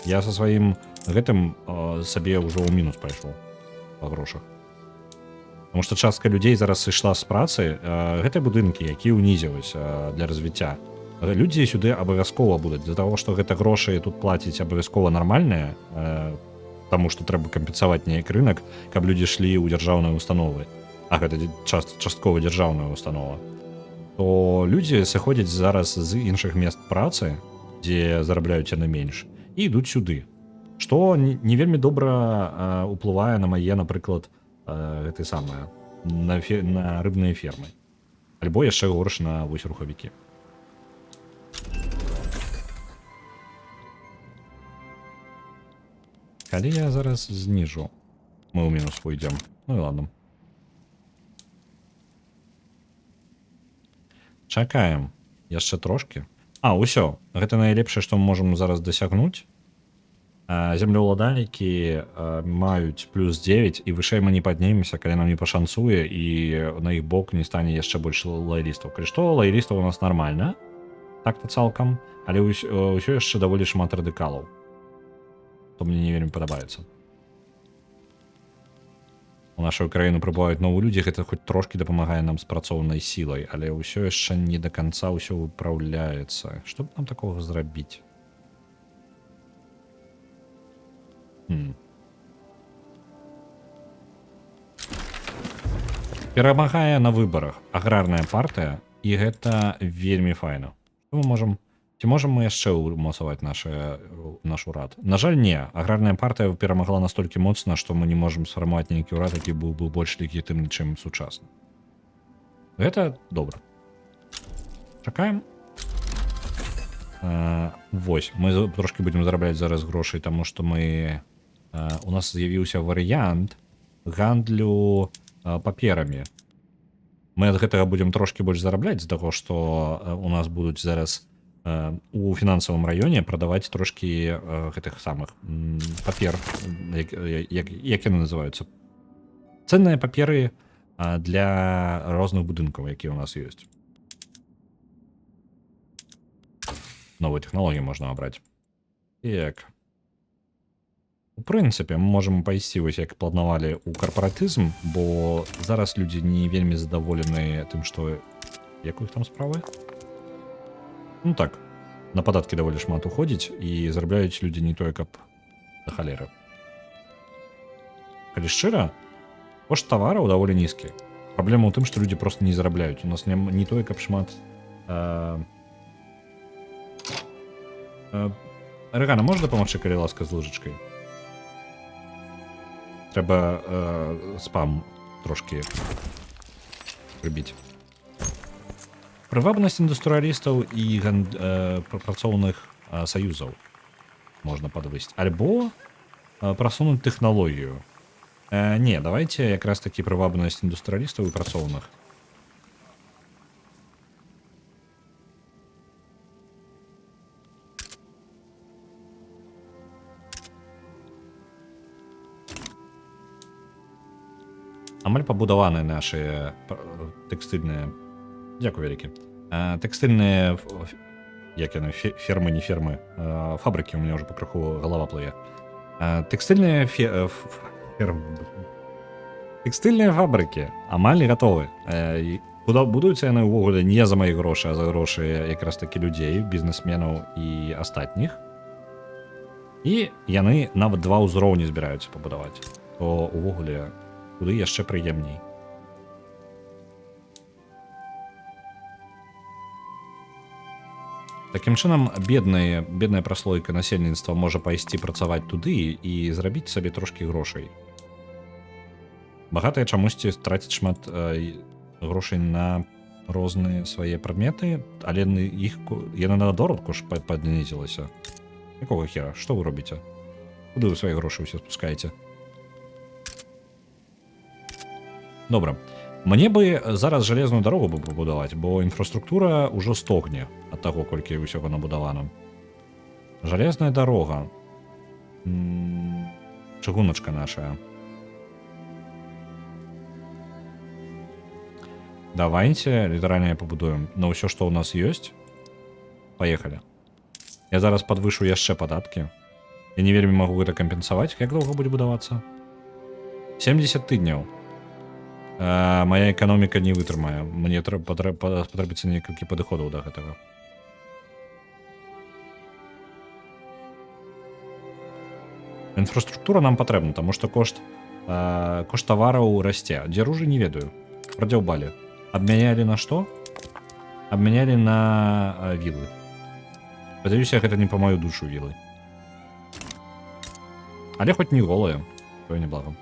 Я са сваім гэтым сабе ўжо ў мінус пайшоў па грошах. Потому што частка людзей зараз сышла з працы, гэтыя будынкі, якія ўнізілись для развіцця. Людзі сюды абавязкова будуць, для таго, што гэта грошы тут плаціць абавязкова нармальныя, таму што трэба кампенсаваць неяк рынак, каб людзі шлі ў дзяржаўныя установы. А гэта часткова дзяржаўная установа. То людзі сыходзяць зараз з іншых мест працы, дзе зарабляюць яны менш, і ідуць сюды. Што не вельмі добра ўплывае на мае, напрыклад, гэты самае на рыбныя фермы, альбо яшчэ горш на вось рухавікі. Калі я зараз зніжу, мы ў мінус пойдзем. Ну і ладно. Чакаем яшчэ трошки. Усё, гэта найлепшае, што мы можам зараз дасягнуць. Землеўладальнікі маюць плюс 9 і вышэй мы не паднімемся, калі нам не пашанцуе і на іх бок не стане яшчэ больш лоялістаў. Калі што, лоялістаў у нас нармальна, так-то цалкам, але ўсё яшчэ даволі шмат радыкалаў, то мне не вельмі падабаецца. У нашу краіну прыбываюць новыя людзі, гэта хоць трошкі дапамагае нам з працоўнай сілай, але ўсё яшчэ не да канца ўсё выпраўляецца. Што б нам такога зрабіць? Перамагае на выбарах аграрная партыя, і гэта вельмі файна. Што мы можам? Ці можам мы яшчэ ўмацаваць наш урад? На жаль, не. Аграрная партыя перамагла настолькі моцна, што мы не можам сфармаваць нейкі ўрад, які быў бы больш легітымны, чым сучасны. Гэта добра. Чакаем. Вось, мы трошки будзем зарабляць зараз грошай, таму што у нас з'явіўся варыянт гандлю паперамі. Мы ад гэтага будзем трошки больш зарабляць з таго, што у нас будуць зараз у фінансавым раёне прадаваць трошки гэтых самых папер, як яны называюцца? Ценныя паперы для розных будынкаў, якія у нас ёсць. Новые технологии можна абраць. Так. У прынцыпе, мы можам пайсці вось як планавалі ў карпаратызм, бо зараз людзі не вельмі задаволеныя тым, што як у іх там справы? Ну так, на падаткі даволі шмат уходзіць і зарабляюць людзі не тое, каб да халеры. Калі шчыра, кошт тавараў даволі нізкі. Праблема ў тым, што людзі проста не зарабляюць. У нас не тое, каб шмат... Рэгана, можна дапамагчы, калі ласка, з лыжачкай? Трэба спам трошки прыбіць. Прывабнасць індустрыялістаў і працоўных саюзаў можна падвысіць. Альбо прасунуць тэхналогію. Не, давайте якраз такі прывабнасць індустрыялістаў і працоўных. Амаль пабудаваны нашы тэкстыльныя, дзякуй вялікі, тэкстыльныя, як яны, фермы, не фермы, фабрыкі, у меня ўжо пакрыху галава плыве. Тэкстыльныя тэкстыльныя фабрыкі амаль гатовы. Будуюцца яны ўвогуле не за мае грошы, а за грошы якраз такі людзей, бізнесменаў і астатніх. І яны нават 2 ўзроўні збіраюцца пабудаваць. То увогуле куды яшчэ прыемней. Такім чынам, бедная праслойка насельніцтва можа пайсці працаваць туды і зрабіць сабе трошкі грошай. Багатыя чамусьці страцяць шмат грошай на розныя свае прадметы, але яна наадваротку ж паднізілася. Якога хера? Што вы робіце? Куды вы свае грошы ўсе спускаеце? Добра. Мне бы зараз жалезную дарогу бы пабудаваць, бо інфраструктура ўжо стогне ад таго, колькі ўсяго набудавана. Жалезная дарога. Чыгуначка нашая. Давайте літаральна пабудуем. Но ўсё, што ў нас ёсць, паехалі. Я зараз падвышу яшчэ падаткі. Я не вельмі магу гэта кампенсаваць. Як доўга будзе будавацца? 70 тыдняў. Моя эканоміка не вытрымае. Мне патрэбіцца некалькі падыходаў да гэтага. Інфраструктура нам патрэбна, таму што кошт тавараў расце. Дзе ружы, не ведаю. Прадзяўбалі. Абмянялі на што? Абмянялі на вілы. Спадзяюся, гэта не па маю душу вілы. Але хоць не голыя, то не блага.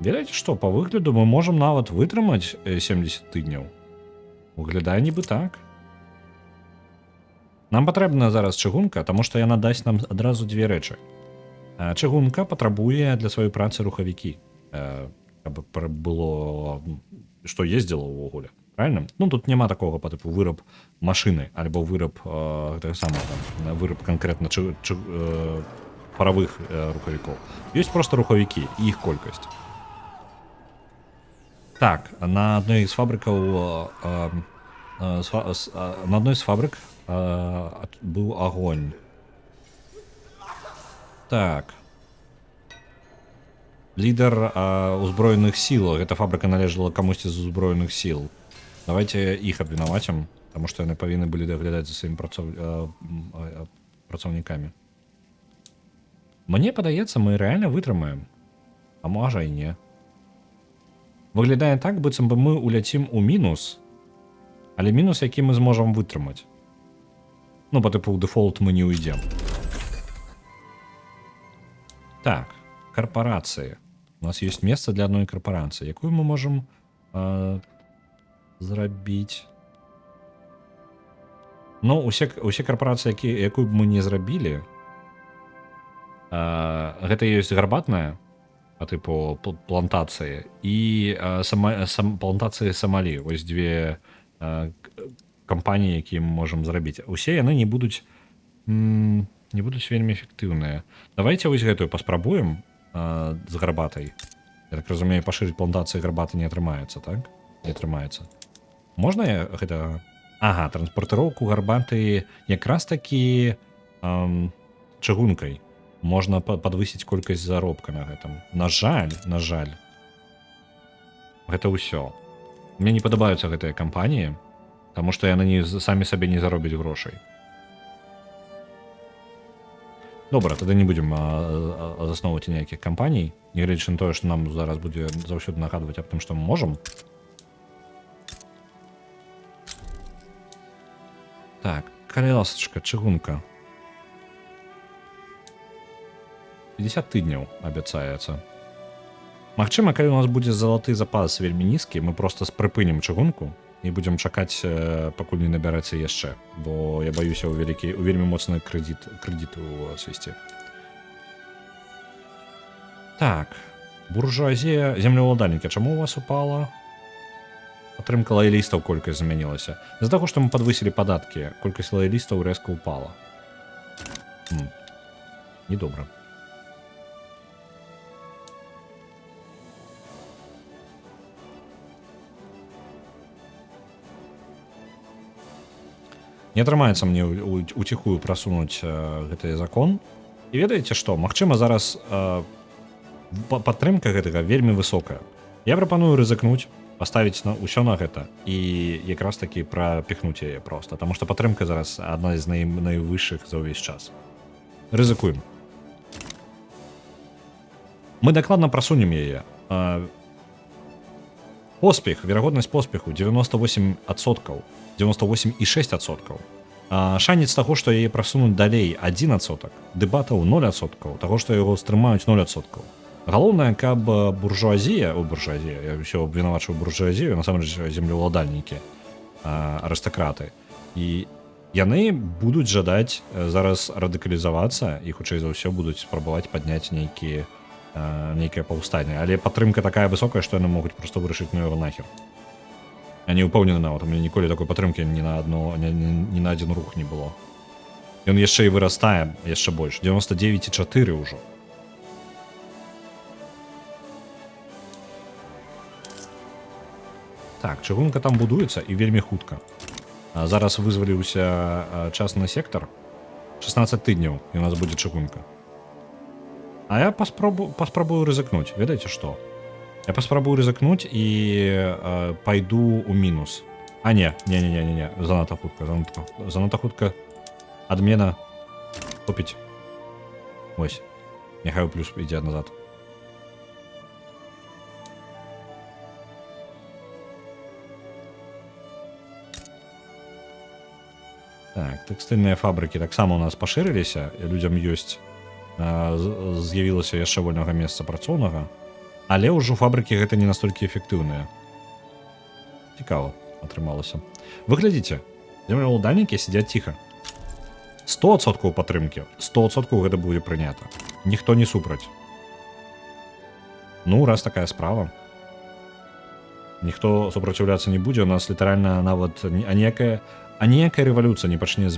Ведаеце што, па выгляду мы можам нават вытрымаць 70 тыдняў. Выглядае нібы так. Нам патрэбна зараз чыгунка, таму што яна дасць нам адразу 2 рэчы. Чыгунка патрабуе для сваёй працы рухавікі, каб было, што ездзіла ўвогуле. Правильно? Ну, тут няма такога па тыпу выраб машыны, альбо выраб выраб канкрэтна паравых рухавікоў. Ёсць проста рухавікі і іх колькасць. Так, на адной з фабрыкаў на адной з фабрык быў агонь. Так. Лідар узброеных сіл. Гэта фабрыка належала камусьці з узброеных сіл. Давайте іх абвінавацім, таму што яны павінны былі даглядаць за сваімі працаўнікамі. Мне падаецца, мы рэальна вытрымаем. А можа і не. Выглядае так, быццам бы мы уляцім у мінус, але мінус, які мы зможам вытрымаць. Ну, па тыпу, ў дэфолт мы не ўйдзем. Так, карпорацыі. У нас ёсць месца для адной карпорацыі. Якую мы можам зрабіць? Ну, усе карпорацыі, якую б мы не зрабілі, гэта ёсць гарбатная, па тыпу плантацыі, і плантацыі Самалі. Вось 2 кампаніі, якія мы можам зрабіць. Усе яны не будуць вельмі эфектыўныя. Давайте вось гэтую паспрабуем з гарбатай. Я так разумею, пашырыць плантацыі гарбаты не атрымаецца, так? Не атрымаецца. Можна я гэта... Ага, транспартыроўку гарбаты якраз такі чыгункай. Можна падвысіць колькасць заробка на гэтым. На жаль. Гэта ўсё. Мне не падабаюцца гэтыя кампаніі, таму што яны самі сабе не заробяць грошай. Добра, тады не будзем засноўваць ніякіх кампаній, нягледзячы на тое, што нам зараз будзе заўсёды нагадваць аб тым, што мы можам. Так, калі ласачка, чыгунка. 50 тыдняў абяцаецца. Магчыма, калі у нас будзе залаты запас вельмі нізкі, мы проста прыпынім чыгунку і будзем чакаць, пакуль не набярэцца яшчэ, бо я баюся у вельмі моцны крэдіт у свісці. Так, буржуазія, землеўладальнікі, чаму у вас упала? Падтрымка лаялістаў колькасць змянілася. З-за таго, што мы падвысілі падаткі, колькасць лаялістаў рэзка упала. Недобра. Не атрымаецца мне уціхую прасунуць гэты закон. І ведаеце што, магчыма зараз падтрымка гэтага вельмі высокая. Я прапаную рызыкнуць, паставіць ўсё на гэта і якраз такі прапіхнуць яе проста, таму што падтрымка зараз адна з найвышшых за ўвесь час. Рызыкуем. Мы дакладна прасунем яе. Поспех, верагоднасць поспеху 98%, 98,6%. Шанец таго, што яе прасунуць далей 1%, дэбатаў 0%, таго, што яго стрымаюць 0%. Галоўнае, каб буржуазія, я ўсё абвінавачваю буржуазію, насамрэч землеўладальнікі, арыстакраты, і яны будуць жадаць зараз радыкалізавацца і, хутчэй за ўсё, будуць спрабаваць падняць нейкае паўстанне. Але падтрымка такая высокая, што яны могуць проста вырашыць яго нахер. Я не ўпэўнены нават, у мяне ніколі такой падтрымкі ні на адзін рух не было. Ён яшчэ і вырастае яшчэ больш. 99,4 ўжо. Так, чыгунка там будуецца і вельмі хутка. Зараз вызваліўся частны сектар. 16 тыдняў і у нас будзе чыгунка. А я паспрабую рызыкнуць. Ведаеце што? Я паспрабую рызыкнуць і пайду ў мінус. А не, занадта хутка. Адмена купіць. Вось. Няхай у плюс ідзе назад. Так, тэкстыльныя фабрыкі таксама у нас пашырыліся, і людзям ёсць, з'явілася яшчэ вольнага месца працоўнага, але ўжо фабрыкі гэта не настолькі эфектыўныя. Цікава атрымалася. Вы глядзіце, землеўладальнікі сядзяць ціха. 100% падтрымкі, 100% гэта будзе прынята. Ніхто не супраць. Ну, раз такая справа. Ніхто супраціўляцца не будзе, у нас літаральна нават ніякая рэвалюцыя не пачне,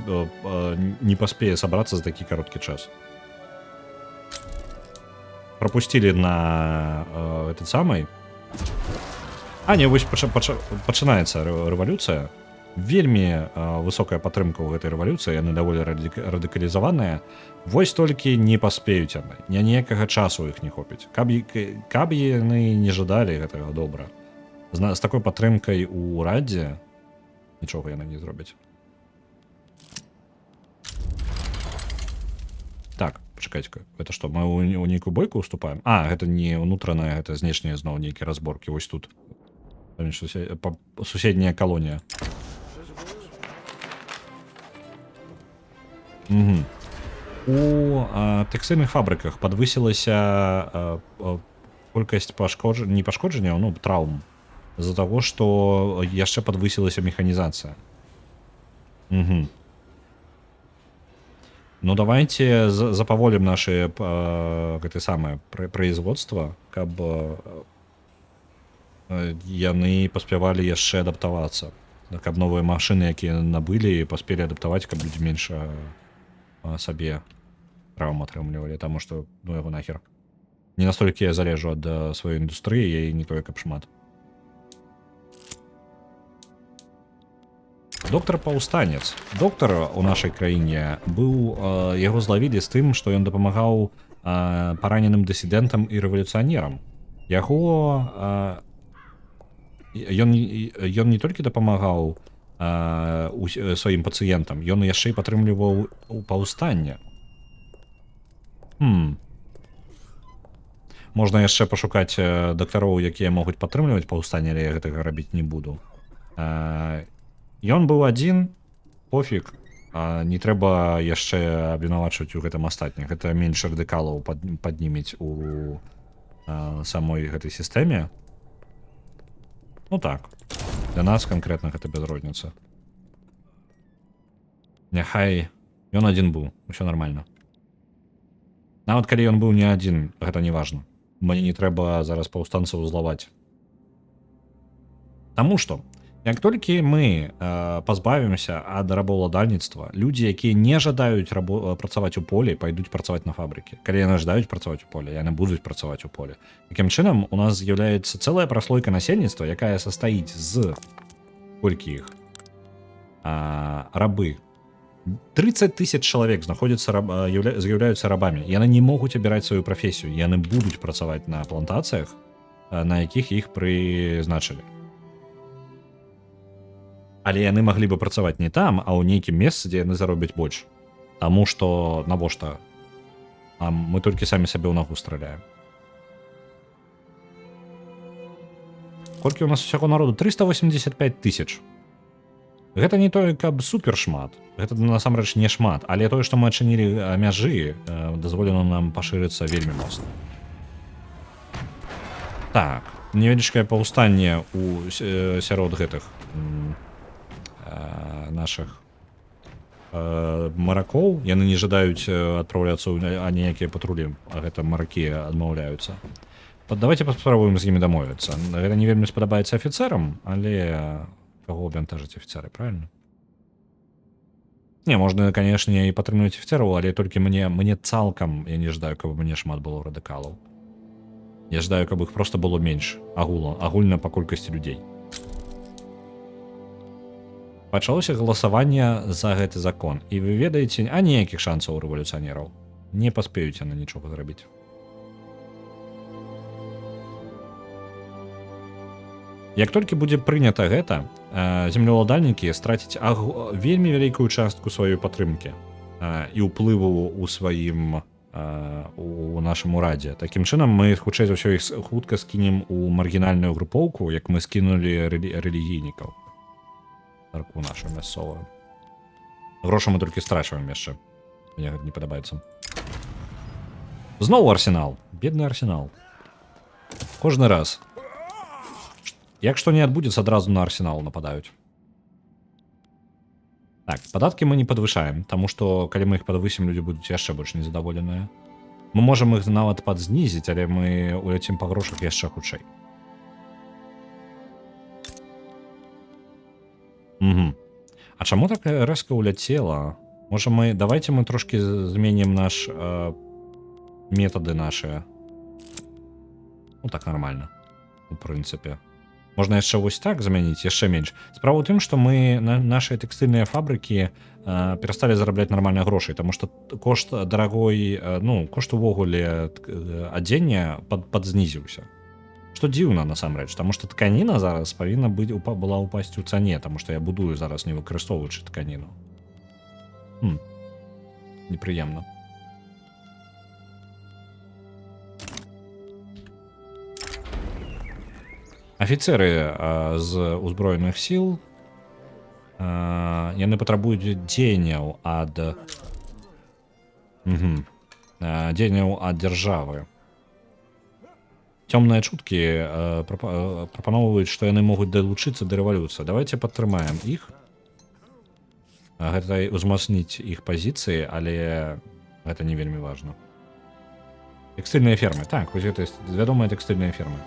не паспее сабрацца за такі кароткі час. Пропусцілі на этот самый. А не, вось пачынаецца рэвалюцыя. Вельмі высокая падтрымка ў гэтай рэвалюцыі, яны даволі радыкалізаваныя. Вось толькі не паспеюць яны. Ніякага часу іх не хопіць. Каб яны не жадалі гэтага добра. З такой падтрымкай у радзе нічога яны не зробяць. Так, пачакайце-ка, гэта што, мы ў нейкую бойку уступаем? А, гэта не ўнутраная, гэта знешнія зноў нейкія разборкі, вось тут. Суседняя калонія. У тэкстыльных фабрыках падвысілася колькасць не пашкоджанняў, ну, траўм. З-за таго, што яшчэ падвысілася механізацыя. Ну, давайте запаволім нашы гэты самае производства, каб яны паспявалі яшчэ адаптавацца. Каб новыя машыны, якія набылі, паспелі адаптаваць, каб людзі менш сабе траўм атрымлівалі, таму што, ну, яго нахер. Не настолькі я залежу ад сваёй індустрыі, я і не тое, каб шмат. Доктар-паўстанец. Доктар у нашай краіне быў, яго злавілі з тым, што ён дапамагаў параненым дысідэнтам і рэвалюцыянерам. Ён не толькі дапамагаў сваім пацыентам, ён яшчэ і падтрымліваў паўстанне. Можна яшчэ пашукаць дактароў, якія могуць падтрымліваць паўстанне, але я гэтага рабіць не буду. Ён быў адзін, пофіг, не трэба яшчэ абвінавачваць у гэтым астатніх. Гэта менш радыкалаў паднімець у самой гэтай сістэме. Ну так, для нас канкрэтна гэта без розніцы. Няхай ён адзін быў, усё нармальна. Нават калі ён быў не адзін, гэта не важна. Мне не трэба зараз паўстанцаў злаваць. Таму што, як толькі мы пазбавімся ад рабаўладальніцтва, людзі, якія не жадаюць працаваць у полі, пайдуць працаваць на фабрыкі. Калі яны жадаюць працаваць у полі, яны будуць працаваць у полі. Такім чынам, у нас з'яўляецца цэлая праслойка насельніцтва, якая састаіць з колькі іх? Рабы, 30 тысяч чалавек знаходзяцца з'яўляюцца рабамі. Яны не могуць абіраць сваю прафесію, яны будуць працаваць на плантацыях, на якіх іх прызначылі. Але яны маглі бы працаваць не там, а ў нейкім месцы, дзе яны заробяць больш. Таму што навошта? А мы толькі самі сабе ў нагу страляем. Колькі ў нас усяго народу? 385 тысяч. Гэта не тое, каб супер шмат. Гэта насамрэч не шмат, але тое, што мы адчынілі мяжы, дазволена нам пашырыцца вельмі моцна. Так, невялічкае паўстанне сярод гэтых нашых маракоў. Яны не жадаюць адпраўляцца ў ніякія патрулі, а гэта маракі адмаўляюцца. Давайте паспрабуем з імі дамовіцца. Гэта не вельмі спадабаецца афіцэрам, але каго бянтажыць афіцэры, правильно? Не, можна, канешне, і падтрымліваць афіцэраў, але толькі мне цалкам я не жадаю, каб мне шмат было радыкалаў. Я жадаю, каб іх проста было менш агульна па колькасці людзей. Пачалося галасаванне за гэты закон. І вы ведаеце, а ніякіх шансаў у рэвалюцыянераў. Не паспеюць яны нічога зрабіць. Як толькі будзе прынята гэта, землеўладальнікі страцяць вельмі вялікую частку сваёй падтрымкі і ўплыву ў сваім у нашым урадзе. Такім чынам мы хутчэй за ўсё іх хутка скінем у маргінальную групоўку, як мы скінулі рэлігійнікаў. Царкву нашу мясцовую. Грошы мы толькі страчваем яшчэ. Мне гэта не падабаецца. Зноў арсенал. Бедны арсенал. Кожны раз. Як што не адбудзецца, адразу на арсенал нападаюць. Так, падаткі мы не падвышаем, таму што калі мы іх падвысім, людзі будуць яшчэ больш незадаволеныя. Мы можам іх нават падзнізіць, але мы уляцім па грошах яшчэ хутчэй. А чаму так рэзка уляцела? Можа давайте мы трошки зменім наш метады нашыя. Ну так нормально, у прынцыпе. Можна яшчэ вось так замяніць, яшчэ менш. Справа ў тым, што мы нашыя тэкстыльныя фабрыкі перасталі зарабляць нармальныя грошай, таму што кошт дарагой, кошт увогуле адзення падзнізіўся. Што дзіўна насамрэч, таму што тканіна зараз павінна была ўпасці ў цане, таму што я будую зараз не выкарыстоўваючы тканіну. Непрыемна. Афіцеры з узброеных сіл яны патрабуюць дзеянняў ад дзяржавы. Цёмныя чуткі прапаноўваюць, што яны могуць далучыцца да рэвалюцыі. Давайте падтрымаем іх. Гэта ўзмацніць іх пазіцыі, але гэта не вельмі важна. Тэкстыльныя фермы. Так, вось гэта вядомыя тэкстыльныя фермы.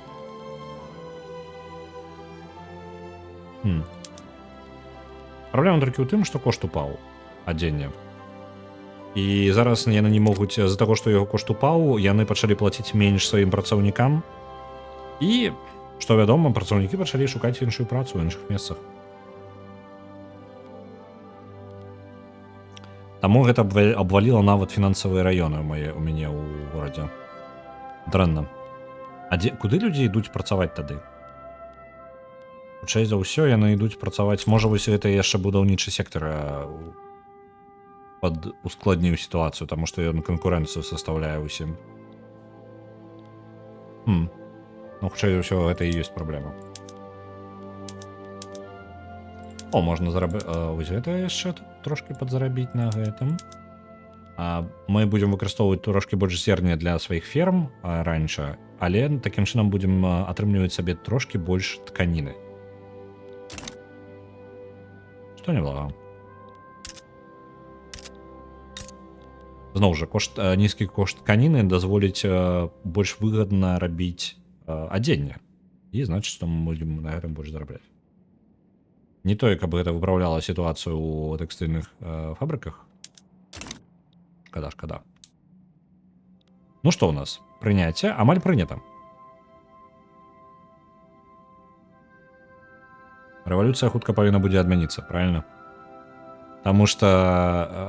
Праблема толькі ў тым, што кошт упаў адзення. І зараз яны не могуць, з-за таго, што яго кошт упаў, яны пачалі плаціць менш сваім працаўнікам. І, што вядома, працаўнікі пачалі шукаць іншую працу ў іншых месцах. Таму гэта абваліла нават фінансавыя раёны у мяне ў горадзе. Дрэнна. А куды людзі ідуць працаваць тады? Хутчэй за ўсё яны ідуць працаваць. Можа, вось гэта яшчэ будаўнічы сектар ускладніў сітуацыю, таму што ён канкурэнцыю састаўляе ўсім. Хутчэй за ўсё гэта і ёсць праблема. Можна вось гэта яшчэ трошки падзарабіць на гэтым. Мы будзем выкарыстоўваць трошки больш зерня для сваіх ферм раньше, але такім чынам будзем атрымліваць сабе трошки больш тканіны. Што неблага. Зноў жа, нізкі кошт тканіны дазволіць больш выгадна рабіць адзенне. І значыць, што мы будзем на гэтым больш зарабляць. Не тое, каб гэта выпраўляла сітуацыю ў тэкстыльных фабрыках. Шкада. Ну што ў нас? Прыняцце? Амаль прынята. Рэвалюцыя хутка павінна будзе адмяніцца, правильно? Таму што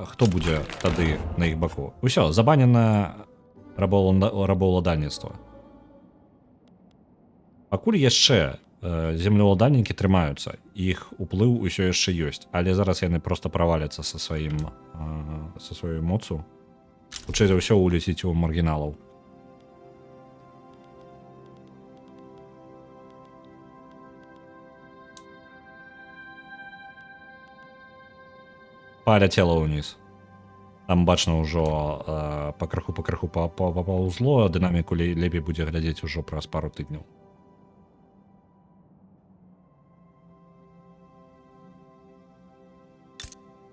хто будзе тады на іх баку? Усё, забанена рабаўладальніцтва. Пакуль яшчэ землеўладальнікі трымаюцца, іх уплыў усё яшчэ ёсць, але зараз яны проста праваляцца са сваёй моцу. Хутчэй за ўсё уляціць у маргіналаў. Паляцела ўніз. Там бачна ўжо пакрыху папаўзло, дынаміку лепей будзе глядзець ужо праз пару тыдняў.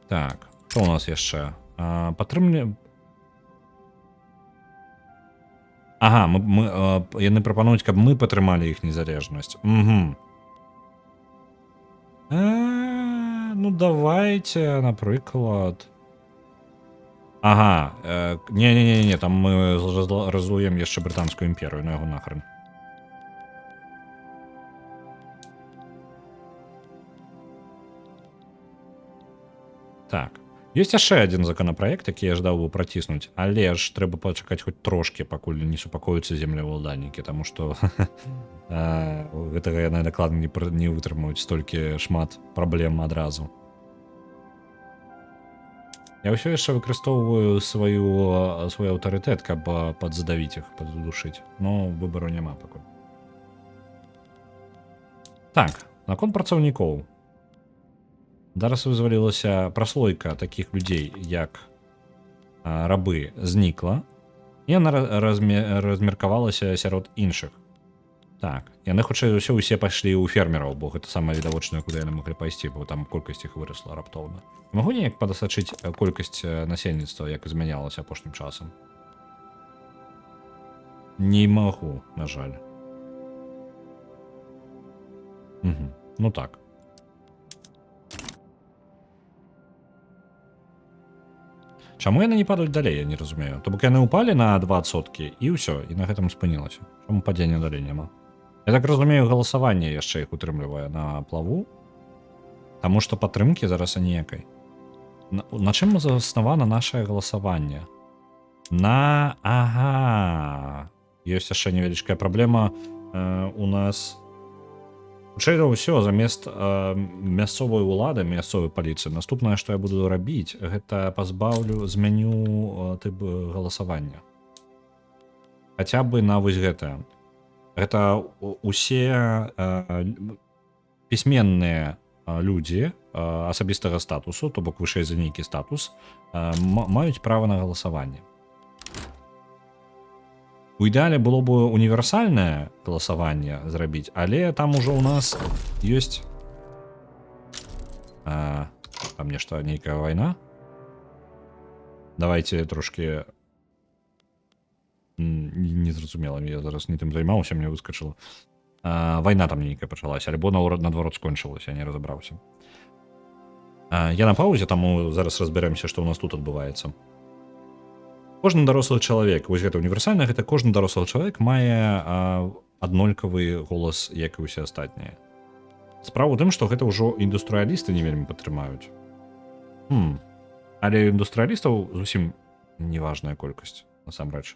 Так, што ў нас яшчэ? Ага, яны прапануюць, каб мы падтрымалі іх незалежнасць. Ну давайте, напрыклад. Ага, не, там мы разлуем яшчэ брытанскую імперыю, на яго нахрен. Так. Ёсць яшчэ адзін законапраект, які я ждаў бы праціснуць, але ж трэба пачакаць хоць трошкі, пакуль не супакоюцца землеўладальнікі, таму што гэтага яны дакладна не вытрымаюць столькі шмат праблем адразу. Я ўсё яшчэ выкарыстоўваю свой аўтарытэт, каб падзадавіць іх, паддушыць, но выбару няма пакуль. Так, наконт працаўнікоў. Зараз вызвалілася праслойка такіх людзей, як рабы, знікла, і яна размеркавалася сярод іншых. Так, яны хутчэй за ўсё ўсе пайшлі ў фермераў, бо гэта самае відавочнае, куды яны маглі пайсці, бо там колькасць іх вырасла раптоўна. Магу неяк падасачыць колькасць насельніцтва, як змянялася апошнім часам? Не магу, на жаль. Ну так. Чаму яны не падаюць далей, я не разумею. То бок яны ўпалі на 2%, і ўсё, і на гэтым спынілася. Чаму падзення далей няма? Я так разумею, галасаванне яшчэ іх утрымлівае на плаву, таму што падтрымкі зараз аніякай. На чым заснавана нашае галасаванне? Ага. Ёсць яшчэ невялічкая праблема. У нас... Хутчэй за ўсё, замест мясцовай улады, мясцовай паліцыі, наступнае, што я буду рабіць, гэта змяню тып галасавання. Хаця бы на вось гэтае. Гэта усе пісьменныя людзі асабістага статусу, то бок вышэй за нейкі статус, маюць права на галасаванне. У ідэале было бы універсальнае галасаванне зрабіць, але там ужо ў нас ёсць там нешта, нейкая вайна. Давайте трошки незразумела, я зараз не тым займаўся, мне выскачыла. Вайна там нейкая пачалася, альбо наадварот скончылася, я не разабраўся. Я на паузе, таму зараз разбярэмся, што ў нас тут адбываецца. Кожны дарослы чалавек, вось гэта універсальна, гэта кожны дарослы чалавек мае аднолькавы голас, як і ўсе астатнія. Справа ў тым, што гэта ўжо індустрыялісты не вельмі падтрымаюць. Але індустрыялістаў зусім неважная колькасць, насамрэч.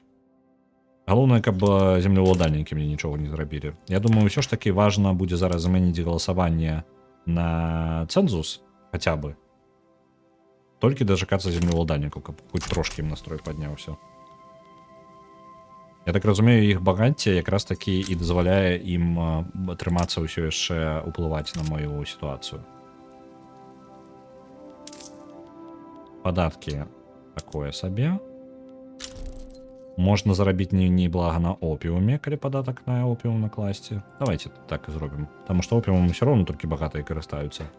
Галоўнае, каб землеўладальнікі мне нічога не зрабілі. Я думаю, ўсё ж такі важна будзе зараз замяніць галасаванне на цэнзус, хаця бы. Толькі дачакацца землеўладальнікаў, каб хоць трошкі ім настрой падняўся. Я так разумею, іх багацце якраз такі і дазваляе ім атрымацца ўсё яшчэ ўплываць на мою сітуацыю. Падаткі такое сабе. Можна зарабіць неблага на опіуме, калі падатак на опіум накласці. Давайте так і зробім. Таму што опіумам ўсё роўна толькі багатыя карыстаюцца.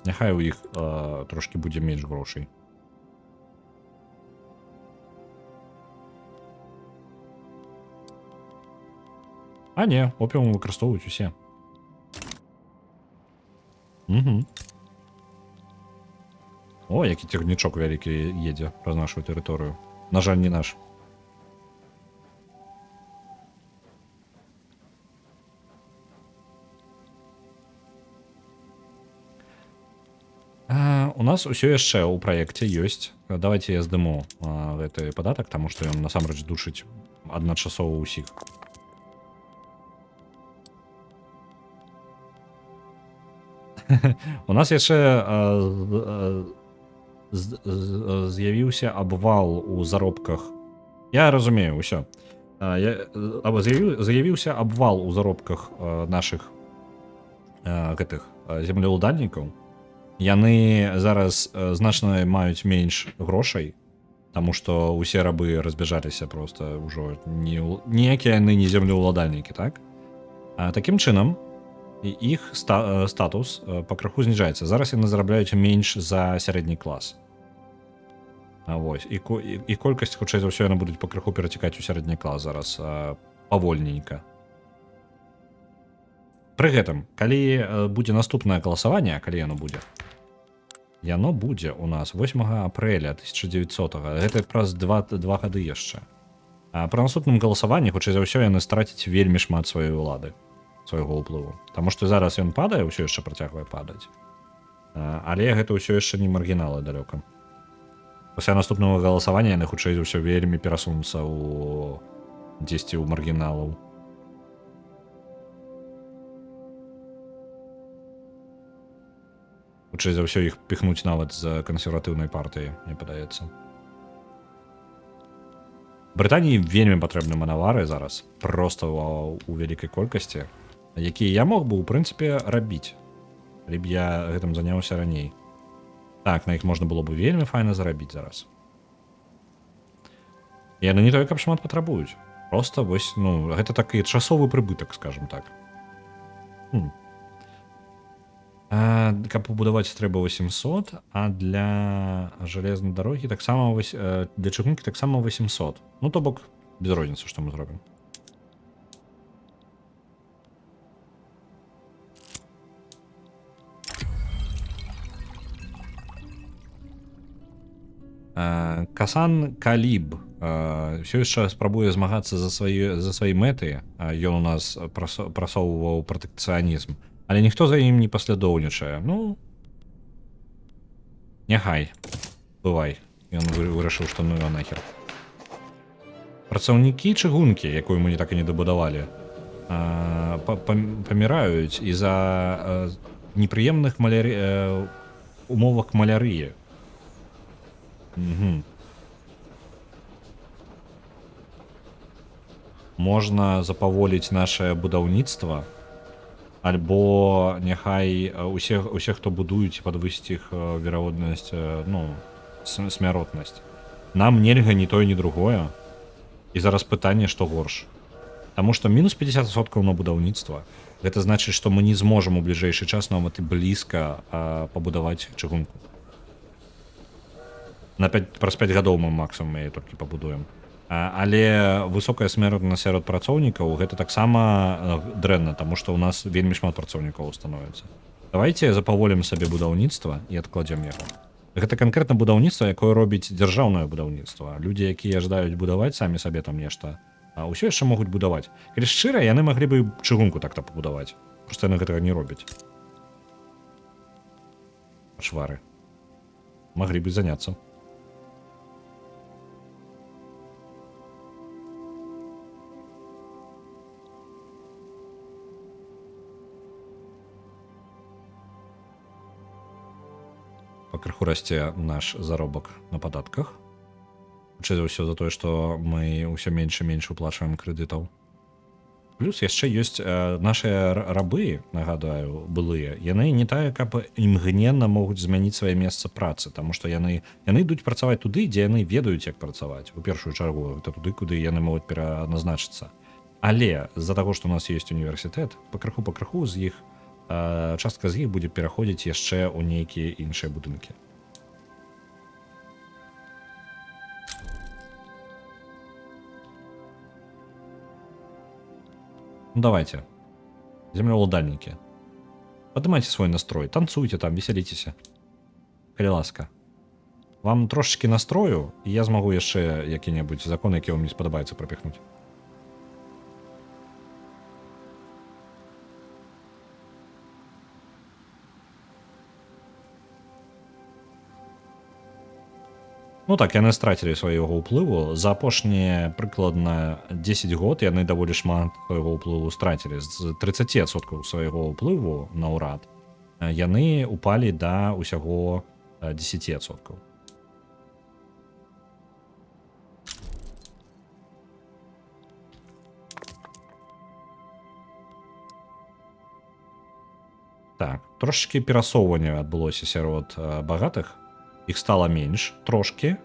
Няхай у іх трошки будзе менш грошай. А не, опіум выкарыстоўваюць усе. О, які цягнічок вялікі едзе праз нашу тэрыторыю. На жаль, не наш. У нас усё яшчэ ў праекце ёсць. Давайте я здыму гэты падатак, таму што ён насамрэч душыць адначасова ўсіх. У нас яшчэ з'явіўся абвал у заробках. Я разумею, ўсё. З'явіўся абвал у заробках нашых гэтых землеўладальнікаў. Яны зараз значна маюць менш грошай, таму што ўсе рабы разбяжаліся просто ўжо ніякія яны не землеўладальнікі, так? Такім чынам, іх статус пакрыху зніжаецца. Зараз яны зарабляюць менш за сярэдні клас. Вось. І колькасць, хутчэй за ўсё, яны будуць пакрыху перацікаць у сярэдні клас зараз павольненька. Пры гэтым, калі будзе наступнае галасаванне, калі яно будзе у нас 8 апрэля 1900, гэта праз 2 гады яшчэ. Пры наступным галасаванні, хутчэй за ўсё, яны страцяць вельмі шмат сваёй улады, свайго ўплыву. Таму што зараз ён падае, ўсё яшчэ працягвае падаць. Але гэта ўсё яшчэ не маргіналы далёка. Пасля наступнага галасавання яны, хутчэй за ўсё, вельмі перасунуцца дзесьці ў маргіналаў. Хутчэй за ўсё, іх піхнуць нават з кансерватыўнай партыі, мне падаецца. Брытаніі вельмі патрэбны манавары зараз, проста ў вялікай колькасці, якія я мог бы, у прынцыпе, рабіць, калі б я гэтым заняўся раней. Так, на іх можна было бы вельмі файна зарабіць зараз. І яны не тое, каб шмат патрабуюць. Проста вось, гэта такі часовы прыбытак, скажам так. Каб пабудаваць трэба 800, а для жалезнай дарогі таксама для чыгункі таксама 800. То бок без розніцы, што мы зробім. Касан Каліб ўсё яшчэ спрабуе змагацца за свае мэты. Ён у нас прасоўваў пратэкцыянізм, але ніхто за ім не паслядоўнічае. Няхай, бывай. Ён вырашыў, што его нахер. Працаўнікі чыгункі, якую мы так і не дабудавалі, паміраюць з-за непрыемных умовах малярыі. Можна запаволіць нашае будаўніцтва, альбо няхай усе, хто будуюць, падвысіць іх верагоднасць, смяротнасць. Нам нельга ні тое, ні другое. І зараз пытанне, што горш. Таму што мінус 50% на будаўніцтва. Гэта значыць, што мы не зможам у бліжэйшы час нават і блізка пабудаваць чыгунку. Праз 5 гадоў мы максимум яе толькі пабудуем. Але высокая смертнасць сярод працоўнікаў гэта таксама дрэнна, таму што ў нас вельмі шмат працоўнікаў становіцца. Давайте запаволім сабе будаўніцтва і адкладзем яго. Гэта канкрэтна будаўніцтва, якое робіць дзяржаўнае будаўніцтва. Людзі, якія жадаюць будаваць самі сабе там нешта, ўсё яшчэ могуць будаваць. Калі шчыра, яны маглі бы чыгунку так-то пабудаваць. Проста яны гэтага не робяць. Швары. Маглі бы заняцца. Пакрыху расце наш заробак на падатках. Хутчэй за ўсё за тое, што мы ўсё менш і менш уплачваем крэдытаў. Плюс яшчэ ёсць нашыя рабы, нагадаю, былыя. Яны не тая, каб імгненна могуць змяніць сваё месца працы, таму што яны ідуць працаваць туды, дзе яны ведаюць, як працаваць. У першую чаргу, гэта туды, куды яны могуць пераназначыцца. Але з-за таго, што у нас ёсць універсітэт, пакрыху з іх частка з іх будзе пераходзіць яшчэ ў нейкія іншыя будынкі. Давайте, землеўладальнікі, падымайце свой настрой, танцуйте там, весяліцеся. Калі ласка. Вам трошечкі настрою, і я змагу яшчэ які-небудзь закон, які вам не спадабаецца, прапіхнуць. Ну так, яны страцілі свайго ўплыву. За апошнія прыкладна 10 год яны даволі шмат свайго ўплыву страцілі. З 30% свайго ўплыву на ўрад яны упалі да ўсяго 10%. Так, трошечки перасоўвання адбылося сярод багатых. Іх стала менш трошки.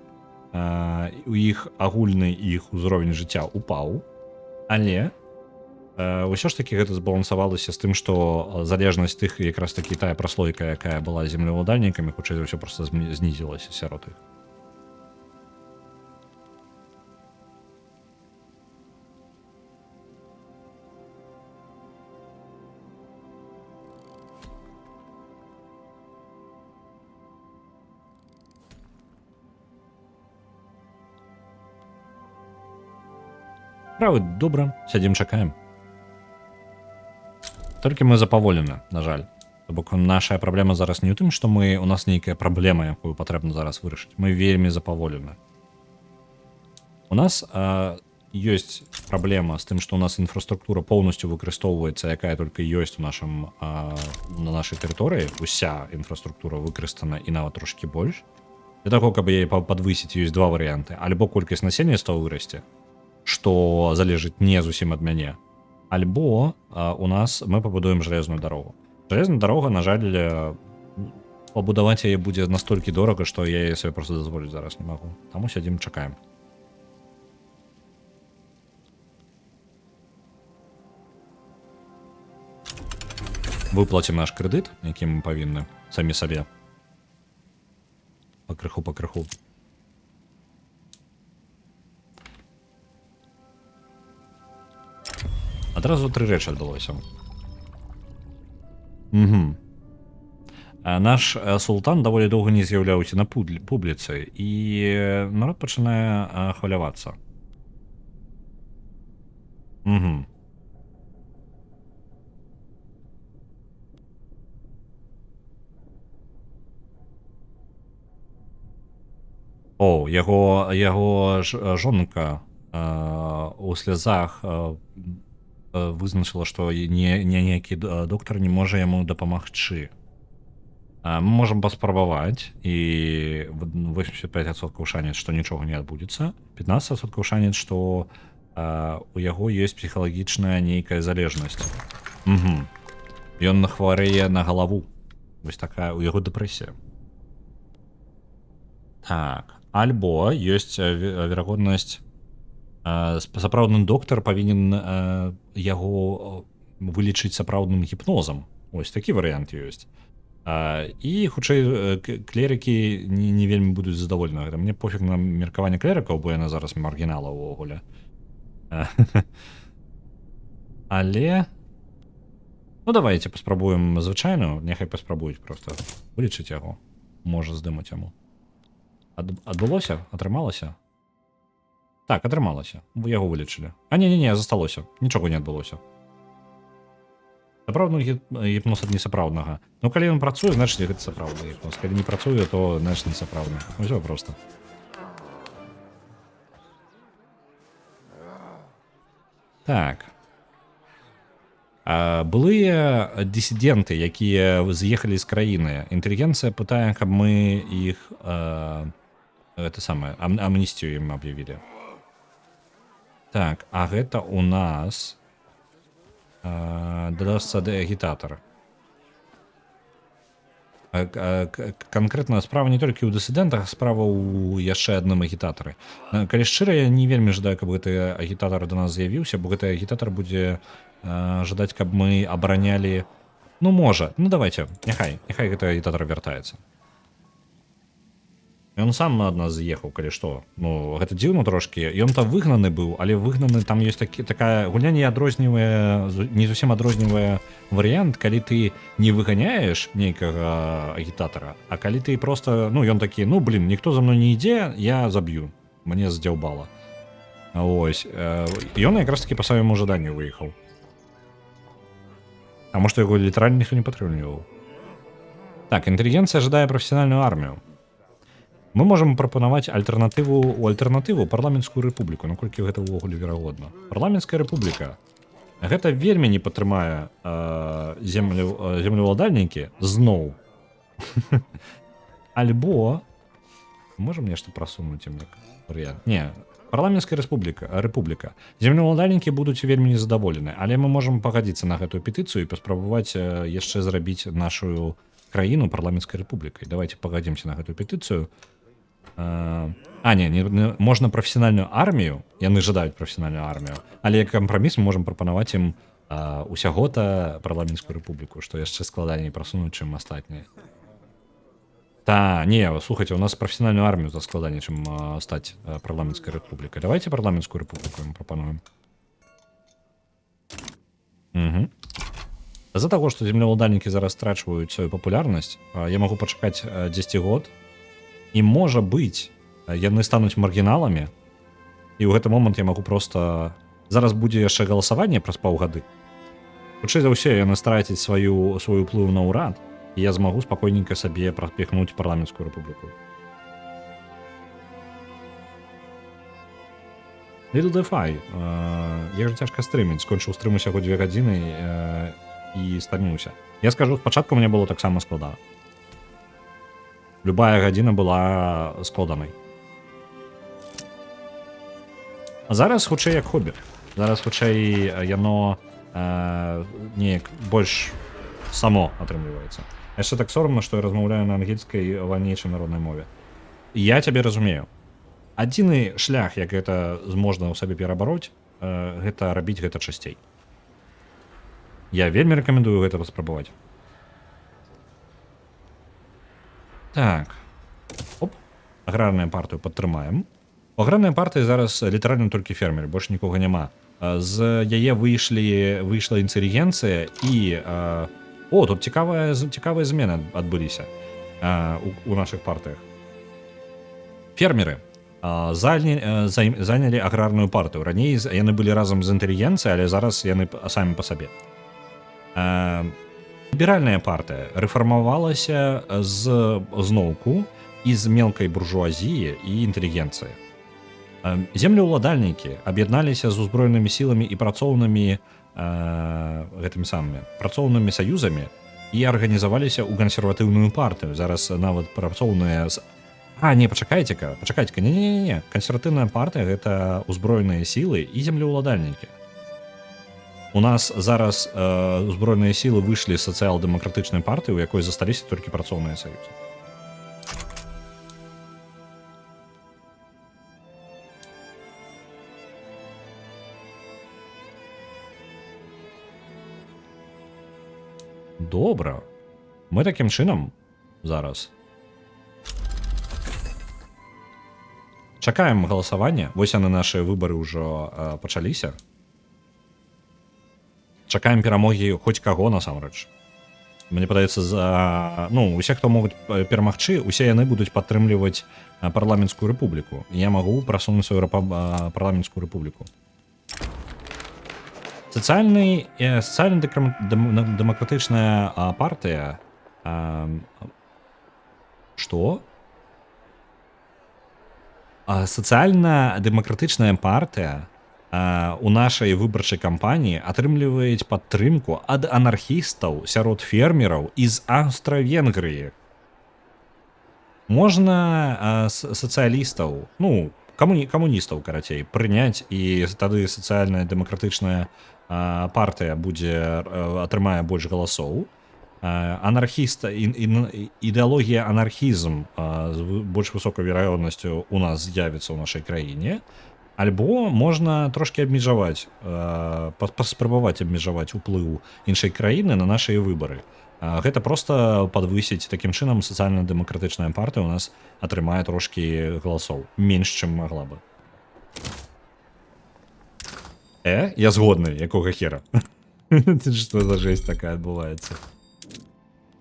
У іх агульны іх узровень жыцця упаў. Але ўсё ж таки гэта збалансавалася з тым, што залежнасць тых якраз такі тая праслойка, якая была землеўладальнікамі, хутчэй за ўсё проста знізілася сярод іх. Справы добра, сядзім чакаем. Толькі мы запаволены, на жаль. То бок наша праблема зараз не ў тым, што у нас нейкая праблема, якую патрэбна зараз вырашыць. Мы вельмі запаволены. У нас ёсць праблема з тым, што у нас інфраструктура поўнасцю выкарыстоўваецца, якая толькі ёсць на нашай тэрыторыі. Уся інфраструктура выкарыстана і нават трошкі больш. Для таго, каб яе падвысіць, ёсць два варыянты. Альбо колькасць насельніцтва вырасце, што залежыць не зусім ад мяне. Альбо у нас мы пабудуем жалезную дарогу. Жалезная дарога, на жаль, пабудаваць яе будзе настолькі дорага, што я яе сабе проста дазволіць зараз не магу. Таму сядзім чакаем. Выплацім наш крэдыт, які мы павінны самі сабе. Пакрыху. Адразу тры рэчы адбылося. Наш султан даволі доўга не з'яўляўся на публіцы, і народ пачынае хвалявацца. О, яго жонка у слязах вызначыла, што ніякі доктар не можа яму дапамагчы. Мы можам паспрабаваць, і 85% шанец, што нічога не адбудзецца, 15% шанец, што у яго ёсць псіхалагічная нейкая залежнасць. Ён хварэе на галаву. Вось такая у яго дэпрэсія. Так, альбо ёсць верагоднасць, сапраўдны доктар павінен яго вылечыць сапраўдным гіпнозам. Ось такі варыянт ёсць. І хутчэй клерыкі не вельмі будуць задаволены. Мне пофіг на меркаванне клерыкаў, бо яна зараз маргінала ўвогуле. Але ну давайте паспрабуем звычайную, няхай паспрабуюць проста вылечыць яго, можа здымаць яму. Адбылося? Атрымалася? Так, атрымалася. Яго вылечылі. Не, засталося. Нічога не адбылося. Сапраўдны гіпноз ад несапраўднага. Ну, калі ён працуе, значыць, гэта сапраўдны гіпноз. Калі не працуе, то, значыць, несапраўдны. Усё проста. Так. Былыя дысідэнты, якія з'ехалі з краіны. Інтэлігенцыя пытае, каб мы іх гэта самае, амністію ім аб'явілі. Так, а гэта у нас дадасца агітатар. Канкрэтна справа не толькі ў дысідэнтах, справа ў яшчэ адным агітатары. Калі шчыра, я не вельмі жадаю, каб гэты агітатар да нас з'явіўся, бо гэты агітатар будзе жадаць, каб мы абаранялі... Ну, можа. Ну, давайте. Няхай гэты агітатар вяртаецца. Ён сам ад нас з'ехаў, калі што. Ну, гэта дзіўна трошкі. Ён там выгнаны быў, але выгнаны, там ёсць такая гульня не зусім адрознівае варыянт, калі ты не выганяеш нейкага агітатара, а калі ты проста, ну, ён такі, ну, блин, ніхто за мной не ідзе, я заб'ю. Мне здзяўбала. Ось. Ён якраз такі па свайму жаданню выехаў. Таму што яго літаральна ніхто не падтрымліваў. Так, інтэлігенцыя жадае прафесіянальную армію. Мы можам прапанаваць альтэрнатыву парламенцкую рэпубліку, наколькі гэта ўвогуле верагодна. Парламенцкая рэпубліка. Гэта вельмі не падтрымае землеўладальнікі зноў. Альбо можам нешта прасунуць ім як варыянт. Не, парламенцкая рэпубліка. Землеўладальнікі будуць вельмі незадаволены, але мы можам пагадзіцца на гэтую петыцыю і паспрабаваць яшчэ зрабіць нашу краіну парламенцкай рэпублікай. Давайте пагадзімся на гэтую петыцыю. Можна прафесіянальную армію, яны жадаюць прафесіянальную армію, але як кампраміс мы можам прапанаваць ім усяго-то парламенцкую рэпубліку, што яшчэ складаней прасунуць, чым астатнія. Слухайте, у нас прафесіянальную армію за складаней, чым стаць парламенцкай рэпублікай. Давайте парламенцкую рэпубліку мы прапануем. З-за таго, што землеўладальнікі зараз страчваюць сваю папулярнасць, я магу пачакаць 10 год, і можа быць, яны стануць маргіналамі, і ў гэты момант я магу проста... Зараз будзе яшчэ галасаванне праз паўгады. Хутчэй за ўсё, яны страцяць свой уплыў на ўрад, і я змагу спакойненька сабе прапіхнуць парламенцкую рэпубліку. Little DeFi. Як жа цяжка стрыміць. Скончыў стрым усяго 2 гадзіны і стаміўся. Я скажу, спачатку мне было таксама складана. Любая гадзіна была складанай. А зараз хутчэй як хобі. Зараз хутчэй яно неяк больш само атрымліваецца. Яшчэ так сорамна, што я размаўляю на ангельскай вальнейшай народнай мове. Я цябе разумею. Адзіны шлях, як гэта можна ў сабе перабароць, гэта рабіць гэта часцей. Я вельмі рэкамендую гэта паспрабаваць. Так. Оп. Аграрную партыю падтрымаем. У аграрнай партыі зараз літаральна толькі фермеры, больш нікога няма. З яе выйшла інтэлігенцыя і... тут цікавыя змены адбыліся у нашых партыях. Фермеры занялі аграрную партыю. Раней яны былі разам з інтэлігенцыяй, але зараз яны самі па сабе. Ліберальная партыя рэфармавалася зноўку і з мелкай буржуазіі і інтэлігенцыі. Землеўладальнікі аб'ядналіся з узброенымі сіламі і працоўнымі працоўнымі саюзамі і арганізаваліся ў кансерватыўную партыю. Зараз нават працоўныя... пачакайце-ка. Не. Кансерватыўная партыя — гэта ўзброеныя сілы і землеўладальнікі. У нас зараз узброеныя сілы выйшлі з сацыял-дэмакратычнай партыі, у якой засталіся толькі працоўныя саюзы. Добра. Мы такім чынам зараз чакаем галасавання. Вось яны, нашы выбары ўжо пачаліся. Чакаем перамогі хоць каго насамрэч. Мне падаецца, усе, хто могуць перамагчы, усе яны будуць падтрымліваць парламенцкую рэпубліку. Я магу прасунуць сваю парламенцкую рэпубліку. Сацыяльна-дэмакратычная партыя... Што? Сацыяльна-дэмакратычная партыя у нашай выбарчай кампаніі атрымліваюць падтрымку ад анархістаў сярод фермераў з Аўстра-Венгрыі. Можна сацыялістаў, камуністаў, карацей, прыняць, і тады сацыяльная-дэмакратычная партыя атрымае больш галасоў. Ідэалогія анархізм з больш высокай верагоднасцю у нас з'явіцца ў нашай краіне. Альбо можна трошки абмежаваць, паспрабаваць абмежаваць уплыў іншай краіны на нашыя выбары. Гэта проста падвысіць, такім чынам сацыяльна-дэмакратычная партыя у нас атрымае трошкі галасоў, менш, чым магла бы. Я згодны, якога хера. Што за жесть такая адбываецца?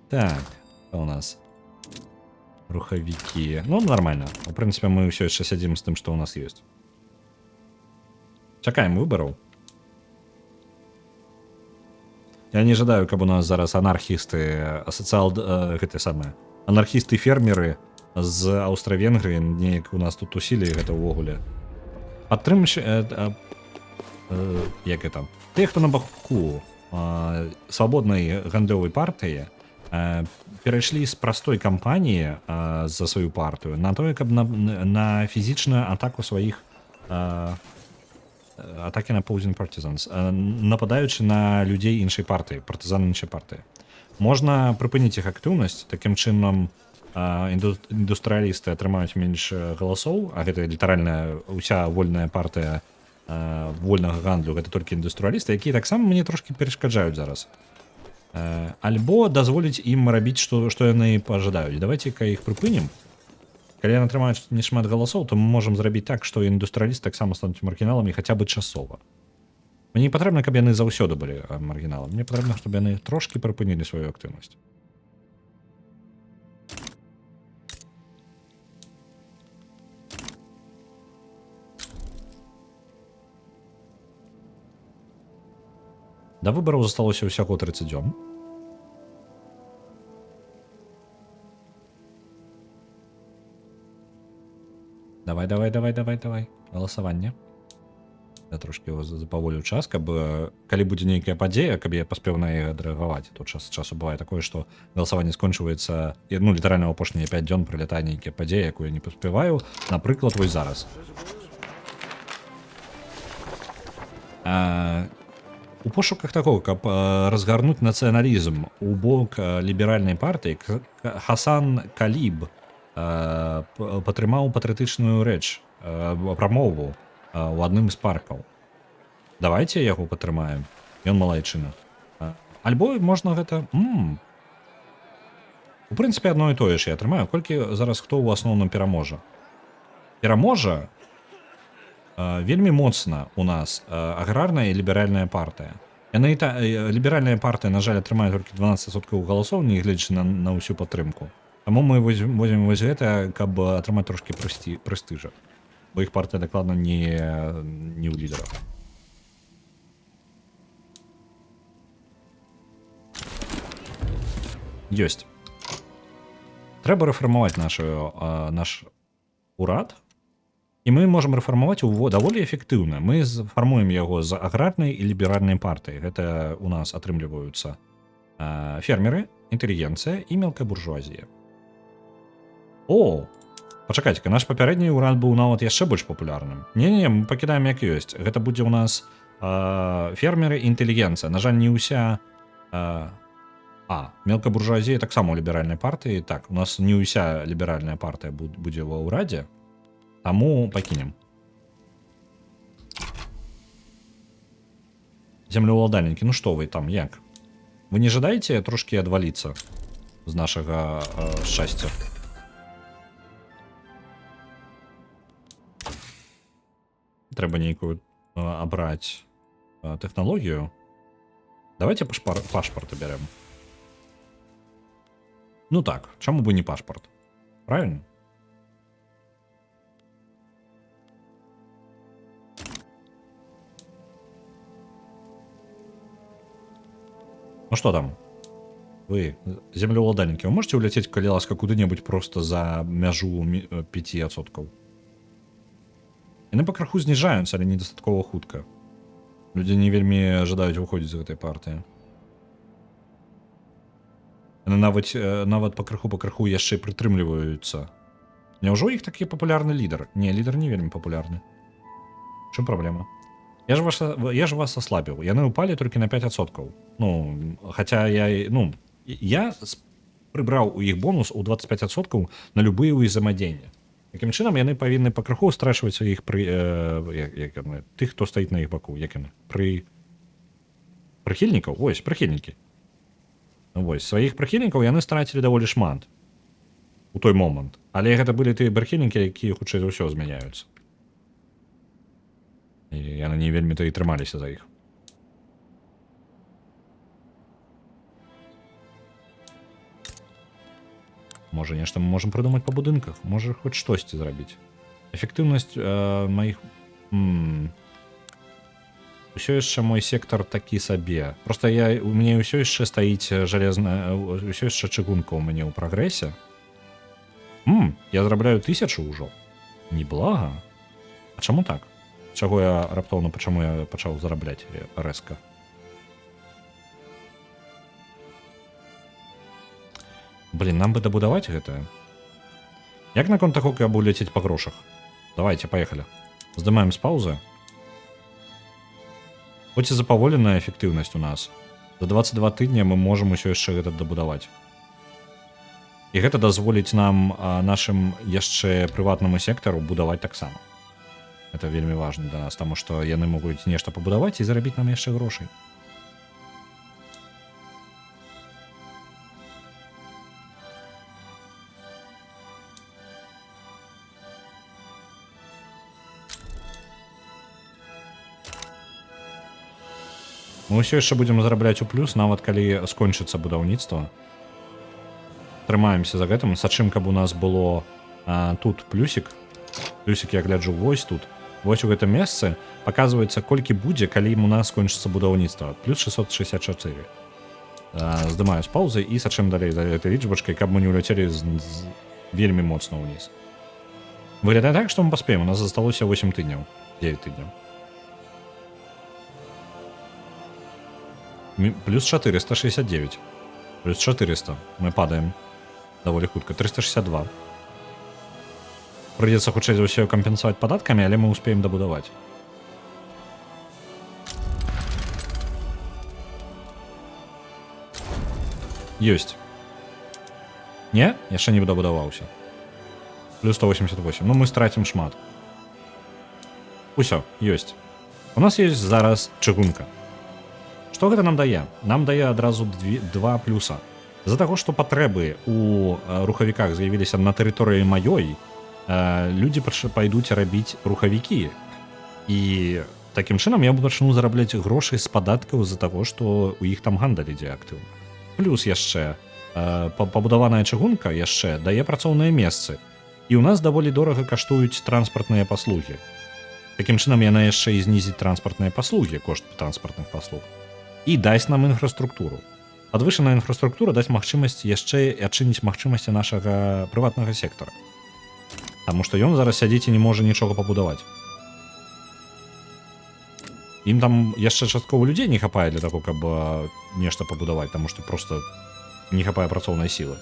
Так, у нас рухавікі. Нормально. У прынцыпе, мы ўсё яшчэ сядзім з тым, што ў нас ёсць. Чакаем выбараў. Я не жадаю, каб у нас зараз анархісты, анархісты-фермеры з Аўстра-Венгрыі, неяк у нас тут усілі гэта ўвогуле. Падтрымчы як это? Тыя, хто на баку свабоднай гандлёвай партыі перайшлі з простой кампаніі за сваю партыю на тое, каб на фізічную атаку сваіх атакі на Opposing Partisans, нападаючы на людзей іншай партыі, партызан іншай партыі. Можна прыпыніць іх актыўнасць, такім чынам індустрыялісты атрымаюць менш галасоў, а гэта літаральна ўся вольная партыя вольнага гандлю, гэта толькі індустрыялісты, якія таксама мне трошкі перашкаджаюць зараз. Альбо дазволіць ім рабіць, што яны пажадаюць. Давайте-ка іх прыпынім. Калі яны атрымаюць не шмат галасоў, то мы можам зрабіць так, што індустрыялісты таксама стануць маргіналамі хаця бы часова. Мне не патрэбна, каб яны заўсёды былі маргіналамі. Мне патрэбна, чтобы яны трошкі прыпынілі сваю актыўнасць. Да выбараў засталося ўсяго 30 дзён. Давай. Галасаванне. Я трошки его запаволю час, каб калі будзе нейкая падзея, каб я паспеў на яе адрэагаваць. Тут часу бывае такое, што галасаванне скончваецца, ну, літаральна ў апошнія 5 дзён прылятае нейкія падзеі, якую я не паспяваю. Напрыклад, вось зараз. У пошуках такого, каб разгарнуць нацыяналізм у бок ліберальнай партыі, Хасан Каліб падтрымаў патрыятычную рэч, прамову у адным з паркаў. Давайте яго падтрымаем. Ён малайчына. Альбо можна гэта... У прынцыпе, адно і тое ж я атрымаю. Колькі зараз хто ў асноўным пераможа? Пераможа вельмі моцна у нас аграрная і ліберальная партыя. Яны ліберальная партыя, на жаль, атрымае толькі 12% галасоў, не гледзячы на ўсю падтрымку. Таму мы возьмем вось гэта, каб атрымаць трошкі прэстыжа. Бо іх партыя дакладна не ў лідарах. Ёсць. Трэба рэфармаваць наш урад, і мы можам рэфармаваць даволі эфектыўна. Мы фармуем яго з аграрнай і ліберальнай партыі. Гэта у нас атрымліваюцца фермеры, інтэлігенцыя і мелкая буржуазія. О, пачакайце-ка, наш папярэдні ўрад быў нават яшчэ больш папулярным. Не, мы пакідаем як ёсць. Гэта будзе ў нас фермеры і інтэлігенцыя. На жаль, не ўся... мелкая буржуазія таксама ў ліберальнай партыі. Так, у нас не ўся ліберальная партыя будзе ва ўрадзе. Таму пакінем. Землеўладальнікі, ну што вы там, як? Вы не жадаеце трошкі адваліцца з нашага шчасця? Трэба нейкую абраць тэхналогію. Давайте пашпарт абярем. Ну так, чаму бы не пашпарт? Правильно? Ну что там? Вы, землеўладальнікі, вы можете уляцець, калі ласка, куды-небудзь просто за мяжу 5%? Яны пакраху зніжаюцца, але недастаткова хутка. Людзі не вельмі жадаюць выходзіць з гэтай партыі. Яны нават пакраху яшчэ прытрымліваюцца. Няўжо іх такі папулярны лідар? Не, лідар не вельмі папулярны. Чым праблема? Я ж вас аслабіў. Яны ўпалі толькі на 5%. Ну, хаця я прыбраў у іх бонус у 25% на любые ўзаемадзеянні. Такім чынам яны павінны пакраху страчваць іх тых, хто стаіць на іх баку. Як яны? Прыхільнікаў? Вось, прыхільнікі. Вось, сваіх прыхільнікаў яны страцілі даволі шмат у той момант. Але гэта былі тыя прыхільнікі, якія хутчэй за ўсё змяняюцца. І яны не вельмі-то і трымаліся за іх. Можа, нешта мы можам прыдумаць па будынках. Можа, хоць штосьці зрабіць. Эфектыўнасць маіх... Усё яшчэ мой сектар такі сабе. Просто у мяне ўсё яшчэ стаіць жалезная... Усё яшчэ чыгунка ў мяне ў прагрэсе. Я зарабляю 1000 ўжо. Неблага. А чаму так? Чаго я раптоўна, чаму я пачаў зарабляць рэзка? Блин, нам бы дабудаваць гэтае. Як наконт таго, каб уляцець па грошах? Давайте, поехали. Здымаем з паўзы. Хоць і запаволеная эфектыўнасць у нас. За 22 тыдня мы можам усё яшчэ гэта дабудаваць. І гэта дазволіць нам нашым яшчэ прыватнаму сектару будаваць таксама. Это вельмі важна для нас, таму што яны могуць нешта пабудаваць і зарабіць нам яшчэ грошай. Мы ўсё яшчэ будзем зарабляць у плюс, нават калі скончыцца будаўніцтва. Трымаемся за гэтым, сачым, каб у нас было тут плюсик. Плюсик я гляджу вось тут. Вось у гэтым месцы паказваецца, колькі будзе, калі у нас скончыцца будаўніцтва. Плюс 664. Здымаю з паўзы і сачым далей за гэтай лічбачкай, каб мы не уляцелі вельмі моцна ўніз. Выглядае так, што мы паспеем. У нас засталося 8 тыдняў. 9 тыдняў. Плюс 469. Плюс 400. Мы падаем. Даволі хутка. 362. Прыйдзецца хутчэй за ўсё кампенсаваць падаткамі, але мы ўспеем дабудаваць. Ёсць. Не? Яшчэ не дабудаваўся. Плюс 188. Ну, мы страцім шмат. Усё, ёсць. У нас ёсць зараз чыгунка. Што гэта нам дае? Нам дае адразу два плюса. З-за таго, што патрэбы у рухавіках з'явіліся на тэрыторыі маёй, людзі пайдуць рабіць рухавікі. І такім чынам я пачну зарабляць грошы з падаткаў з-за таго, што у іх там гандаль ідзе актыўна. Плюс яшчэ пабудаваная чыгунка яшчэ дае працоўныя месцы. І ў нас даволі дорага каштуюць транспартныя паслугі. Такім чынам яна яшчэ і знізіць транспартныя паслугі, кошт транспартных паслуг. І дасць нам інфраструктуру. Падвышаная інфраструктура дасць магчымасць яшчэ адчыніць магчымасці нашага прыватнага сектара. Таму што ён зараз сядзіць і не можа нічога пабудаваць. Ім там яшчэ часткова людзей не хапае для таго, каб нешта пабудаваць, таму што проста не хапае працоўнай сілы.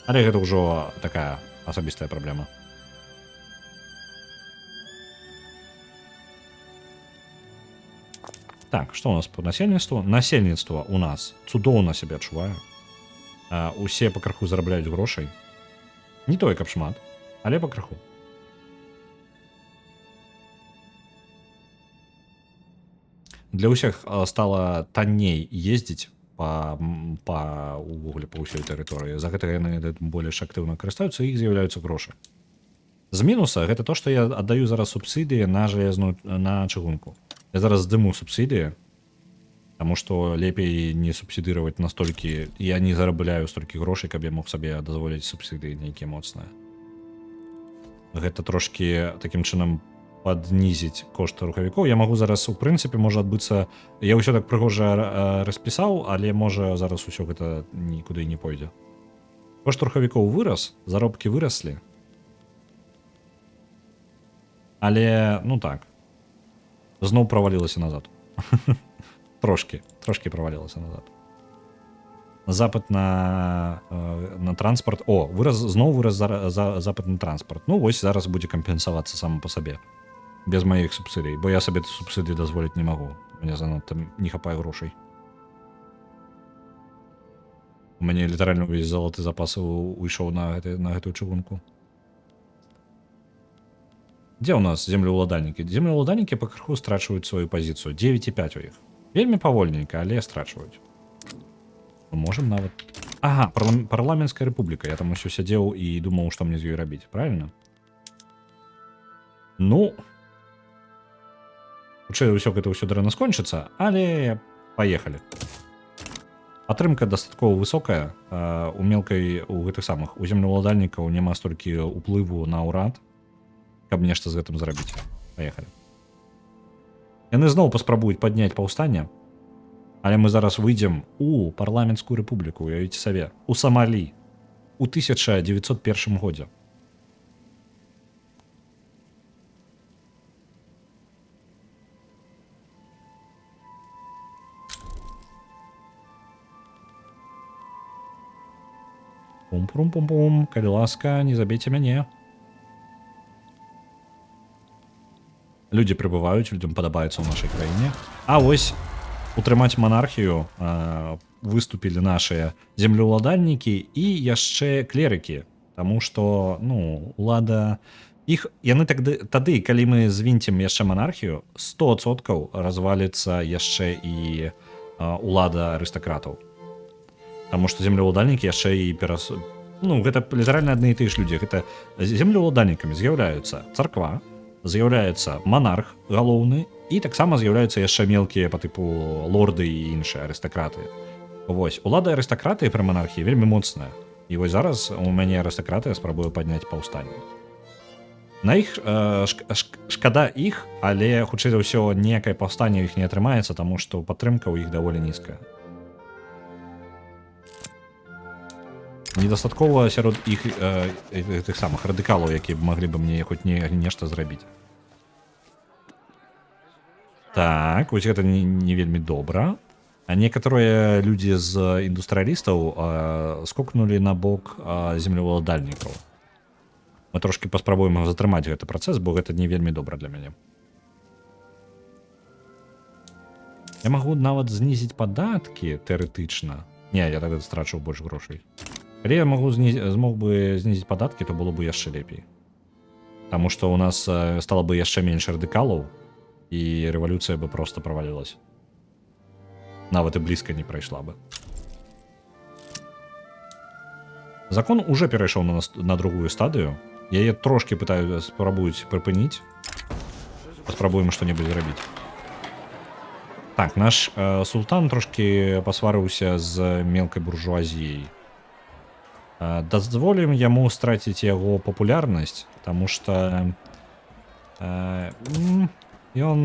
Але гэта ўжо такая асабістая праблема. Так, што у нас по насельніцтву? Насельніцтва у нас цудоўна сябе адчувае. Усе пакрыху зарабляюць грошай. Не тое, каб шмат, але пакрыху. Для ўсіх стала танней ездзіць увогуле па ўсёй тэрыторыі. За гэта яны больш актыўна карыстаюцца, і іх з'яўляюцца грошы. З мінуса гэта то, што я аддаю зараз субсідыі на жалезную на чыгунку. Я зараз здыму субсідыі, таму што лепей не субсідыраваць настолькі, я не зарабляю столькі грошай, каб я мог сабе дазволіць субсідыі нейкія моцныя. Гэта трошкі такім чынам паднізіць кошт рухавікоў. Я магу зараз, у прынцыпе, можа адбыцца, я ўсё так прыгожа распісаў, але можа зараз усё гэта нікуды не пойдзе. Кошт рухавікоў вырас, заробкі выраслі. Але, ну так, зноў правалілася назад. Трошки правалілася назад. Запыт на транспарт. Зноў вырас запыт на транспарт. Ну, вось зараз будзе кампенсавацца сам па сабе. Без маіх субсідый, бо я сабе субсідыі дазволіць не магу. Мне занадта не хапае грошай. У мяне літаральна увесь залаты запасы уйшоў на гэтую чыгунку. Дзе ў нас землеўладальнікі? Землеўладальнікі пакрыху страчваюць сваю пазіцыю. 9,5 у іх. Вельмі павольненька, але страчваюць. Мы можам нават... Ага, парламенцкая рэпубліка. Я там усё сядзеў і думаў, што мне з ёй рабіць. Правильно? Ну... Хутчэй ўсё гэта ўсё дрэнна скончыцца, але паехалі. Атрымка дастаткова высокая. У гэтых самых, у землеўладальнікаў няма столькі ўплыву на ўрад, каб нешта з гэтым зрабіць. Паехалі. Яны зноў паспрабуюць падняць паўстанне, але мы зараз выйдзем у парламенцкую рэпубліку, уявіце сабе, у Самалі, у 1901 годзе. Пум-пум-пум-пум. Калі ласка, не забейце мяне. Людзі прыбываюць, людзям падабаецца ў нашай краіне. А вось утрымаць манархію выступілі нашыя землеўладальнікі і яшчэ клерыкі. Таму што, ну, улада... Яны тады, калі мы звінцім яшчэ монархію, 100% разваліцца яшчэ і улада арыстакратаў. Таму што землеўладальнікі яшчэ і ну, гэта літаральна адны і тыя ж людзі. Гэта землеўладальнікамі з'яўляюцца царква, з'яўляецца монарх галоўны, і таксама з'яўляюцца яшчэ мелкія па тыпу лорды і іншыя арыстакраты. Вось, улада арыстакратыі пры монархіі вельмі моцная. І вось зараз у мяне арыстакратыя спрабуе падняць паўстанне. На іх шкада іх, але хутчэй за ўсё ніякае паўстанне іх не атрымаецца, таму што падтрымка ў іх даволі нізкая. Недастаткова сярод іх тых самых радыкалаў, якія б маглі бы мне хоць нешта зрабіць. Так, вось гэта не вельмі добра. А некаторыя людзі з індустрыялістаў скокнулі на бок землеўладальнікаў. Мы трошки паспрабуем затрымаць гэты працэс, бо гэта не вельмі добра для мяне. Я магу нават знізіць падаткі тэарэтычна. Не, я тогда страчу больш грошай. Калі я змог бы знізіць падаткі, то было бы яшчэ лепей. Таму што у нас стала бы яшчэ менш радыкалаў, і рэвалюцыя бы проста правалілася. Нават і блізка не прайшла бы. Закон уже перайшоў на другую стадыю. Яе трошки спрабуюць прыпыніць. Паспрабуем што-небудзь зрабіць. Так, наш султан трошки пасварыўся з мелкай буржуазіяй. Дазволім яму страціць яго папулярнасць, таму што ён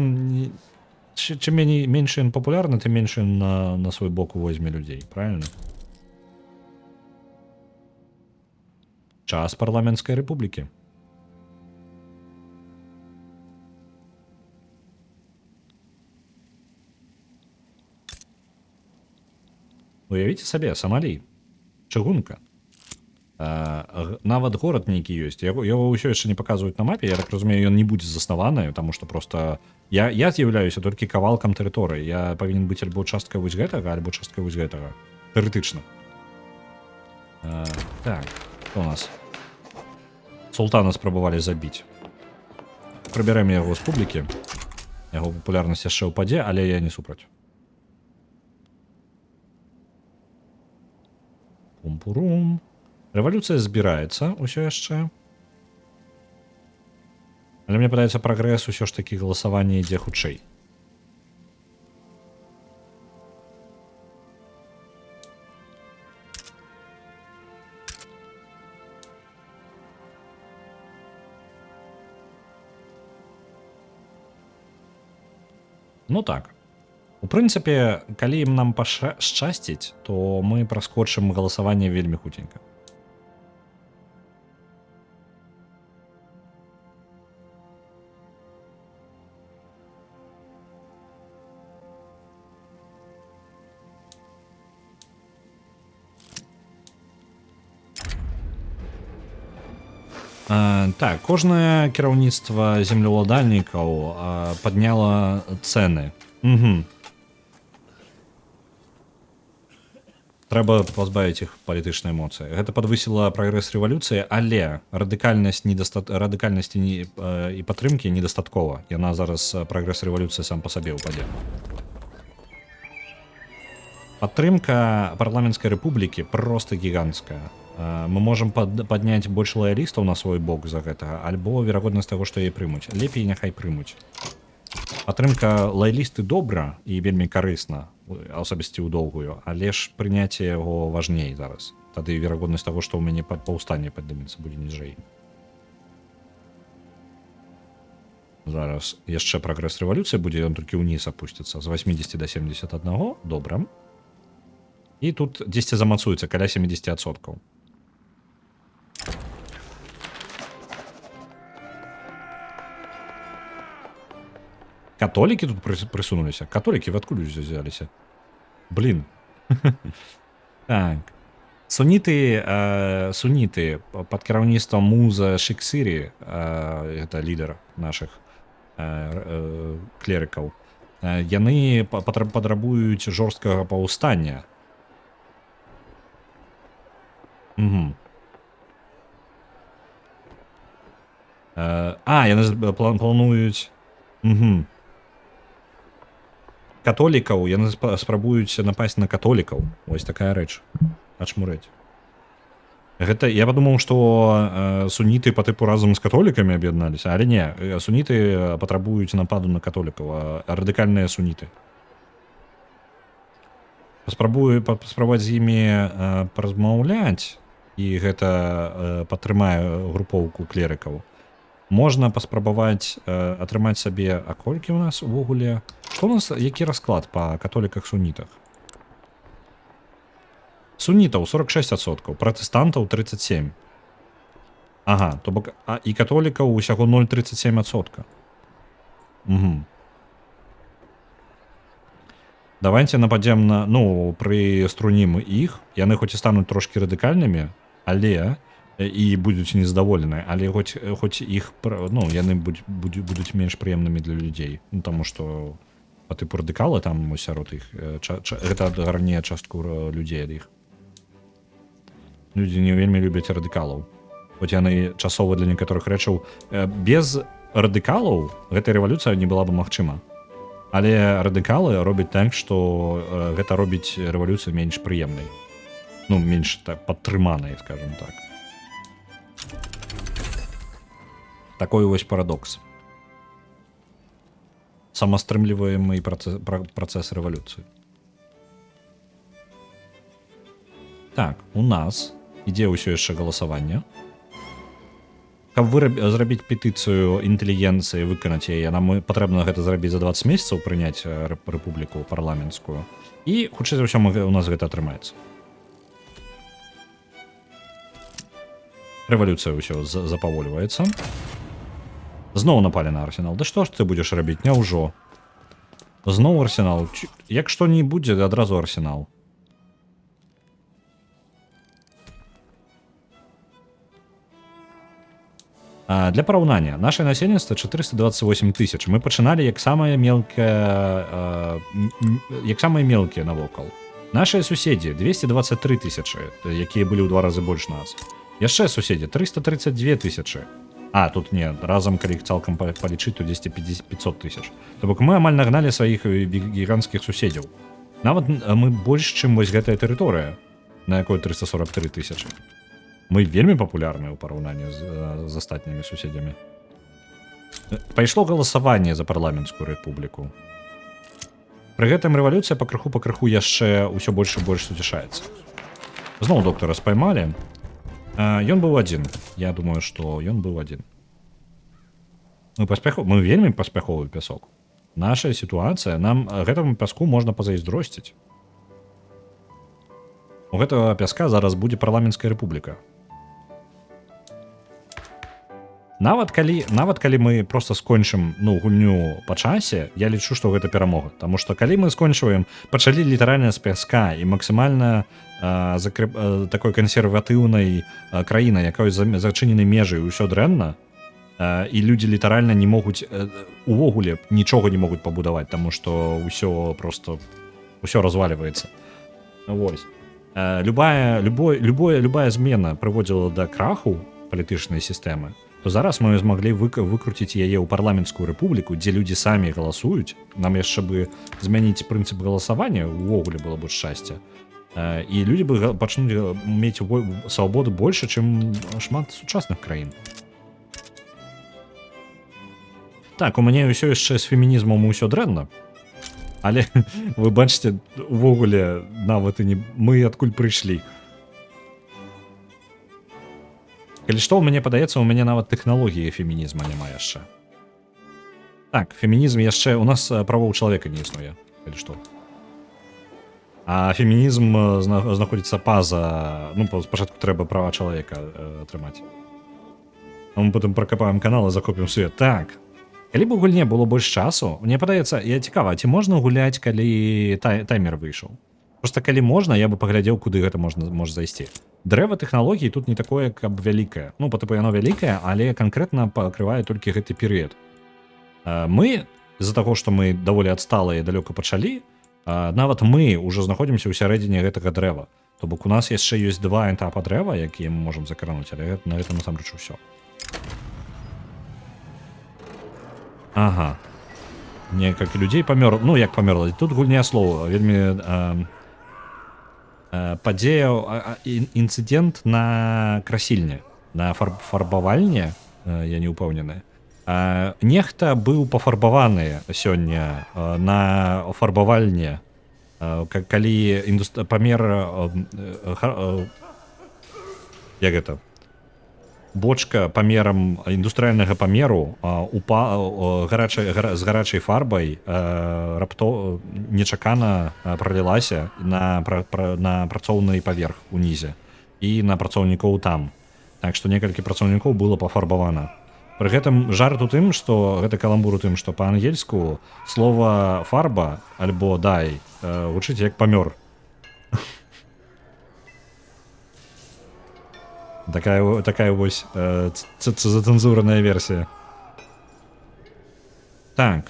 чым менш ён папулярны, тым менш ён на свой бок возьме людзей, правильно? Час парламенцкай рэпублікі. Уявіце сабе, Сомалі, чыгунка. Нават горад нейкі ёсць. Яго ўсё яшчэ не паказваюць на мапе. Я так разумею, ён не будзе заснаваны, таму што просто я з'яўляюся толькі кавалкам тэрыторыі. Я павінен быць альбо часткай вось гэтага, альбо часткай вось гэтага. Тэарэтычна. Так, што у нас? Султана спрабавалі забіць. Прыбярэм яго з публікі. Яго папулярнасць яшчэ ўпадзе, але я не супраць. Пум-пурум. Рэвалюцыя збіраецца ўсё яшчэ. Але мне падаецца, прагрэс усё ж такі галасаванне ідзе хутчэй. Ну так. У прынцыпе, калі ім нам пашчасціць, то мы праскочым галасаванне вельмі хуценька. Так, кожнае кіраўніцтва землеўладальнікаў падняла цэны. Трэба пазбавіць іх палітычнай эмоцыі. Гэта падвысіла прагрэс рэвалюцыі, але радыкальнасці і падтрымкі недастаткова. Яна зараз прагрэс рэвалюцыі сам па сабе ўпадзе. Падтрымка парламенцкай рэпублікі проста гіганцкая. Мы можам падняць больш лаялістаў на свой бок за гэтага, альбо верагоднасць таго, што яе прымуць. Лепей няхай прымуць. Падтрымка лаялісты добра і вельмі карысна, асабісці ў доўгую, але ж прыняцце яго важней зараз. Тады верагоднасць таго, што ў мяне паўстанне падымецца, будзе ніжэй. Зараз яшчэ прагрэс рэвалюцыі будзе, ён толькі ўніз апусціцца з 80 до 71, добра. І тут дзесьці замацуецца каля 70%. Католікі тут прысунуліся? Католікі вы адкуль узяліся? Блін. Так. Суніты пад кіраўніцтвам муза Шыксырі, гэта лідар нашых клерыкаў, яны патрабуюць жорсткага паўстання. Угу. Яны плануюць католікаў, яны спрабуюць напасць на католікаў. Вось такая рэч. Ачмурэць. Гэта я падумаў, што суніты па тыпу разам з католікамі аб'ядналіся, але не, суніты патрабуюць нападу на католікаў, радыкальныя суніты. Паспрабаваць з імі паразмаўляць, і гэта падтрымае групоўку клерыкаў. Можна паспрабаваць атрымаць сабе, а колькі ў нас увогуле? Што ў нас, які расклад па католіках-сунітах? Сунітаў 46%, пратэстантаў 37%. Ага, то бок, і католікаў усяго 0,37%. Угу. Давайте нападзем на, прыструнім іх, яны хоць і стануць трошкі радыкальнымі, але і будуць незадаволеныя, але хоць іх, яны будуць менш прыемнымі для людзей, таму што па тыпу радыкалы там сярод іх, гэта адгарне частку людзей ад іх. Людзі не вельмі любяць радыкалаў, хоць яны часова для некаторых рэчаў. Без радыкалаў гэтая рэвалюцыя не была бы магчыма. Але радыкалы робяць так, што гэта робіць рэвалюцыю менш прыемнай. Менш падтрыманай, скажем так. Такой вось парадокс. Самастрымліваемы працэс рэвалюцыі. Так, у нас ідзе ўсё яшчэ галасаванне. Каб зрабіць петыцыю інтэлігенцыі, выканаць яе, нам патрэбна гэта зрабіць за 20 месяцаў, прыняць рэпубліку парламенцкую. І, хутчэй за ўсё, у нас гэта атрымаецца. Рэвалюцыя ўсё запавольваецца. Зноў напалі на арсенал. Да што ж ты будзеш рабіць? Няўжо? Зноў арсенал. Як што не будзе, адразу арсенал. Для параўнання, наше насельніцтва 428 тысяч. Мы пачыналі як самыя мелкія навокал. Нашыя суседзі 223 тысячы, якія былі ў 2 разы больш нас. Яшчэ суседзі 332 тысячы. Тут не, разам, калі іх цалкам палічыць, то 500 тысяч. То бок мы амаль нагналі сваіх гіганцкіх суседзяў. Нават мы больш, чым вось гэтая тэрыторыя, на якой 343 тысячы. Мы вельмі папулярныя ў параўнанні з астатнімі суседзямі. Пайшло галасаванне за парламенцкую рэпубліку. Пры гэтым рэвалюцыя пакрыху яшчэ ўсё больш і больш суцішаецца. Зноў доктара спаймалі. Ён быў адзін. Я думаю, што ён быў адзін. Мы вельмі паспяховы пясок. Наша сітуацыя, нам гэтаму пяску можна пазайздросціць. У гэтага пяска зараз будзе парламенцкая рэпубліка. Нават калі мы проста скончым гульню па часе, я лічу, што гэта перамога. Таму што калі мы скончваем, пачалі літаральна з пяска і максімальна такой кансерватыўнай краінай, якой зачынены межы і ўсё дрэнна, і людзі літаральна не могуць увогуле нічога не могуць пабудаваць, таму што ўсё просто ўсё разваліваецца. Вось. Любая змена прыводзіла да краху палітычнай сістэмы, то зараз мы змаглі выкруціць яе ў парламенцкую рэпубліку, дзе людзі самі галасуюць. Нам яшчэ бы змяніць прынцып галасавання, увогуле было бы шчасце. І людзі бы пачнуць мець свабоду больше, чым шмат сучасных краін. Так, у мяне ўсё яшчэ з фемінізмам усё дрэнна. Але вы бачыце, увогуле нават і не мы адкуль прыйшлі. Калі што, мне падаецца, у мяне нават тэхналогіі фемінізма няма яшчэ. Так, фемінізм яшчэ... У нас правоў чалавека не існуе, калі што. А фемінізм знаходзіцца па-за... спачатку трэба права чалавека атрымаць. А мы потым пракапаем канал і закопім свет. Так, калі б у гульне было больш часу, мне падаецца, цікава, ці можна гуляць, калі таймер выйшаў? Просто калі можна, я бы паглядзеў, куды гэта можа зайсці. Дрэва тэхналогій тут не такое, каб вялікае. Ну, па тыпу яно вялікае, але канкрэтна пакрывае толькі гэты перыяд. Мы з-за таго, што мы даволі адсталыя і далёка пачалі, нават мы ўжо знаходзімся ў сярэдзіне гэтага дрэва. То бок у нас яшчэ ёсць 2 этапа дрэва, якія мы можам закрануць, але на гэта насамрэч усё. Ага. Некалькі людзей памёр, ну як памёрла. Тут гульня слоў, вельмі падзея, інцыдэнт на красільне, на фарбавальне, я не ўпэўнены. Нехта быў пафарбаваны сёння на фарбавальне, калі памер як гэта, бочка памерам індустрыяльнага памеру з гарачай фарбай нечакана пралілася на працоўны паверх унізе і на працоўнікоў там. Так што некалькі працоўнікоў было пафарбавана. Пры гэтым жарт у тым, што гэта каламбур у тым, што па-ангельску слова фарба альбо дай гучыць як памёр. Такая вось зацэнзураная версія. Так.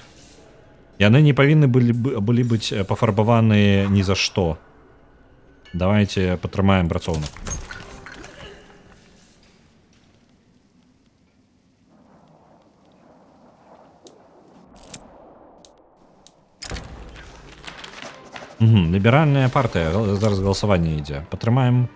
Яны не павінны былі быць пафарбаваны ні за што. Давайте падтрымаем працоўных. Ліберальная партыя, зараз галасаванне ідзе. Падтрымаем.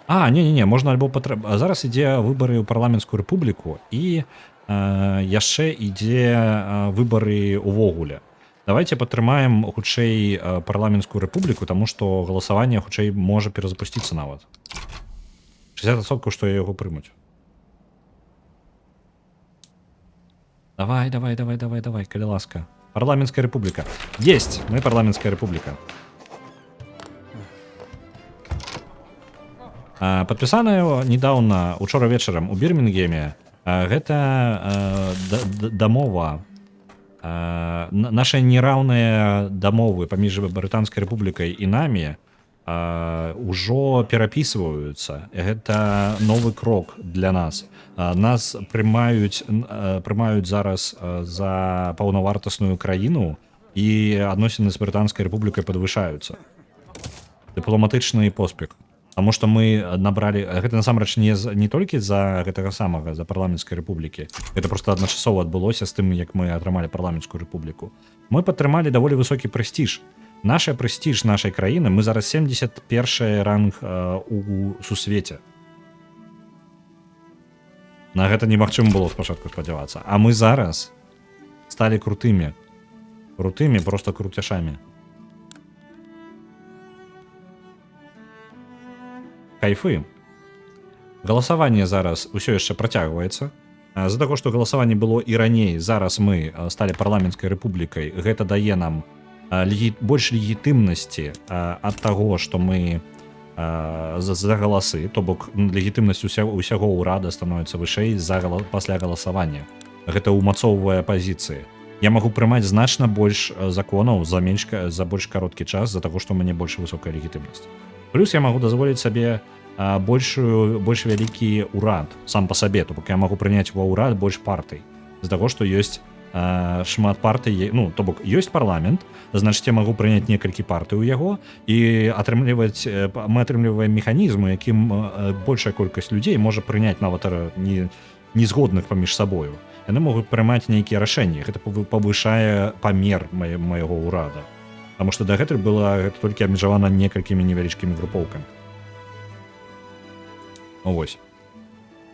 Не, можна альбо зараз ідзе выбары ў парламенцкую рэпубліку і яшчэ ідзе выбары ўвогуле. Давайте падтрымаем хутчэй парламенцкую рэпубліку, таму што галасаванне хутчэй можа перазапусціцца нават. 60%, што яго прымуць. Давай, калі ласка. Парламенцкая рэпубліка. Есть! Мы парламенцкая рэпубліка. Падпісаная недаўна, учора вечарам у Бірмінгеме, гэта дамова, наша нераўныя дамовы паміж брытанскай рэпублікай і намі ўжо перапісваюцца. Гэта новы крок для нас. Нас прымаюць зараз за паўнавартасную краіну і адносіны з брытанскай рэпублікай падвышаюцца. Дыпламатычны поспех. Таму што мы набралі, гэта насамрэч не толькі з-за гэтага самага, за парламенцкай рэпублікі. Гэта проста адначасова адбылося з тым, як мы атрымалі парламенцкую рэпубліку. Мы падтрымалі даволі высокі прэстыж. Наша прэстыж нашай краіны, мы зараз 71 ранг у сусвеце. На гэта немагчыма было спачатку спадзявацца. А мы зараз сталі крутымі. Крутымі, проста круцяшамі. Кайфы. Галасаванне зараз усё яшчэ працягваецца. З-за таго, што галасаванне было і раней, зараз мы сталі парламенцкай рэпублікай. Гэта дае нам больш легітымнасці ад таго, што мы за галасы, то бок легітымнасць усяго ўрада становіцца вышэй пасля галасавання. Гэта ўмацоўвае пазіцыі. Я магу прымаць значна больш законаў за больш кароткі час з-за таго, што ў мяне больш высокая легітымнасць. Плюс я магу дазволіць сабе больш вялікі ўрад сам па сабе, то бок я магу прыняць ва ўрад больш партый з-за таго, што ёсць шмат партый, ну, то бок ёсць парламент, значыць я магу прыняць некалькі партый у яго і мы атрымліваем механізм, у якім большая колькасць людзей можа прыняць нават незгодных паміж сабою. Яны могуць прымаць нейкія рашэнні, гэта павышае памер майго ўрада. Таму што дагэтуль была толькі абмежавана некалькімі невялічкімі групоўкамі. Вось.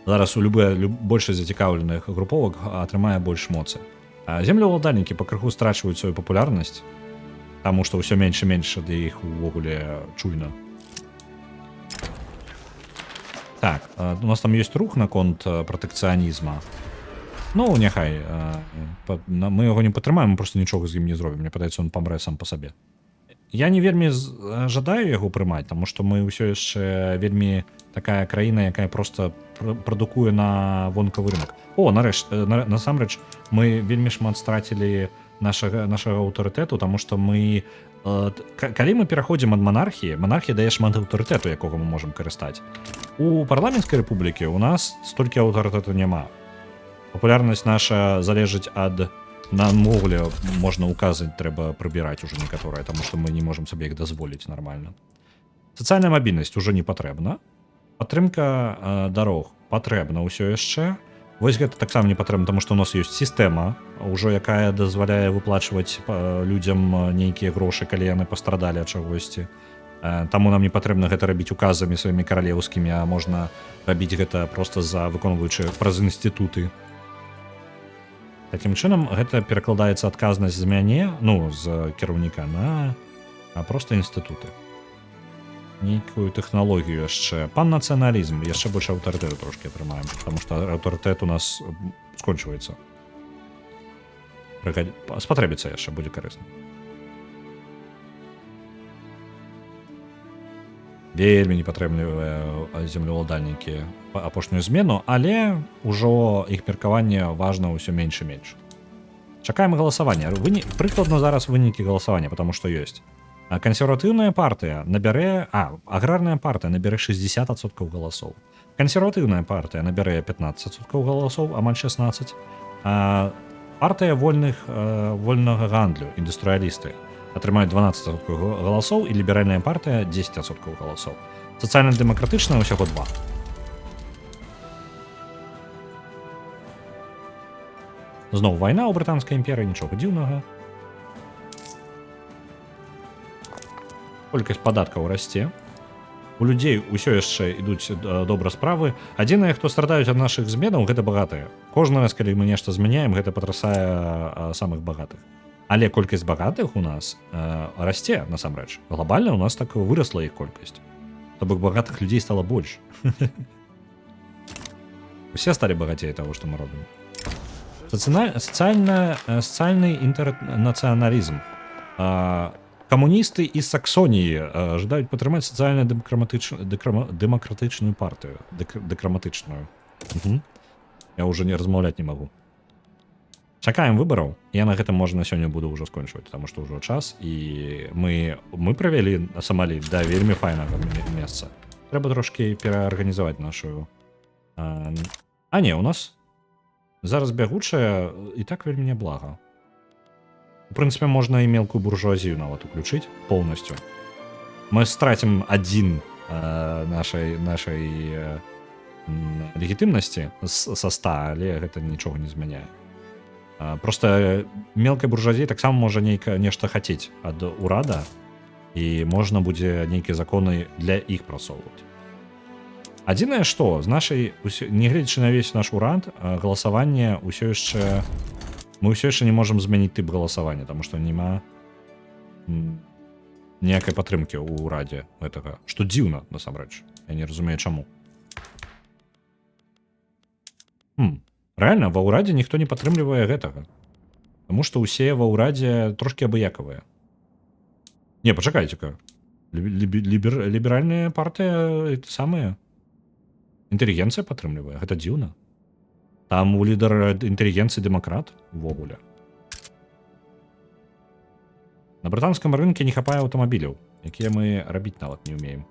Зараз большасць зацікаўленых груповак атрымае больш моцы. Землеўладальнікі пакрыху страчваюць сваю папулярнасць, таму што ўсё менш і менш ад іх увогуле чуйна. Так, у нас там ёсць рух наконт пратэкцыянізма. Ну, няхай, мы яго не падтрымаем, мы проста нічога з ім не зробім. Мне падаецца, ён памрэ сам па сабе. Я не вельмі жадаю яго прымаць, таму што мы ўсё яшчэ вельмі такая краіна, якая проста прадукуе на вонкавы рынок. Насамрэч, мы вельмі шмат страцілі нашага аўтарытэту, таму што мы Калі мы пераходзім ад манархіі, манархія дае шмат аўтарытэту, якога мы можам карыстаць. У парламенцкай рэпублікі у нас столькі аўтарытэту няма. Папулярнасць наша залежыць ад намоўле можна указы трэба прыбіраць ужо некаторыя, таму што мы не можам сабе іх дазволіць нармальна. Сацыяльная мабільнасць ужо не патрэбна. Падтрымка дарог патрэбна ўсё яшчэ. Вось гэта таксама не патрэбна, таму што у нас ёсць сістэма, ўжо якая дазваляе выплачваць людзям нейкія грошы, калі яны пастрадалі ад чагосьці. Таму нам не патрэбна гэта рабіць указамі сваімі каралеўскімі, а можна рабіць гэта проста выконваючы праз інстытуты. Такім чынам гэта перакладаецца адказнасць з мяне, ну, з кіраўніка на проста інстытуты. Нейкую тэхналогію яшчэ. Пан-нацыяналізм, яшчэ больш аўтарытэту трошкі атрымаем, потому што аўтарытэт у нас скончваецца. Спатрэбіцца яшчэ, будзе карысна. Вельмі непатрэбныя землеўладальнікі апошнюю змену, але ўжо іх меркаванне важна ўсё менш і менш. Чакаем галасавання. Прыкладна зараз вынікі галасавання, потому што ёсць. Кансерватыўная партыя набярэ... аграрная партыя набярэ 60% галасоў. Кансерватыўная партыя набярэ 15% галасоў, амаль 16. Партыя вольнага гандлю, індустрыялісты, атрымаюць 12% галасоў, і ліберальная партыя 10% галасоў. Сацыяльна-дэмакратычная ўсяго 2. Зноў вайна ў брытанскай імперыі, нічога дзіўнага. Колькасць падаткаў расце. У людзей усё яшчэ ідуць добра справы. Адзінае, хто страдаюць ад нашых зменаў, гэта багатыя. Кожны раз, калі мы нешта змяняем, гэта патрасае самых багатых. Але колькасць багатых у нас расце, насамрэч. Глобальна у нас так вырасла іх колькасць. То бок багатых людзей стала больш. Усе сталі багацей таго, што мы робім. Сацыяльны інтэрнацыяналізм. Камуністы з Саксоніі жадаюць падтрымаць сацыяльна-дэмакратычную партыю. Дэкраматычную. Я ўжо не размаўляць не магу. Чакаем выбараў. Я на гэтым можна сёння буду ўжо скончваць, таму што ўжо час, і мы правялі Сомалі да вельмі файнага месца. Трэба трошкі пераарганізаваць нашу... не, у нас зараз бягучая і так вельмі няблага. В прынцыпе, можна і мелкую буржуазію нават уключыць полностью. Мы страцім адзін нашай легітымнасці са 100, але гэта нічога не змяняе. Просто мелкая буржуазія таксама можа нешта хацець ад урада, і можна будзе нейкія законы для іх прасоўваць. Адзінае што, з нашай, нягледзячы на ўвесь наш урад, галасаванне ўсё яшчэ... Мы ўсё яшчэ не можам змяніць тып галасавання, таму што няма ніякай падтрымкі ў урадзе гэтага. Што дзіўна, насамрэч. Я не разумею, чаму. Рэальна, ва ўрадзе ніхто не падтрымлівае гэтага. Таму што ўсе ва ўрадзе трошкі абыякавыя. Не, пачакайце-ка. Ліберальная партыя самая. Інтэлігенцыя падтрымлівае. Гэта дзіўна. Там у лідар інтэлігенцыі дэмакрат увогуле. На брытанскім рынке не хапае аўтамабіляў, якія мы рабіць нават не ўмеем.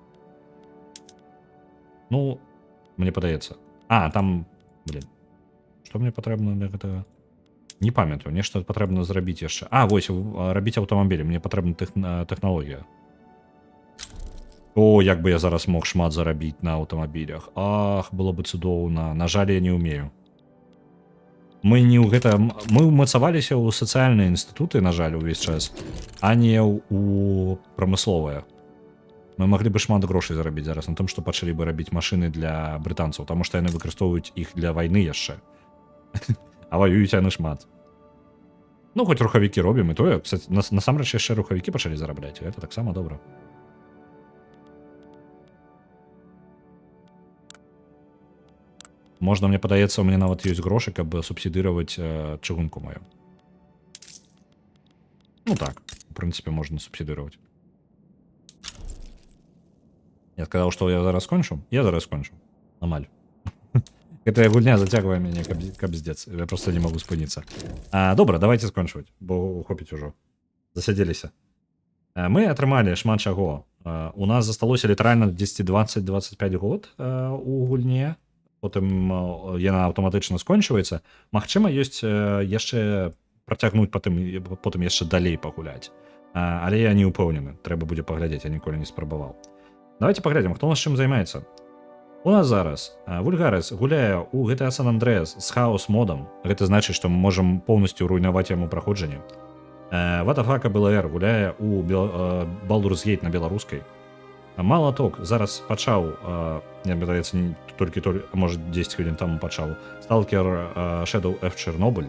Ну, мне падаецца. Там, што мне патрэбна для гэтага? Не памятаю, нешта патрэбна зрабіць яшчэ. Вось, рабіць аўтамабілі, мне патрэбна тэхналогія. Як бы я зараз мог шмат зарабіць на аўтамабілях. Было бы цудоўна. На жаль, я не ўмею. Мы ўмацаваліся ў сацыяльныя інстытуты, на жаль, увесь час, а не ў прамысловыя. Мы маглі бы шмат грошай зарабіць зараз на том, што пачалі бы рабіць машыны для брытанцаў, таму што яны выкарыстоўваюць іх для вайны яшчэ. А ваююць яны шмат. Ну, хоць рухавікі робім, і тое, насамрэч яшчэ рухавікі пачалі зарабляць, гэта таксама добра. Можна, мне падаецца, у мяне нават ёсць грошы, каб субсідыраваць чыгунку маю. Ну так, у прынцыпе, можна субсідыраваць. Я сказаў, што я зараз скончу? Я зараз скончу. Амаль. Гэтая гульня зацягвае мяне, каб здзецца. Я проста не магу спыніцца. Добра, давайте скончваць, бо хопіць ужо. Засядзеліся. Мы атрымалі шмат чаго. У нас засталося літаральна 10, 20, 25 год у гульне. Потым яна аўтаматычна скончваецца. Магчыма, ёсць яшчэ працягнуць потым яшчэ далей пагуляць. Але я не ўпэўнены. Трэба будзе паглядзець, я ніколі не спрабаваў. Давайте паглядзім, хто у нас чым займаецца. У нас зараз Вульгарес гуляе ў GTA San Andreas з хаос-модам. Гэта значыць, што мы можам поўнасцю руйнаваць яму праходжанне. Ватафака БЛР гуляе ў Baldur's Gate на беларускай. Малаток зараз пачаў, мне падаецца, толькі можа 10 хвілін таму пачаў, Stalker Shadow of Chernobyl.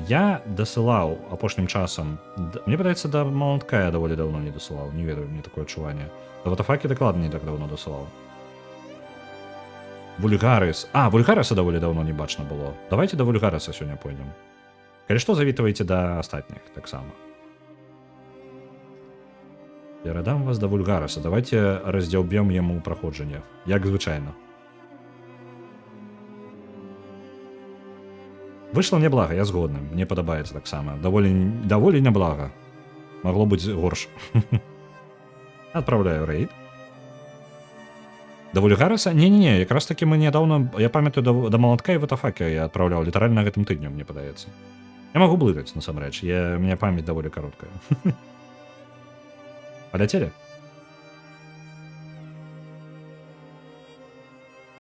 Я дасылаў апошнім часам, мне падаецца, да Малатка я даволі даўно не дасылаў, не ведаю, мне такое адчуванне. Да Ватафакі дакладна не так даўно дасылаў. Вульгарес. Вульгареса даволі даўно не бачна было. Давайте да Вульгареса сёння пойдзем. Калі што, завітвайце да астатніх таксама. Перадам вас да Вульгареса. Давайте раздзяўбем яму праходжанне. Як звычайна. Выйшла няблага, я згодны. Мне падабаецца таксама. Даволі няблага. Магло быць горш. Адпраўляю рэйд. Да Вульгареса? Не-не-не, якраз такі мы нядаўна, я памятаю, да Малатка і Ватафакі я адпраўляў літаральна гэтым тыднем, мне падаецца. Я магу блытаць, насамрэч, у мяне памяць даволі кароткая. Паляцелі?